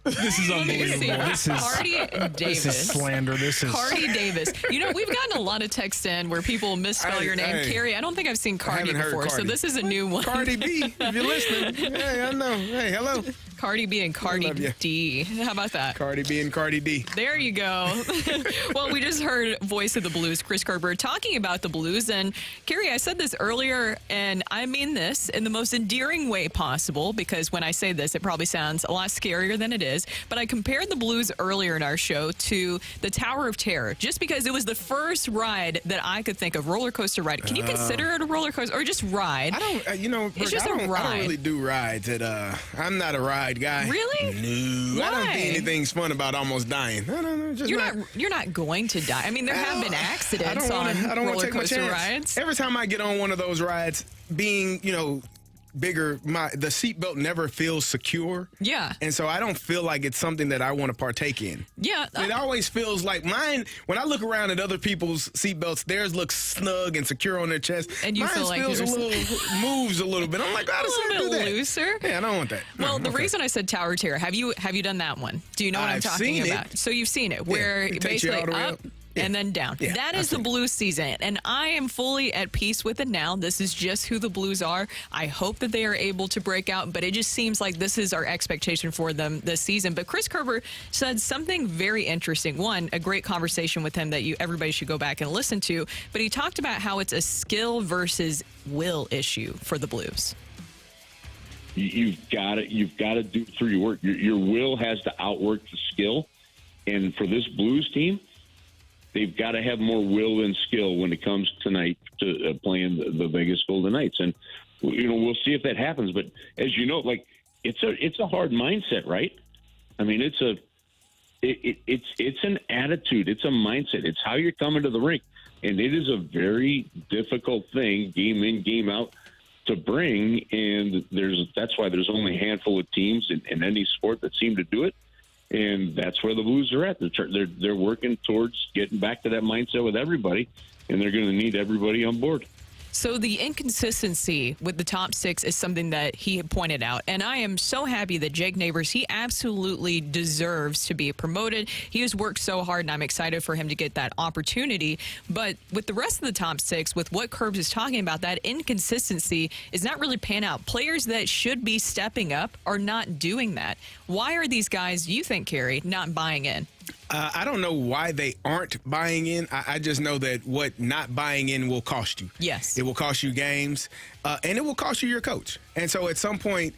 This is unbelievable. This is Cardi Davis. This is slander. This is Cardi Davis. You know, we've gotten a lot of texts in where people misspell your name. Carrie, I don't think I've seen Cardi before, so this is a new one. Cardi B, if you're listening. Hey, I know. Hey, hello. Cardi B and Cardi D. How about that? Cardi B and Cardi D. There you go. Well, we just heard Voice of the Blues, Chris Kerber, talking about the Blues. And, Carrie, I said this earlier, and I mean this in the most endearing way possible, because when I say this, it probably sounds a lot scarier than it is. But I compared the Blues earlier in our show to the Tower of Terror, just because it was the first ride that I could think of, roller coaster ride. Can you consider it a roller coaster or just ride? I don't, it's just a ride. I don't really do rides. I'm not a ride guy. Really? No. Why? I don't think anything's fun about almost dying. I don't know. Just you're not going to die. I mean, there have been accidents on roller coaster rides. Every time I get on one of those rides, being, bigger, the seatbelt never feels secure. Yeah. And so I don't feel like it's something that I want to partake in. Yeah. It always feels like mine, when I look around at other people's seatbelts, theirs looks snug and secure on their chest. And you mine feel like feels moves a little bit. I'm like, how does that do that? Looser. Yeah, I don't want that. Well, the reason I said Tower Terror, have you done that one? Do you know what I'm talking about? So you've seen it, where it basically up. and then down. Yeah, that is the Blues season, and I am fully at peace with it now. This is just who the Blues are. I hope that they are able to break out, but it just seems like this is our expectation for them this season. But Chris Kerber said something very interesting. One, a great conversation with him that everybody should go back and listen to, but he talked about how it's a skill versus will issue for the Blues. You've got to do it through your work. Your will has to outwork the skill. And for this Blues team, they've got to have more will than skill when it comes tonight to playing the Vegas Golden Knights. And we'll see if that happens. But as you know, like it's a hard mindset, right? I mean, it's an attitude, it's a mindset, it's how you're coming to the rink, and it is a very difficult thing, game in, game out, to bring. And that's why there's only a handful of teams in any sport that seem to do it. And that's where the Blues are at. They're working towards getting back to that mindset with everybody, and they're going to need everybody on board. So the inconsistency with the top six is something that he had pointed out. And I am so happy that Jake Neighbors, he absolutely deserves to be promoted. He has worked so hard, and I'm excited for him to get that opportunity. But with the rest of the top six, with what Kerbs is talking about, that inconsistency is not really pan out. Players that should be stepping up are not doing that. Why are these guys, you think, Carrie, not buying in? I don't know why they aren't buying in. I just know that what not buying in will cost you. Yes. It will cost you games, and it will cost you your coach. And so at some point,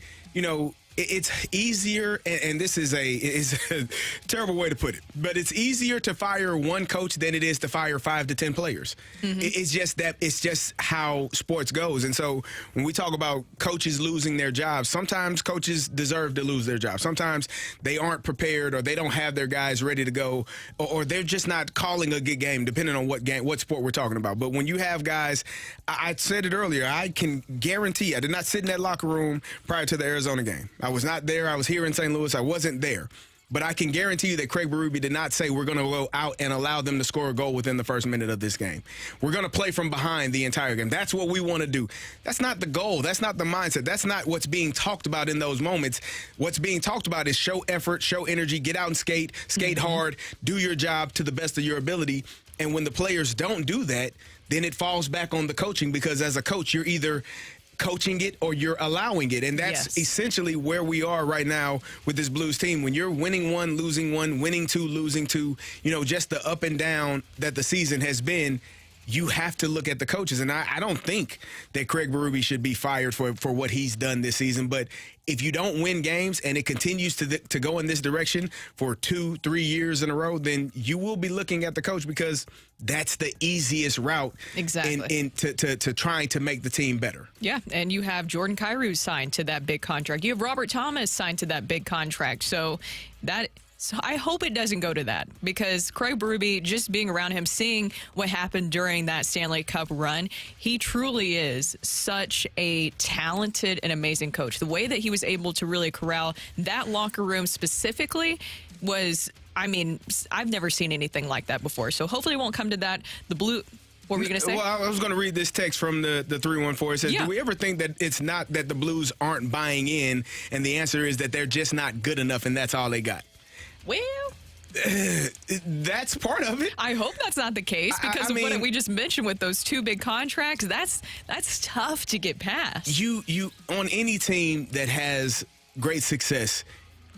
it's easier, and this is a terrible way to put it, but it's easier to fire one coach than it is to fire 5 to 10 players. Mm-hmm. It's just how sports goes. And so when we talk about coaches losing their jobs, sometimes coaches deserve to lose their job. Sometimes they aren't prepared, or they don't have their guys ready to go, or they're just not calling a good game, depending on what sport we're talking about. But when you have guys, I said it earlier, I can guarantee I did not sit in that locker room prior to the Arizona game. I was not there. I was here in St. Louis. I wasn't there. But I can guarantee you that Craig Berube did not say we're going to go out and allow them to score a goal within the first minute of this game. We're going to play from behind the entire game. That's what we want to do. That's not the goal. That's not the mindset. That's not what's being talked about in those moments. What's being talked about is show effort, show energy, get out and skate hard, do your job to the best of your ability. And when the players don't do that, then it falls back on the coaching, because as a coach, you're either coaching it or you're allowing it. And that's essentially where we are right now with this Blues team. When you're winning one, losing one, winning two, losing two, just the up and down that the season has been, you have to look at the coaches. And I don't think that Craig Berube should be fired for what he's done this season. But if you don't win games and it continues to go in this direction for 2-3 years in a row, then you will be looking at the coach, because that's the easiest route to trying to make the team better. Yeah, and you have Jordan Kyrou signed to that big contract. You have Robert Thomas signed to that big contract. So I hope it doesn't go to that, because Craig Berube, just being around him, seeing what happened during that Stanley Cup run, he truly is such a talented and amazing coach. The way that he was able to really corral that locker room specifically was, I've never seen anything like that before. So hopefully it won't come to that. What were you going to say? Well, I was going to read this text from the 314. It says, do we ever think that it's not that the Blues aren't buying in, and the answer is that they're just not good enough, and that's all they got? Well, that's part of it. I hope that's not the case, because of what we just mentioned with those 2 big contracts. That's tough to get past. You on any team that has great success,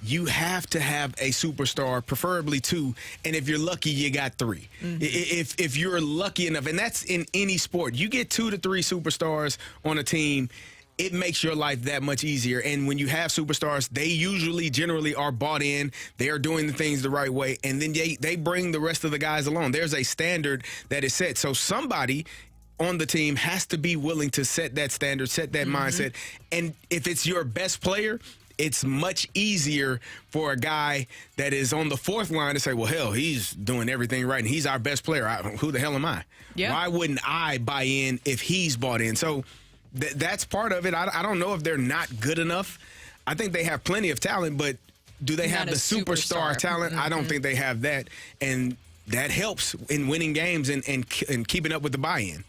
you have to have a superstar, preferably 2, and if you're lucky, you got 3. Mm-hmm. If you're lucky enough, and that's in any sport, you get 2 to 3 superstars on a team, it makes your life that much easier. And when you have superstars, they generally are bought in. They are doing the things the right way. And then they bring the rest of the guys along. There's a standard that is set. So somebody on the team has to be willing to set that standard, set that mindset. And if it's your best player, it's much easier for a guy that is on the 4th line to say, well, hell, he's doing everything right, and he's our best player. Who the hell am I? Yeah. Why wouldn't I buy in if he's bought in? So that's part of it. I don't know if they're not good enough. I think they have plenty of talent, but do they have the superstar talent? I don't think they have that, and that helps in winning games and keeping up with the buy-in.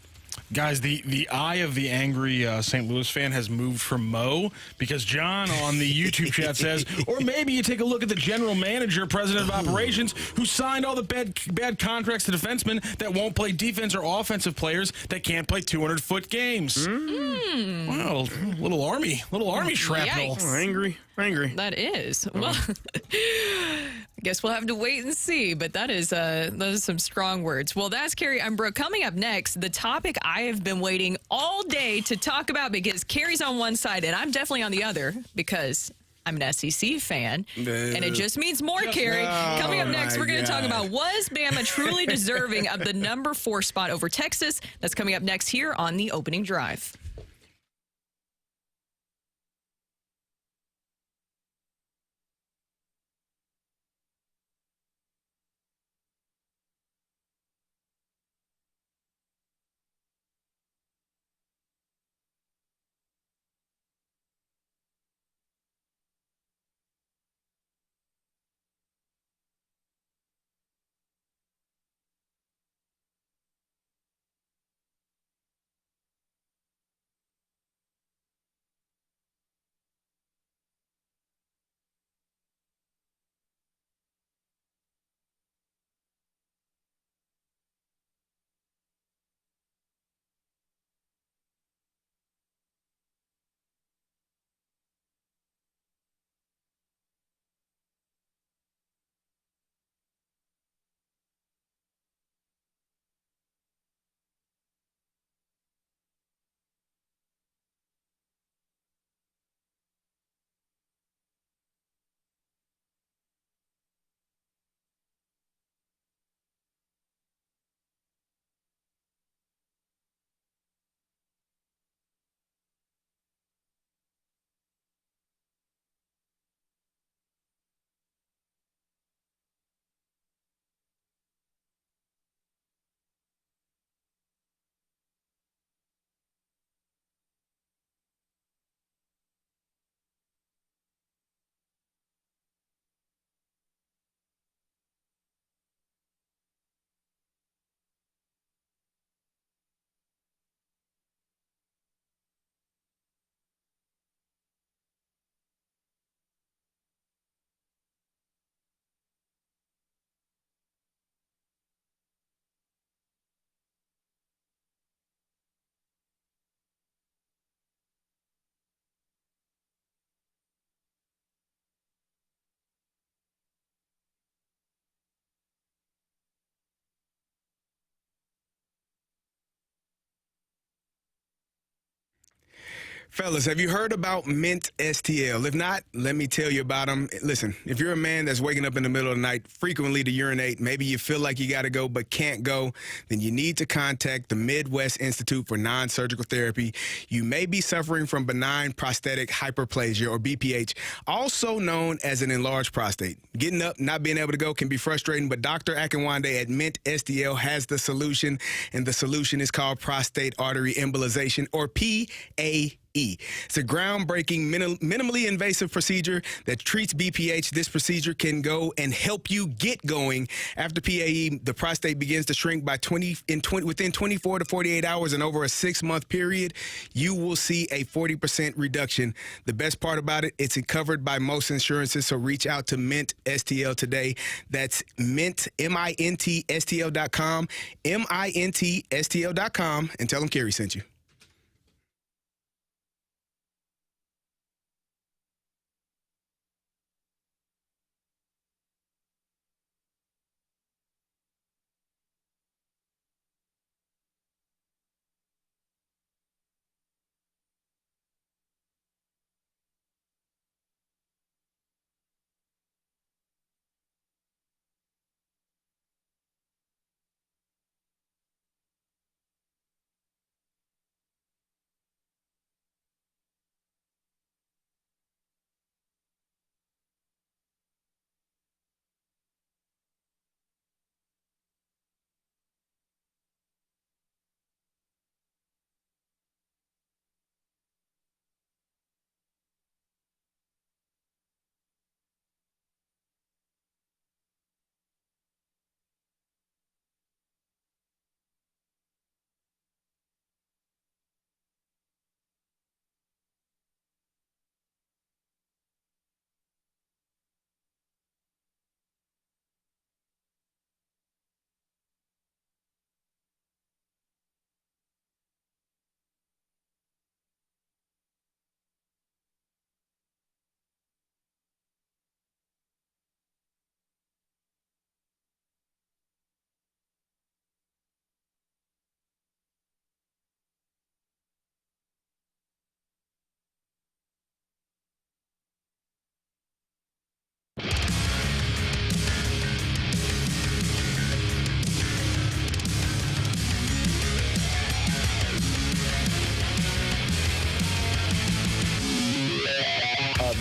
Guys, the eye of the angry St. Louis fan has moved from Mo because John on the YouTube chat says, or maybe you take a look at the general manager, president of operations, who signed all the bad contracts to defensemen that won't play defense or offensive players that can't play 200-foot games. Wow, little army shrapnel. Yikes. Oh, angry. That is. Well, I guess we'll have to wait and see, but those are some strong words. Well, that's Carrie. I'm Brooke. Coming up next, the topic I have been waiting all day to talk about because Carrie's on one side and I'm definitely on the other because I'm an SEC fan, and it just means more, Carrie. Coming up next, we're going to talk about, was Bama truly deserving of the number 4 spot over Texas? That's coming up next here on The Opening Drive. Fellas, have you heard about Mint STL? If not, let me tell you about them. Listen, if you're a man that's waking up in the middle of the night frequently to urinate, maybe you feel like you got to go but can't go, then you need to contact the Midwest Institute for Non-Surgical Therapy. You may be suffering from benign prostatic hyperplasia, or BPH, also known as an enlarged prostate. Getting up, not being able to go can be frustrating, but Dr. Akinwande at Mint STL has the solution, and the solution is called prostate artery embolization, or PAE. It's a groundbreaking, minimally invasive procedure that treats BPH. This procedure can go and help you get going. After PAE, the prostate begins to shrink by within 24 to 48 hours, and over a 6-month period, you will see a 40% reduction. The best part about it, it's covered by most insurances, so reach out to Mint STL today. That's Mint, MINTSTL.com, MINTSTL.com, and tell them Kerry sent you.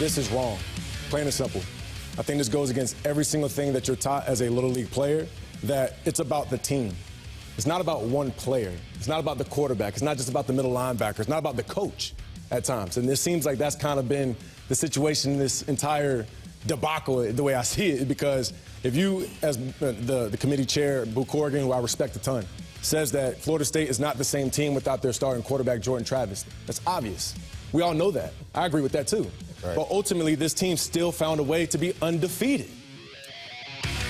this is wrong, plain and simple. I think this goes against every single thing that you're taught as a Little League player, that it's about the team. It's not about one player. It's not about the quarterback. It's not just about the middle linebacker. It's not about the coach at times. And it seems like that's kind of been the situation in this entire debacle, the way I see it, because if you, as the committee chair, Boo Corrigan, who I respect a ton, says that Florida State is not the same team without their starting quarterback, Jordan Travis, that's obvious. We all know that. I agree with that, too. Right. But ultimately, this team still found a way to be undefeated.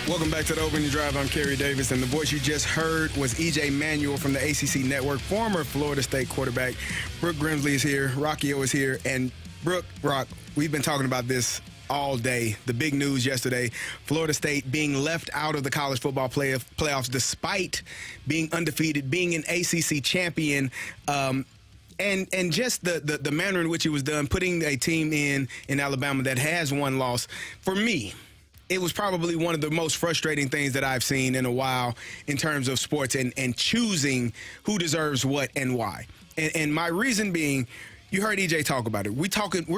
Welcome back to the Open Drive. I'm Kerry Davis, and the voice you just heard was E.J. Manuel from the ACC Network, former Florida State quarterback. Brooke Grimsley is here, Rocc Roll is here, and Rocc, we've been talking about this all day. The big news yesterday, Florida State being left out of the college football playoffs despite being undefeated, being an ACC champion, and just the manner in which it was done, putting a team in Alabama that has one loss. For me, it was probably one of the most frustrating things that I've seen in a while in terms of sports and choosing who deserves what and why. And my reason being, you heard EJ talk about it. We're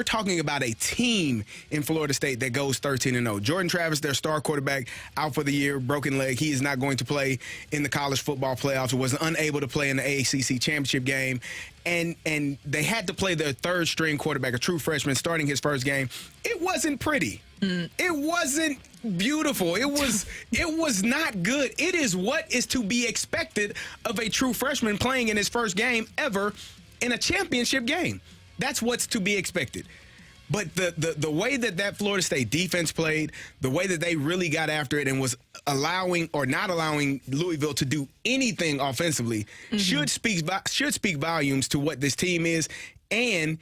talking about a team in Florida State that goes 13-0. Jordan Travis, their star quarterback, out for the year, broken leg. He is not going to play in the college football playoffs. Was unable to play in the ACC championship game. And they had to play their third-string quarterback, a true freshman, starting his first game. It wasn't pretty. It wasn't beautiful. It was not good. It is what is to be expected of a true freshman playing in his first game ever in a championship game. That's what's to be expected. But the way that Florida State defense played, the way that they really got after it and was allowing or not allowing Louisville to do anything offensively should speak volumes to what this team is. And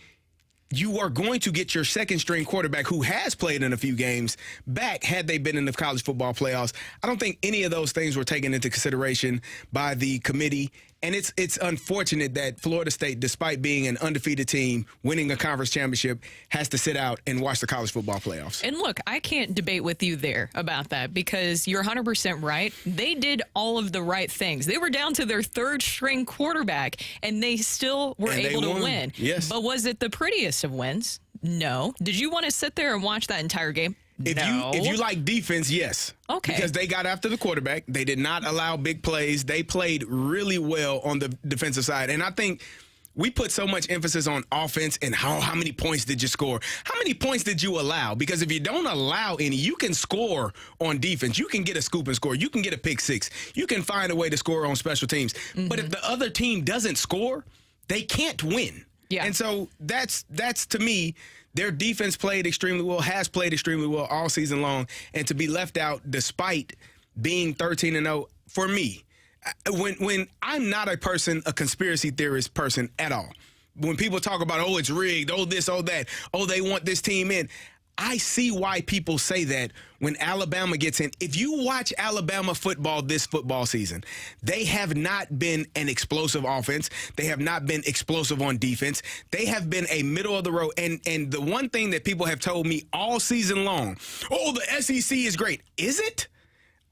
you are going to get your second-string quarterback who has played in a few games back had they been in the college football playoffs. I don't think any of those things were taken into consideration by the committee. And it's unfortunate that Florida State, despite being an undefeated team, winning a conference championship, has to sit out and watch the college football playoffs. And look, I can't debate with you there about that because you're 100% right. They did all of the right things. They were down to their third-string quarterback, and they still were able to win. Yes. But was it the prettiest of wins? No. Did you want to sit there and watch that entire game? If you like defense, yes. Okay. Because they got after the quarterback. They did not allow big plays. They played really well on the defensive side. And I think we put so much emphasis on offense and how many points did you score? How many points did you allow? Because if you don't allow any, you can score on defense. You can get a scoop and score. You can get a pick six. You can find a way to score on special teams. But if the other team doesn't score, they can't win. Yeah. And so that's to me, their defense played extremely well, has played extremely well all season long, and to be left out despite being 13-0, for me, when I'm not a conspiracy theorist person at all. When people talk about, oh, it's rigged, oh, this, oh, that, oh, they want this team in, I see why people say that when Alabama gets in. If you watch Alabama football this football season, they have not been an explosive offense. They have not been explosive on defense. They have been a middle of the road. And the one thing that people have told me all season long, oh, the SEC is great. Is it?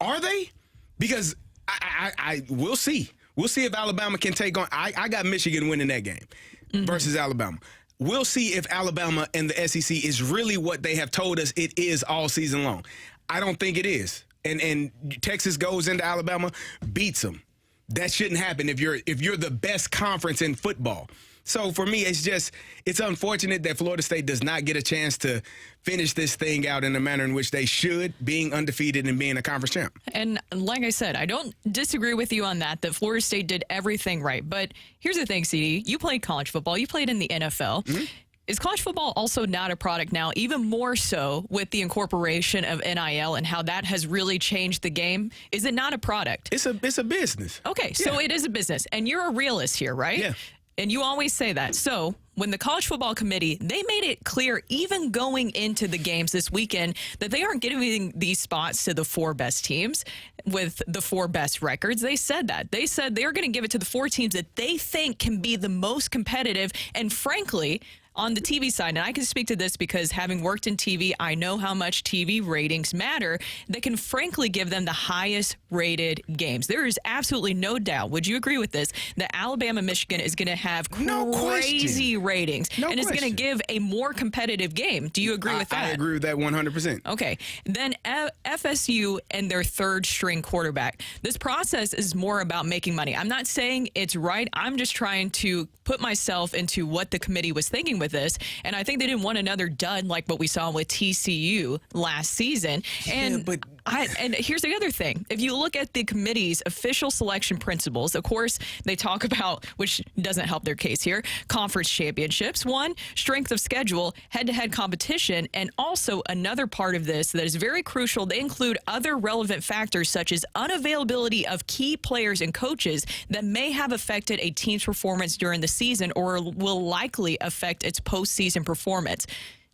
Are they? Because I we'll see. We'll see if Alabama can take on. I got Michigan winning that game versus Alabama. We'll see if Alabama and the SEC is really what they have told us it is all season long. I don't think it is. And Texas goes into Alabama, beats them. That shouldn't happen if you're the best conference in football. So for me, it's unfortunate that Florida State does not get a chance to finish this thing out in the manner in which they should, being undefeated and being a conference champ. And like I said, I don't disagree with you on that Florida State did everything right. But here's the thing, CD, you played college football, you played in the NFL. Is college football also not a product now, even more so with the incorporation of NIL and how that has really changed the game? Is it not a product? It's a business. Okay, so it is a business. And you're a realist here, right? Yeah. And you always say that. So when the College Football Committee, they made it clear, even going into the games this weekend, that they aren't giving these spots to the four best teams with the four best records. They said that. They said they're going to give it to the four teams that they think can be the most competitive and, frankly, on the TV side, and I can speak to this because having worked in TV, I know how much TV ratings matter. That can frankly give them the highest rated games. There is absolutely no doubt. Would you agree with this? That Alabama-Michigan is going to have crazy ratings and is going to give a more competitive game. Do you agree with that? I agree with that 100%. Okay. Then FSU and their third string quarterback. This process is more about making money. I'm not saying it's right. I'm just trying to put myself into what the committee was thinking with this. And I think they didn't want another dud like what we saw with TCU last season. And and here's the other thing. If you look at the committee's official selection principles, of course, they talk about, which doesn't help their case here, conference championships, one, strength of schedule, head-to-head competition, and also another part of this that is very crucial, they include other relevant factors such as unavailability of key players and coaches that may have affected a team's performance during the season or will likely affect its postseason performance.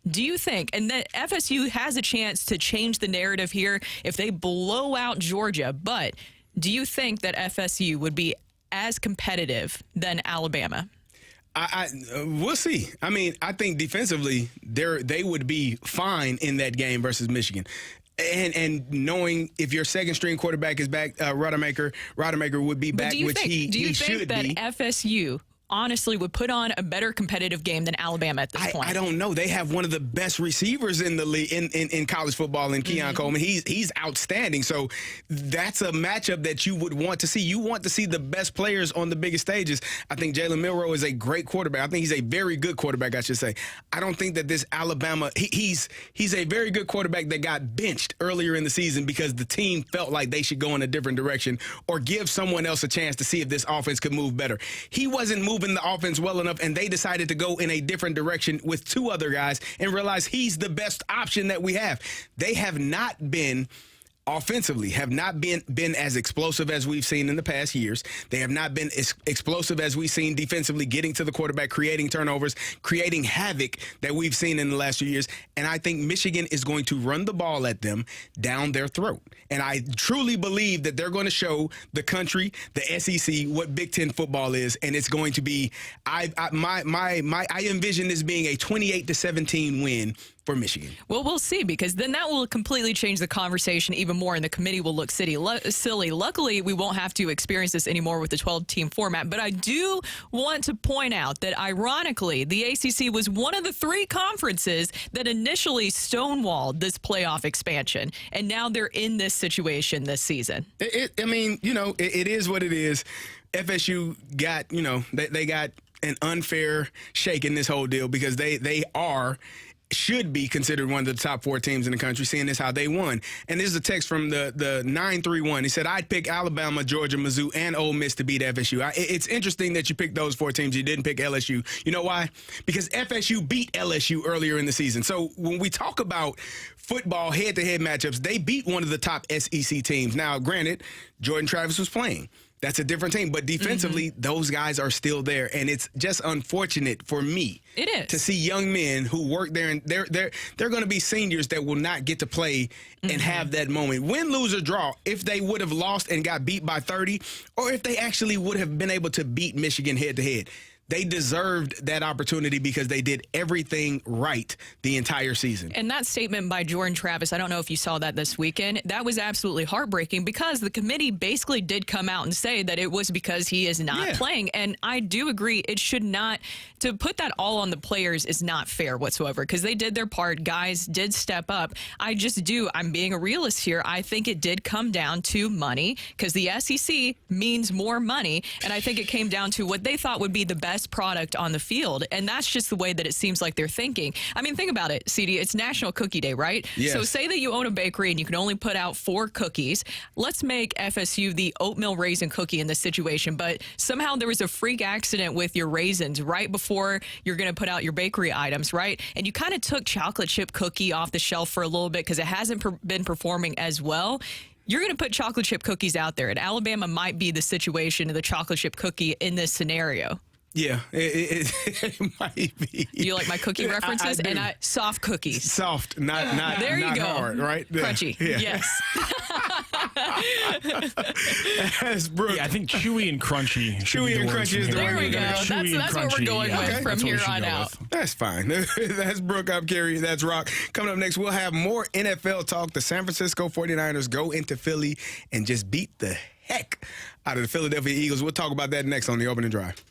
Do you think, and that FSU has a chance to change the narrative here if they blow out Georgia, but do you think that FSU would be as competitive than Alabama? We'll see. I mean, I think defensively, they would be fine in that game versus Michigan. And knowing if your second string quarterback is back, Rodemaker would be back, which he should be. Do you think that FSU honestly would put on a better competitive game than Alabama at this point? I don't know. They have one of the best receivers in the league in college football in Keon Coleman. He's outstanding. So that's a matchup that you would want to see. You want to see the best players on the biggest stages. I think Jalen Milroe is a great quarterback. I think he's a very good quarterback, I should say. I don't think that this Alabama, he's a very good quarterback that got benched earlier in the season because the team felt like they should go in a different direction or give someone else a chance to see if this offense could move better. He wasn't moving the offense well enough, and they decided to go in a different direction with two other guys and realize he's the best option that we have. They have not been offensively, have not been as explosive as we've seen in the past years. They have not been as explosive as we've seen defensively, getting to the quarterback, creating turnovers, creating havoc that we've seen in the last few years. And I think Michigan is going to run the ball at them down their throat. And I truly believe that they're going to show the country, the SEC, what Big Ten football is. And it's going to be, I envision this being a 28-17 win for Michigan. Well, we'll see, because then that will completely change the conversation even more, and the committee will look silly. Luckily, we won't have to experience this anymore with the 12-team format, but I do want to point out that, ironically, the ACC was one of the three conferences that initially stonewalled this playoff expansion, and now they're in this situation this season. It is what it is. FSU got, they got an unfair shake in this whole deal because they should be considered one of the top four teams in the country, seeing this how they won. And this is a text from the 931. He said, I'd pick Alabama, Georgia, Mizzou, and Ole Miss to beat FSU. It's interesting that you picked those four teams. You didn't pick LSU. You know why? Because FSU beat LSU earlier in the season. So when we talk about football head-to-head matchups, they beat one of the top SEC teams. Now, granted, Jordan Travis was playing. That's a different team. But defensively, those guys are still there. And it's just unfortunate for me to see young men who work there. And they're going to be seniors that will not get to play and have that moment. Win, lose, or draw, if they would have lost and got beat by 30, or if they actually would have been able to beat Michigan head-to-head. They deserved that opportunity because they did everything right the entire season. And that statement by Jordan Travis, I don't know if you saw that this weekend, that was absolutely heartbreaking because the committee basically did come out and say that it was because he is not playing. And I do agree it should not, to put that all on the players is not fair whatsoever because they did their part. Guys did step up. I'm being a realist here. I think it did come down to money because the SEC means more money. And I think it came down to what they thought would be the best product on the field, and that's just the way that it seems like they're thinking. I mean, think about it, CD. It's National Cookie Day, right? Yes. So say that you own a bakery and you can only put out 4 cookies. Let's make FSU the oatmeal raisin cookie in this situation, but somehow there was a freak accident with your raisins right before you're going to put out your bakery items, right? And you kind of took chocolate chip cookie off the shelf for a little bit because it hasn't been performing as well. You're going to put chocolate chip cookies out there, and Alabama might be the situation of the chocolate chip cookie in this scenario. Yeah, it might be. You like my cookie references? And soft cookies. Soft, not there you not go. Hard, right? Crunchy, yeah. Yes. That's Brooke. Yeah, I think chewy and crunchy. Chewy and crunchy is the There one we go. That's what we're going with from here on out. That's fine. That's Brooke. I'm Kerry. That's Rocc. Coming up next, we'll have more NFL talk. The San Francisco 49ers go into Philly and just beat the heck out of the Philadelphia Eagles. We'll talk about that next on the Opening Drive.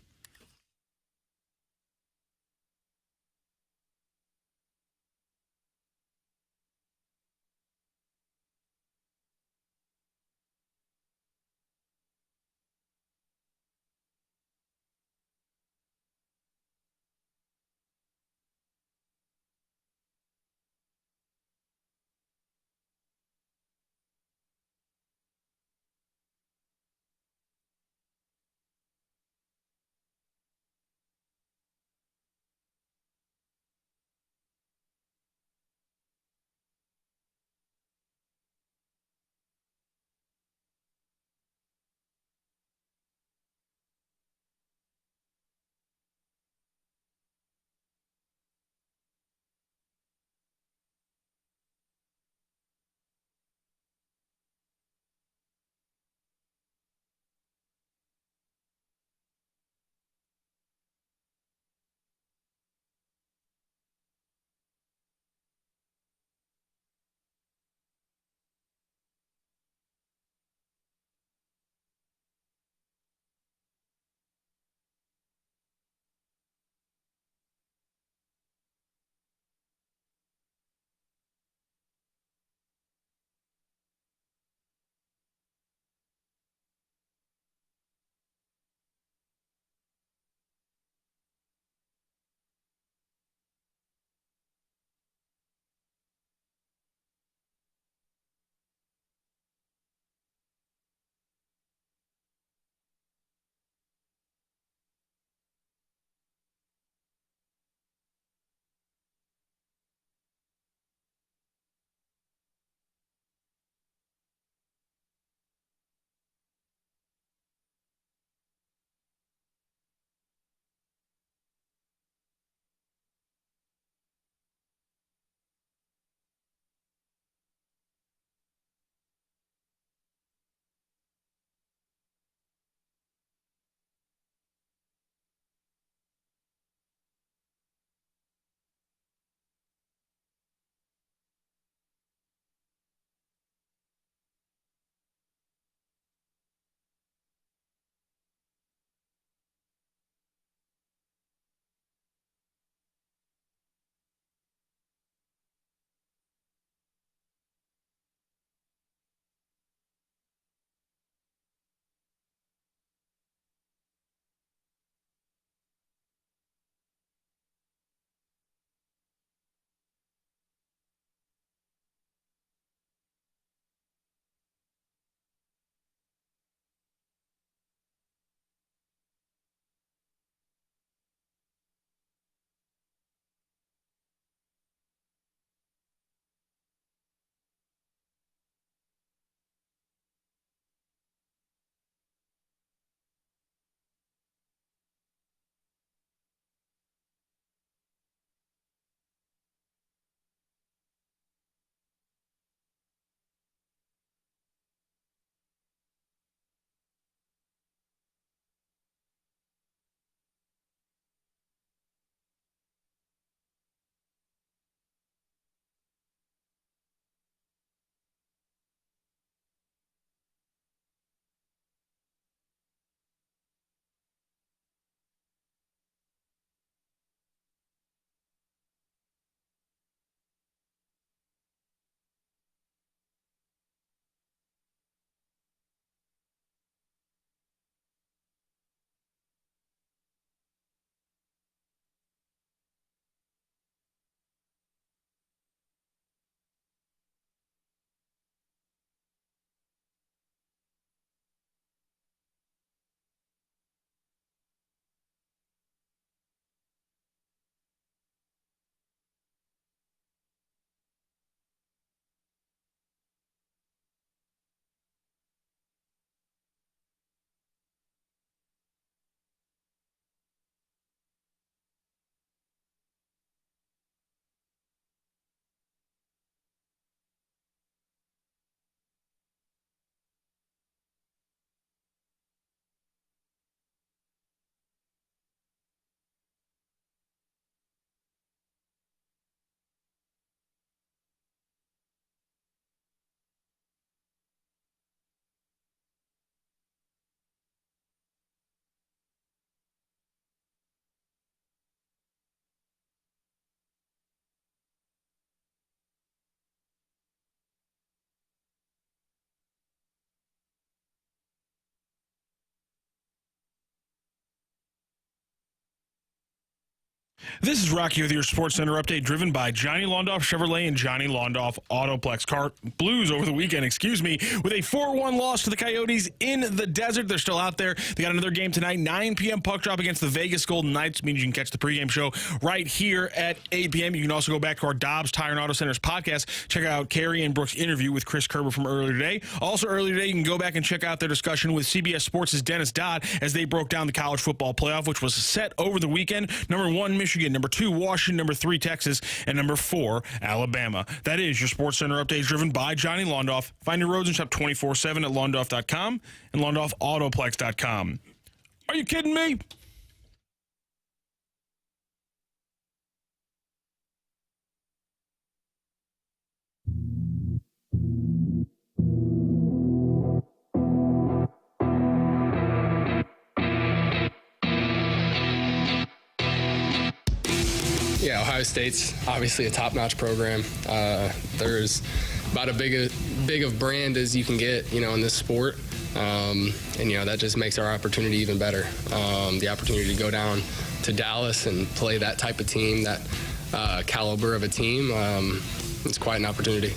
This is Rocky with your Sports Center update, driven by Johnny Londoff Chevrolet and Johnny Londoff Autoplex. Blues over the weekend, with a 4-1 loss to the Coyotes in the desert. They're still out there. They got another game tonight, 9 p.m. puck drop against the Vegas Golden Knights. Means you can catch the pregame show right here at 8 p.m. You can also go back to our Dobbs Tire and Auto Centers podcast. Check out Carrie and Brooke's interview with Chris Kerber from earlier today. Also earlier today, you can go back and check out their discussion with CBS Sports' Dennis Dodd as they broke down the college football playoff, which was set over the weekend. Number 1, Michigan. Number 2, Washington. Number 3, Texas. And number 4, Alabama. That is your Sports Center update, driven by Johnny Londoff. Find your roads and shop 24/7 at londoff.com and londoffautoplex.com. Are you kidding me? Yeah, Ohio State's obviously a top-notch program. There's about as big of brand as you can get, in this sport. And, that just makes our opportunity even better. The opportunity to go down to Dallas and play that type of team, that caliber of a team, it's quite an opportunity.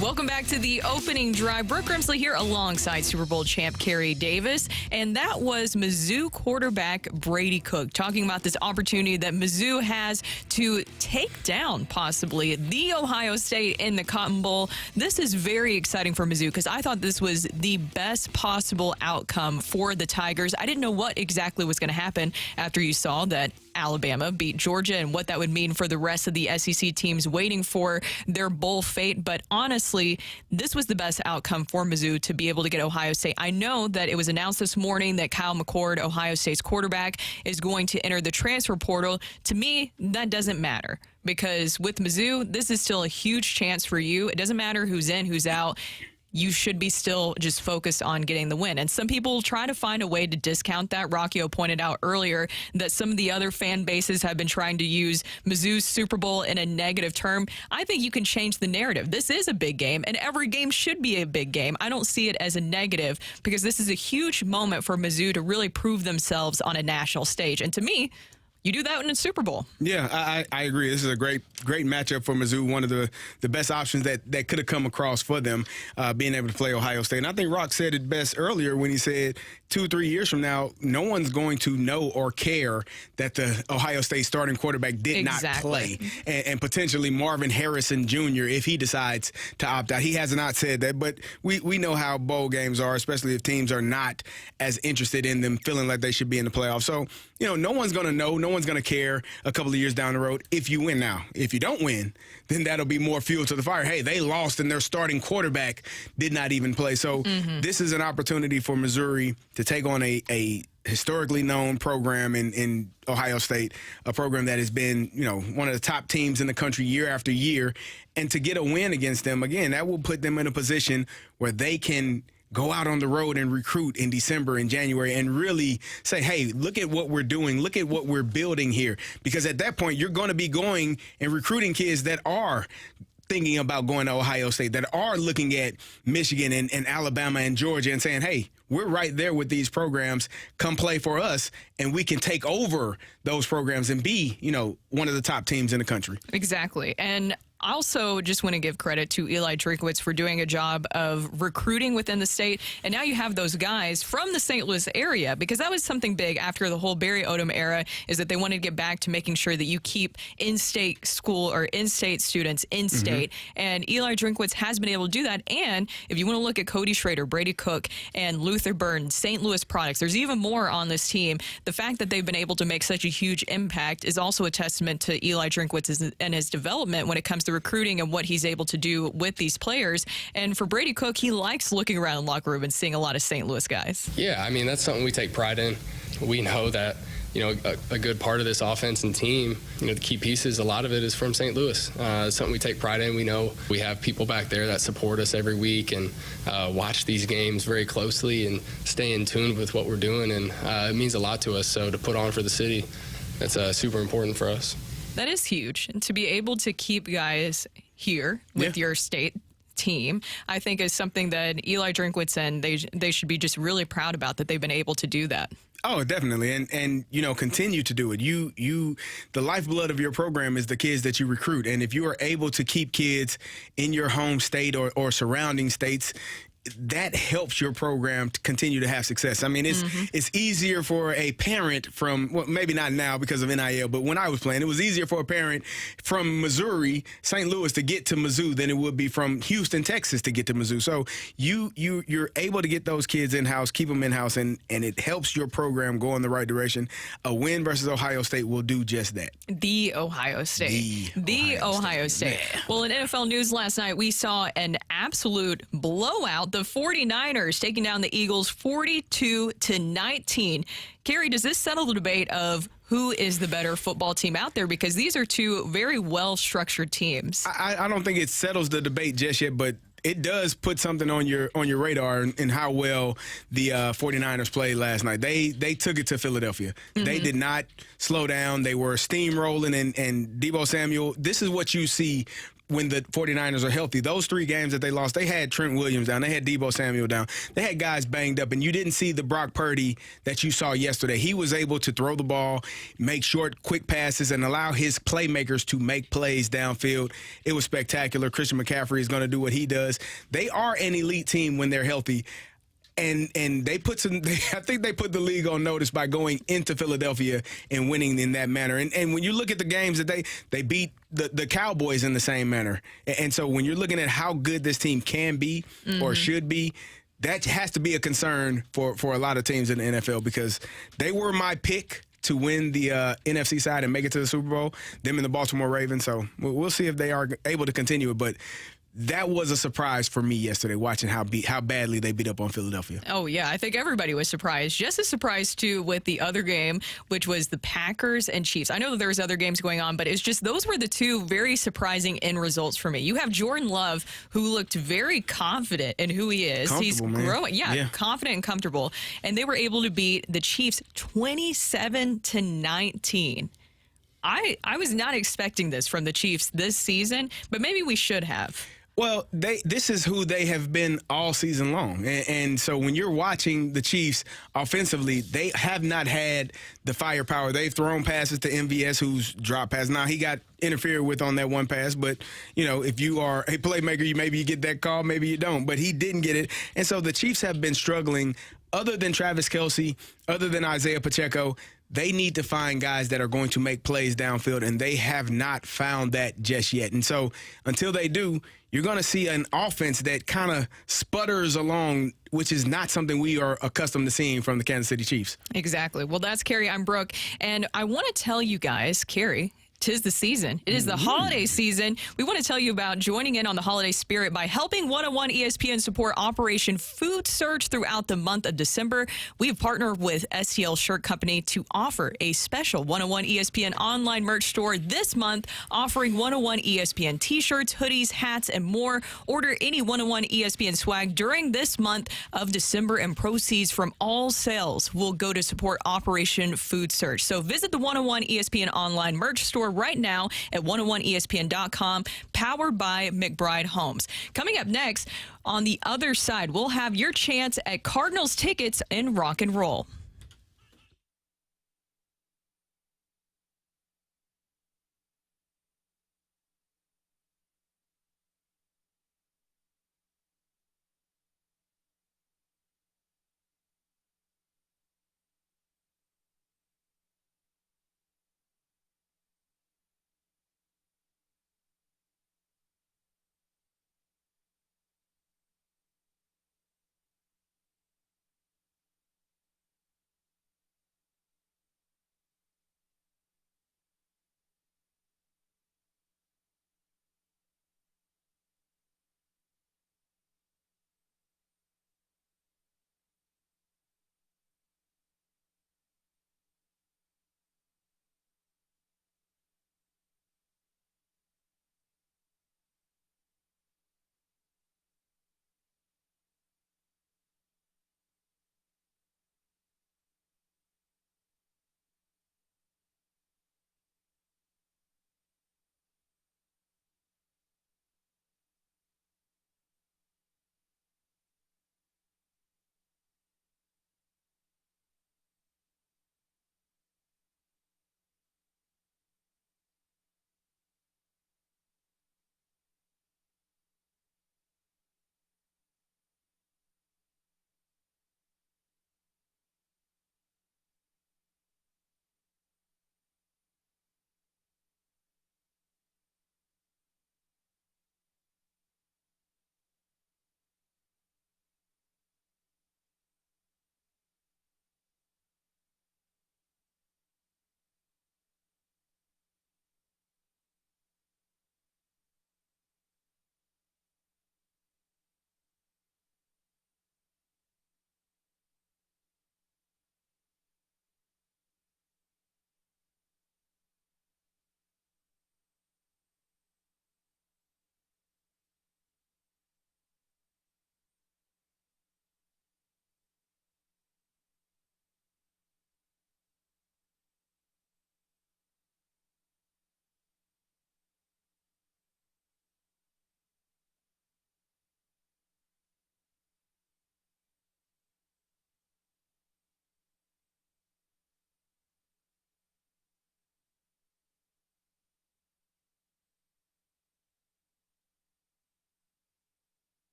Welcome back to the opening drive. Brooke Grimsley here alongside Super Bowl champ Kerry Davis. And that was Mizzou quarterback Brady Cook talking about this opportunity that Mizzou has to take down possibly the Ohio State in the Cotton Bowl. This is very exciting for Mizzou because I thought this was the best possible outcome for the Tigers. I didn't know what exactly was going to happen after you saw that Alabama beat Georgia and what that would mean for the rest of the SEC teams waiting for their bowl fate. But honestly, this was the best outcome for Mizzou to be able to get Ohio State. I know that it was announced this morning that Kyle McCord, Ohio State's quarterback, is going to enter the transfer portal. To me, that doesn't matter because with Mizzou, this is still a huge chance for you. It doesn't matter who's in, who's out. You should be still just focused on getting the win. And some people try to find a way to discount that. Rocchio pointed out earlier that some of the other fan bases have been trying to use Mizzou's Super Bowl in a negative term. I think you can change the narrative. This is a big game, and every game should be a big game. I don't see it as a negative because this is a huge moment for Mizzou to really prove themselves on a national stage. And to me, you do that in a Super Bowl. Yeah, I agree. This is a great matchup for Mizzou. One of the best options that could have come across for them, being able to play Ohio State. And I think Rocc said it best earlier when he said 2-3 years from now, no one's going to know or care that the Ohio State starting quarterback did not play. And potentially Marvin Harrison Jr., if he decides to opt out. He has not said that, but we know how bowl games are, especially if teams are not as interested in them, feeling like they should be in the playoffs. So, no one's going to know. No one's going to care a couple of years down the road if you win now. If you don't win, then that'll be more fuel to the fire. Hey, they lost and their starting quarterback did not even play. So this is an opportunity for Missouri to take on a historically known program in Ohio State, a program that has been, one of the top teams in the country year after year. And to get a win against them, again, that will put them in a position where they can go out on the road and recruit in December and January and really say, hey, look at what we're doing. Look at what we're building here. Because at that point, you're going to be going and recruiting kids that are thinking about going to Ohio State, that are looking at Michigan and Alabama and Georgia and saying, hey, we're right there with these programs. Come play for us, and we can take over those programs and be, one of the top teams in the country. Exactly. And I also just want to give credit to Eli Drinkwitz for doing a job of recruiting within the state. And now you have those guys from the St. Louis area, because that was something big after the whole Barry Odom era, is that they wanted to get back to making sure that you keep in-state school or in-state students in-state. And Eli Drinkwitz has been able to do that. And if you want to look at Cody Schrader, Brady Cook, and Luther Burns, St. Louis products, there's even more on this team. The fact that they've been able to make such a huge impact is also a testament to Eli Drinkwitz and his development when it comes to recruiting and what he's able to do with these players. And for Brady Cook, he likes looking around the locker room and seeing a lot of St. Louis guys. Yeah, I mean, that's something we take pride in. We know that, a good part of this offense and team, the key pieces, a lot of it is from St. Louis. It's something we take pride in. We know we have people back there that support us every week and watch these games very closely and stay in tune with what we're doing. And it means a lot to us. So to put on for the city, that's super important for us. That is huge. And to be able to keep guys here with your state team, I think is something that Eli Drinkwitz and they should be just really proud about, that they've been able to do that. Oh, definitely, and continue to do it. The lifeblood of your program is the kids that you recruit, and if you are able to keep kids in your home state or surrounding states, that helps your program to continue to have success. I mean, it's easier for a parent maybe not now because of NIL, but when I was playing, it was easier for a parent from Missouri, St. Louis to get to Mizzou than it would be from Houston, Texas to get to Mizzou. So you're able to get those kids in-house, keep them in-house, and it helps your program go in the right direction. A win versus Ohio State will do just that. The Ohio State. The Ohio State. Yeah. Well, in NFL news last night, we saw an absolute blowout. The 49ers taking down the Eagles 42-19. Kerry, does this settle the debate of who is the better football team out there? Because these are two very well-structured teams. I don't think it settles the debate just yet, but it does put something on your radar in how well the 49ers played last night. They took it to Philadelphia. They did not slow down. They were steamrolling, and Deebo Samuel, this is what you see when the 49ers are healthy. Those 3 games that they lost, they had Trent Williams down. They had Deebo Samuel down. They had guys banged up, and you didn't see the Brock Purdy that you saw yesterday. He was able to throw the ball, make short, quick passes, and allow his playmakers to make plays downfield. It was spectacular. Christian McCaffrey is going to do what he does. They are an elite team when they're healthy. And I think they put the league on notice by going into Philadelphia and winning in that manner. And when you look at the games that they beat the Cowboys in the same manner. And so when you're looking at how good this team can be or should be, that has to be a concern for a lot of teams in the NFL, because they were my pick to win the NFC side and make it to the Super Bowl, them and the Baltimore Ravens. So we'll see if they are able to continue it. But that was a surprise for me yesterday, watching how badly they beat up on Philadelphia. Oh, yeah. I think everybody was surprised. Just as surprised, too, with the other game, which was the Packers and Chiefs. I know that there was other games going on, but it's just those were the two very surprising end results for me. You have Jordan Love, who looked very confident in who he is. He's growing. Yeah, confident and comfortable. And they were able to beat the Chiefs 27-19. I was not expecting this from the Chiefs this season, but maybe we should have. Well, this is who they have been all season long. And so when you're watching the Chiefs offensively, they have not had the firepower. They've thrown passes to MVS, who's dropped passes. Now, he got interfered with on that one pass, but, if you are a playmaker, maybe you get that call, maybe you don't. But he didn't get it. And so the Chiefs have been struggling. Other than Travis Kelce, other than Isaiah Pacheco, they need to find guys that are going to make plays downfield, and they have not found that just yet. And so until they do, you're going to see an offense that kind of sputters along, which is not something we are accustomed to seeing from the Kansas City Chiefs. Exactly. Well, that's Kerry. I'm Brooke. And I want to tell you guys, Kerry, 'tis the season. It is the holiday season. We want to tell you about joining in on the holiday spirit by helping 101 ESPN support Operation Food Search throughout the month of December. We have partnered with STL Shirt Company to offer a special 101 ESPN online merch store this month, offering 101 ESPN t-shirts, hoodies, hats, and more. Order any 101 ESPN swag during this month of December, and proceeds from all sales will go to support Operation Food Search. So visit the 101 ESPN online merch store right now at 101ESPN.com, powered by McBride Homes. Coming up next, on the other side, we'll have your chance at Cardinals tickets in Rocc Roll.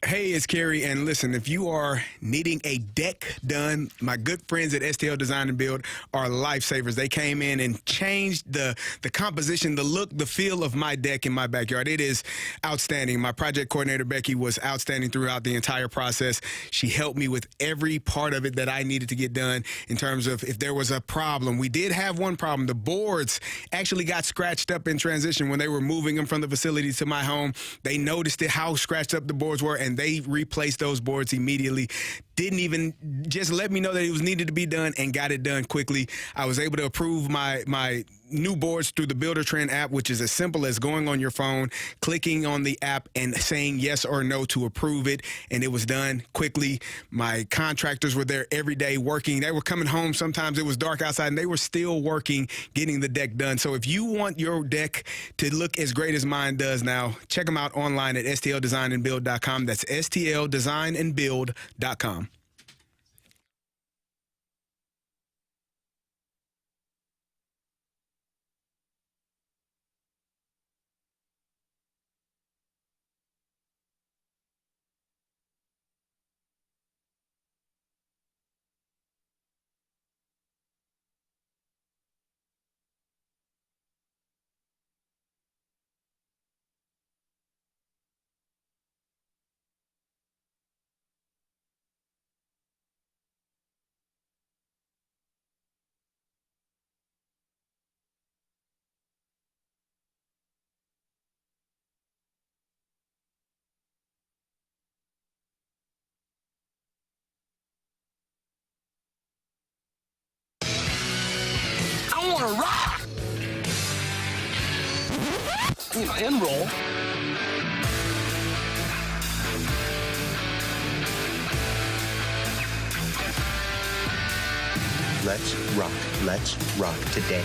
Hey, it's Kerry, and listen, if you are needing a deck done, my good friends at STL Design and Build are lifesavers. They came in and changed the composition, the look, the feel of my deck in my backyard. It is outstanding. My project coordinator, Becky, was outstanding throughout the entire process. She helped me with every part of it that I needed to get done in terms of if there was a problem. We did have one problem. The boards actually got scratched up in transition when they were moving them from the facility to my home. They noticed how scratched up the boards were, and they replaced those boards immediately. Didn't even just let me know that it was needed to be done and got it done quickly. I was able to approve my new boards through the Builder Trend app, which is as simple as going on your phone, clicking on the app and saying yes or no to approve it. And it was done quickly. My contractors were there every day working. They were coming home. Sometimes it was dark outside and they were still working, getting the deck done. So if you want your deck to look as great as mine does now, check them out online at stldesignandbuild.com. That's stldesignandbuild.com. I want to rock. End roll. Let's rock. Let's rock today.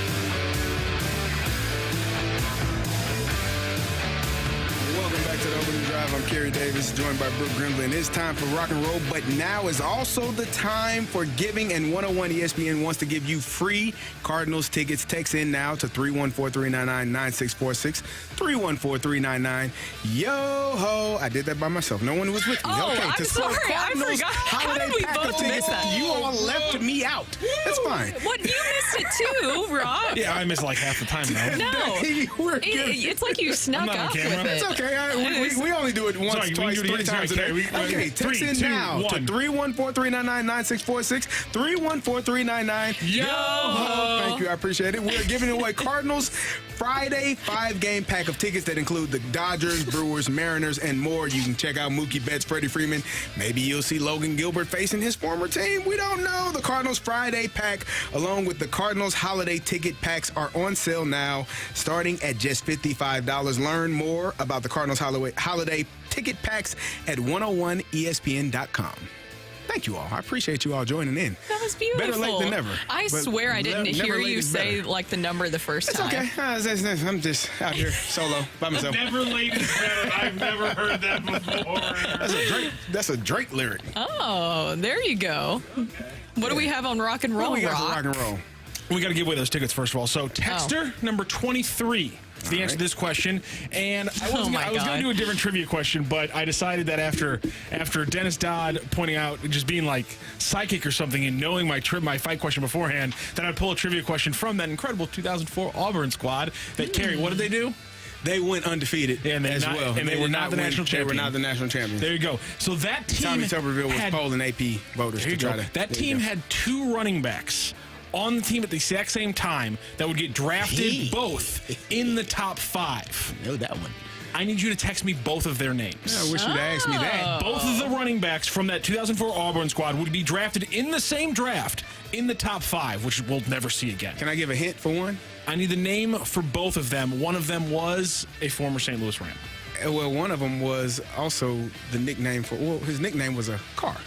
Welcome back to the Opening Drive. I'm Kerry Davis, joined by Brooke Grimbley, and it's time for Rocc Roll. But now is also the time for giving, and 101 ESPN wants to give you free Cardinals tickets. Text in now to 314-399-9646, 314-399. Yo-ho. I did that by myself. No one was with me. Oh, okay, I'm sorry. I forgot. How did we both miss that? You all left me out. That's fine. What, you missed it too, Rob? Yeah, I missed like half the time, though. No. It's like you snuck up with it. It's okay. We only do it once, twice, three times a day. Okay, text in now to 314-399-9646, 314-399. Yo-ho! Thank you. I appreciate it. We're giving away Cardinals Friday 5-game pack of tickets that include the Dodgers, Brewers, Mariners, and more. You can check out Mookie Betts, Freddie Freeman. Maybe you'll see Logan Gilbert facing his former team. We don't know. The Cardinals Friday pack, along with the Cardinals holiday ticket packs, are on sale now, starting at just $55. Learn more about the Cardinals holiday ticket packs at 101ESPN.com. Thank you all. I appreciate you all joining in. That was beautiful. Better late than never. I swear I didn't hear you say like the number the first time. It's okay. I'm just out here solo by myself. Never late is better. I've never heard that before. That's a Drake lyric. Oh, there you go. What do we have on Rock and Roll? We got Rock and Roll. We got to give away those tickets first of all. So texter number 23. The answer to this question, and I was going to do a different trivia question, but I decided that after Dennis Dodd pointing out, just being like psychic or something, and knowing my fight question beforehand, that I'd pull a trivia question from that incredible 2004 Auburn squad. That Kerry, what did they do? They went undefeated and they were not the national champion. They were not the national champions. There you go. So that team, Tommy Tuberville was polling AP voters to try to. That team had 2 running backs on the team at the exact same time that would get drafted both in the top 5. Know that one. I need you to text me both of their names. Yeah, I wish you'd asked me that. Both of the running backs from that 2004 Auburn squad would be drafted in the same draft in the top 5, which we'll never see again. Can I give a hint for one? I need the name for both of them. One of them was a former St. Louis Ram. Well, one of them was also the nickname for. Well, his nickname was a car.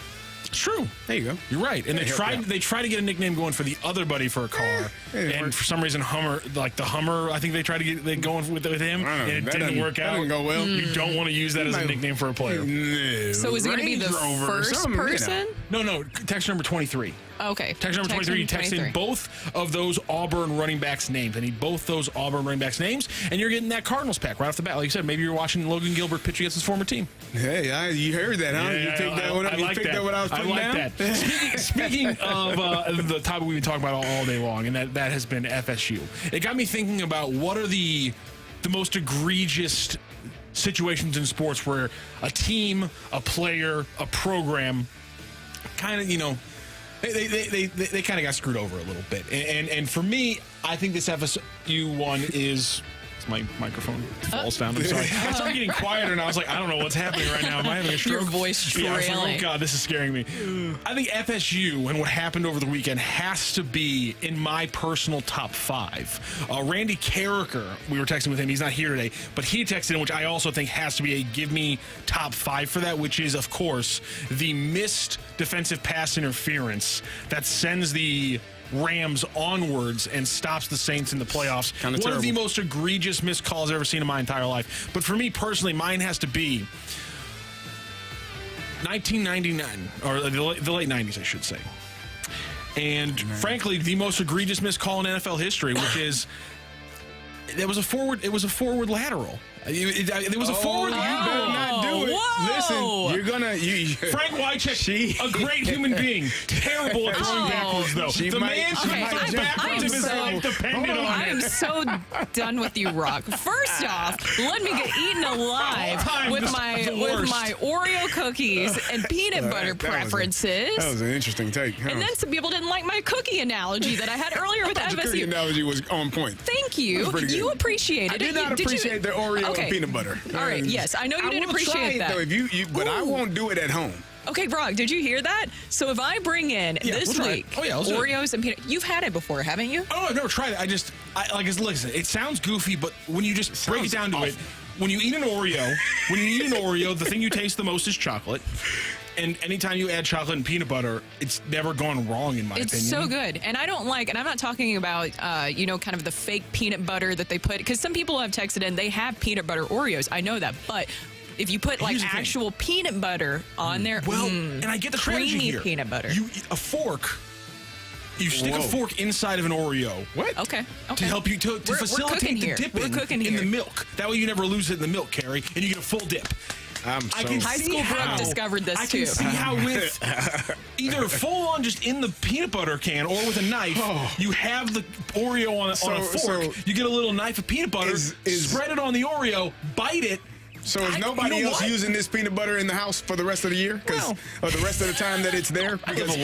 It's true. There you go. You're right. And they tried to get a nickname going for the other buddy for a car. And for some reason, Hummer, like the Hummer, I think they tried to get going with him, and it didn't work out. That didn't go well. You don't want to use that as a nickname for a player. No. So is it going to be the first person? No, text number 23. Okay. Text number 23, text in both of those Auburn running backs' names. I need both those Auburn running backs' names, and you're getting that Cardinals pack right off the bat. Like you said, maybe you're watching Logan Gilbert pitch against his former team. Hey, you heard that, huh? Yeah, you picked that one up. You picked that one I was putting down? That. Speaking of the topic we've been talking about all day long, and that has been FSU. It got me thinking about what are the most egregious situations in sports where a team, a player, a program kind of, they kind of got screwed over a little bit. And for me, I think this FSU one is... My microphone falls down. I'm sorry. I started getting quieter, and I was like, I don't know what's happening right now. Am I having a stroke? Your voice trailing. Yeah, I was like, oh, God, this is scaring me. I think FSU and what happened over the weekend has to be in my personal top 5. Randy Carricker, we were texting with him. He's not here today, but he texted in, which I also think has to be a give me top 5 for that, which is, of course, the missed defensive pass interference that sends the Rams onwards and stops the Saints in the playoffs. One of the most egregious missed calls I've ever seen in my entire life. But for me personally, mine has to be 1999, or the late 90s, I should say. And frankly, the most egregious missed call in NFL history, which is it was a forward lateral. It was a forward. You better not do it. Whoa. Listen, you're gonna. Frank Wycheck, a great human being, terrible at throwing backwards though. The man should throw backwards if his life depended on it. I am so done with you, Rocc. First off, let me get eaten alive with my Oreo cookies and peanut butter preferences. That was an interesting take. Huh? And then some people didn't like my cookie analogy that I had earlier with FSU. The cookie analogy was on point. Thank you. You appreciated it. I did not appreciate the Oreo and peanut butter. All right. Yes, I know you didn't appreciate that. Though, but I won't do it at home. Okay, Rocc, did you hear that? So if I bring in this week Oreos and peanut, you've had it before, haven't you? Oh, I've never tried it. Listen, it sounds goofy, but when you just break it down to it, when you eat an Oreo, the thing you taste the most is chocolate. And anytime you add chocolate and peanut butter, it's never gone wrong, in my opinion. It's so good. And I don't like, and I'm not talking about, kind of the fake peanut butter that they put, because some people have texted in, they have peanut butter Oreos. I know that. But if you put actual peanut butter on there, and I get the strategy creamy here. Peanut butter. You stick a fork inside of an Oreo. What? Okay. To help you to facilitate the dipping in the milk. That way you never lose it in the milk, Carrie, and you get a full dip. High school Brooke discovered this too. I can see how with either full on just in the peanut butter can or with a knife, you have the Oreo on a fork. You get a little knife of peanut butter, spread it on the Oreo, bite it. So is nobody else using this peanut butter in the house for the rest of the year? Or the rest of the time that it's there? Because who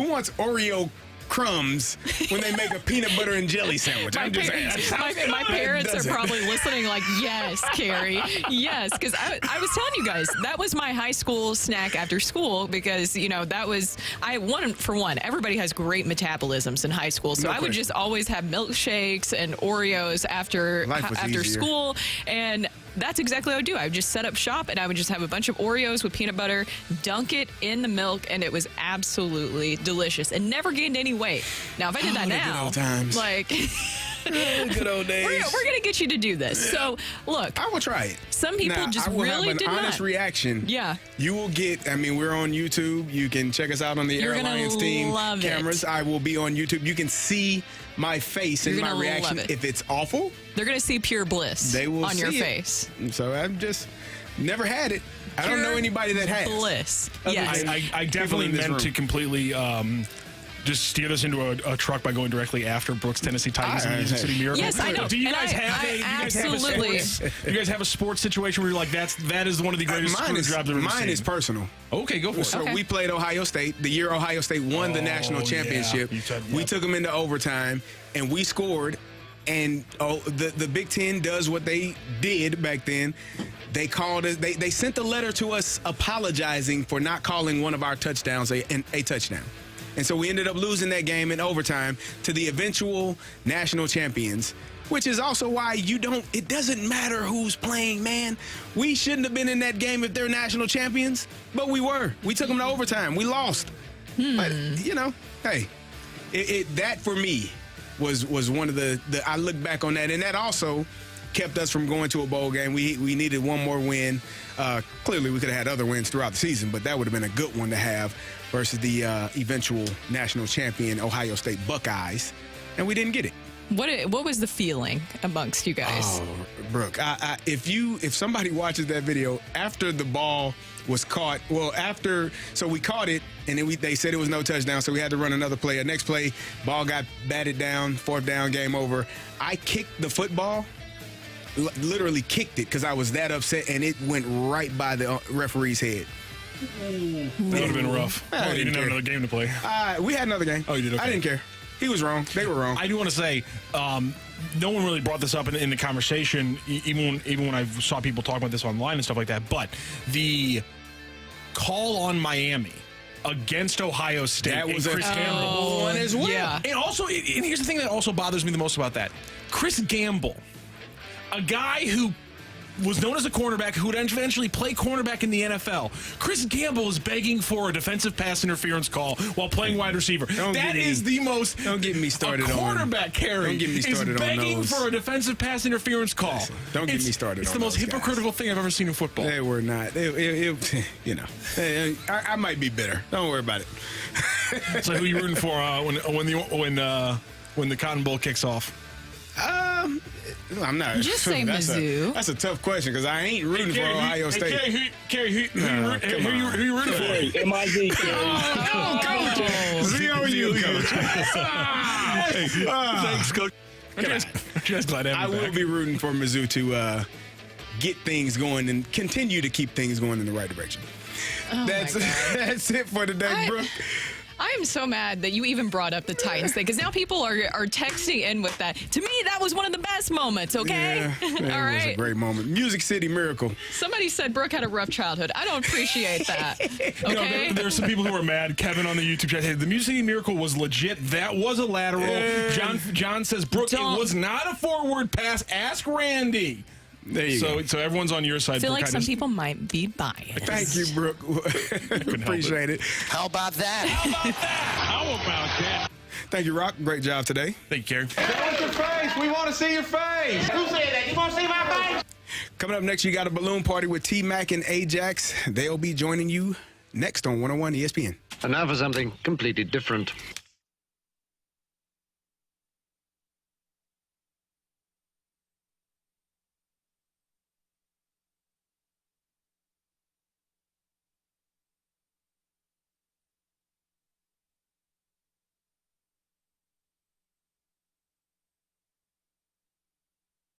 wants Oreo crumbs when they make a peanut butter and jelly sandwich? My parents are probably listening like, yes, Carrie, yes, because I was telling you guys, that was my high school snack after school, because that was everybody has great metabolisms in high school, so I would just always have milkshakes and Oreos after school, and that's exactly what I would do. I would just set up shop, and I would just have a bunch of Oreos with peanut butter, dunk it in the milk, and it was absolutely delicious and never gained any weight. Now, if I did that now, good old times. Good old days. We're going to get you to do this. So, look. I will try it. Some people just really did not. I will have an honest reaction. Yeah. You will get, we're on YouTube. You can check us out on the Airlines team cameras. I will be on YouTube. You can see my face and my reaction. If it's awful, they're going to see pure bliss on your face. So I've just never had it. I don't know anybody that has. Bliss. Yes. I definitely meant to completely just steer this into a truck by going directly after Brooks, Tennessee Titans and Music City Miracle. Yes, I know. Do you guys have a sports situation where you're like, that is one of the greatest jobs I've ever seen? Mine is personal. Okay, go for it. So we played Ohio State the year Ohio State won the national championship. We took them into overtime, and we scored. And the Big Ten does what they did back then. They called us. They sent a letter to us apologizing for not calling one of our touchdowns a touchdown. And so we ended up losing that game in overtime to the eventual national champions, which is also why it doesn't matter who's playing, man. We shouldn't have been in that game if they're national champions, but we were. We took them to overtime. We lost. But, hey, that for me was one of the I look back on that. And that also kept us from going to a bowl game. We needed one more win. Clearly, we could have had other wins throughout the season, but that would have been a good one to have versus the eventual national champion Ohio State Buckeyes, and we didn't get it. What was the feeling amongst you guys? Oh, Brooke, if somebody watches that video after the ball was caught, so we caught it, and then they said it was no touchdown, so we had to run another play. The next play, ball got batted down, 4th down, game over. I kicked the football, literally kicked it because I was that upset, and it went right by the referee's head. That would have been rough. You didn't have another game to play. We had another game. Oh, you did? Okay. I didn't care. He was wrong. They were wrong. I do want to say, no one really brought this up in the conversation, even when I saw people talk about this online and stuff like that. But the call on Miami against Ohio State, that was Chris Gamble one as well. Yeah. And also, and here's the thing that also bothers me the most about that: Chris Gamble, a guy who was known as a cornerback who would eventually play cornerback in the NFL. Chris Gamble is begging for a defensive pass interference call while playing wide receiver. That is the most. Don't get me started on. A quarterback carry don't get me started is begging on those. for a defensive pass interference call. Listen, don't get me started on It's the most those hypocritical thing I've ever seen in football. They were not. I might be bitter. Don't worry about it. So who are you rooting for when the Cotton Bowl kicks off? I'm not. Just say Mizzou. That's a tough question because I ain't rooting for Ohio State. Carrie, who you rooting for? M-I-Z, Z-O-U, Coach. Thanks, Coach. I'm just glad to have you I will back. be rooting for Mizzou to get things going and continue to keep things going in the right direction. That's it for today, Brooke. I am so mad that you even brought up the Titans thing because now people are texting in with that. To me, that was one of the best moments, okay? Yeah, All right. It was a great moment. Music City Miracle. Somebody said Brooke had a rough childhood. I don't appreciate that. Okay? There are some people who are mad. Kevin on the YouTube chat said the Music City Miracle was legit. That was a lateral. John says, Brooke, it was not a forward pass. Ask Randy. There you go. So everyone's on your side. I feel Brooke. like some people might be biased. Thank you, Brooke. Appreciate it. How about that? How about that? Thank you, Rocc. Great job today. Thank you, Kerry. Show us your face. We want to see your face. Who said that? You want to see my face? Coming up next, you got a balloon party with T-Mac and Ajax. They'll be joining you next on 101 ESPN. And now for something completely different.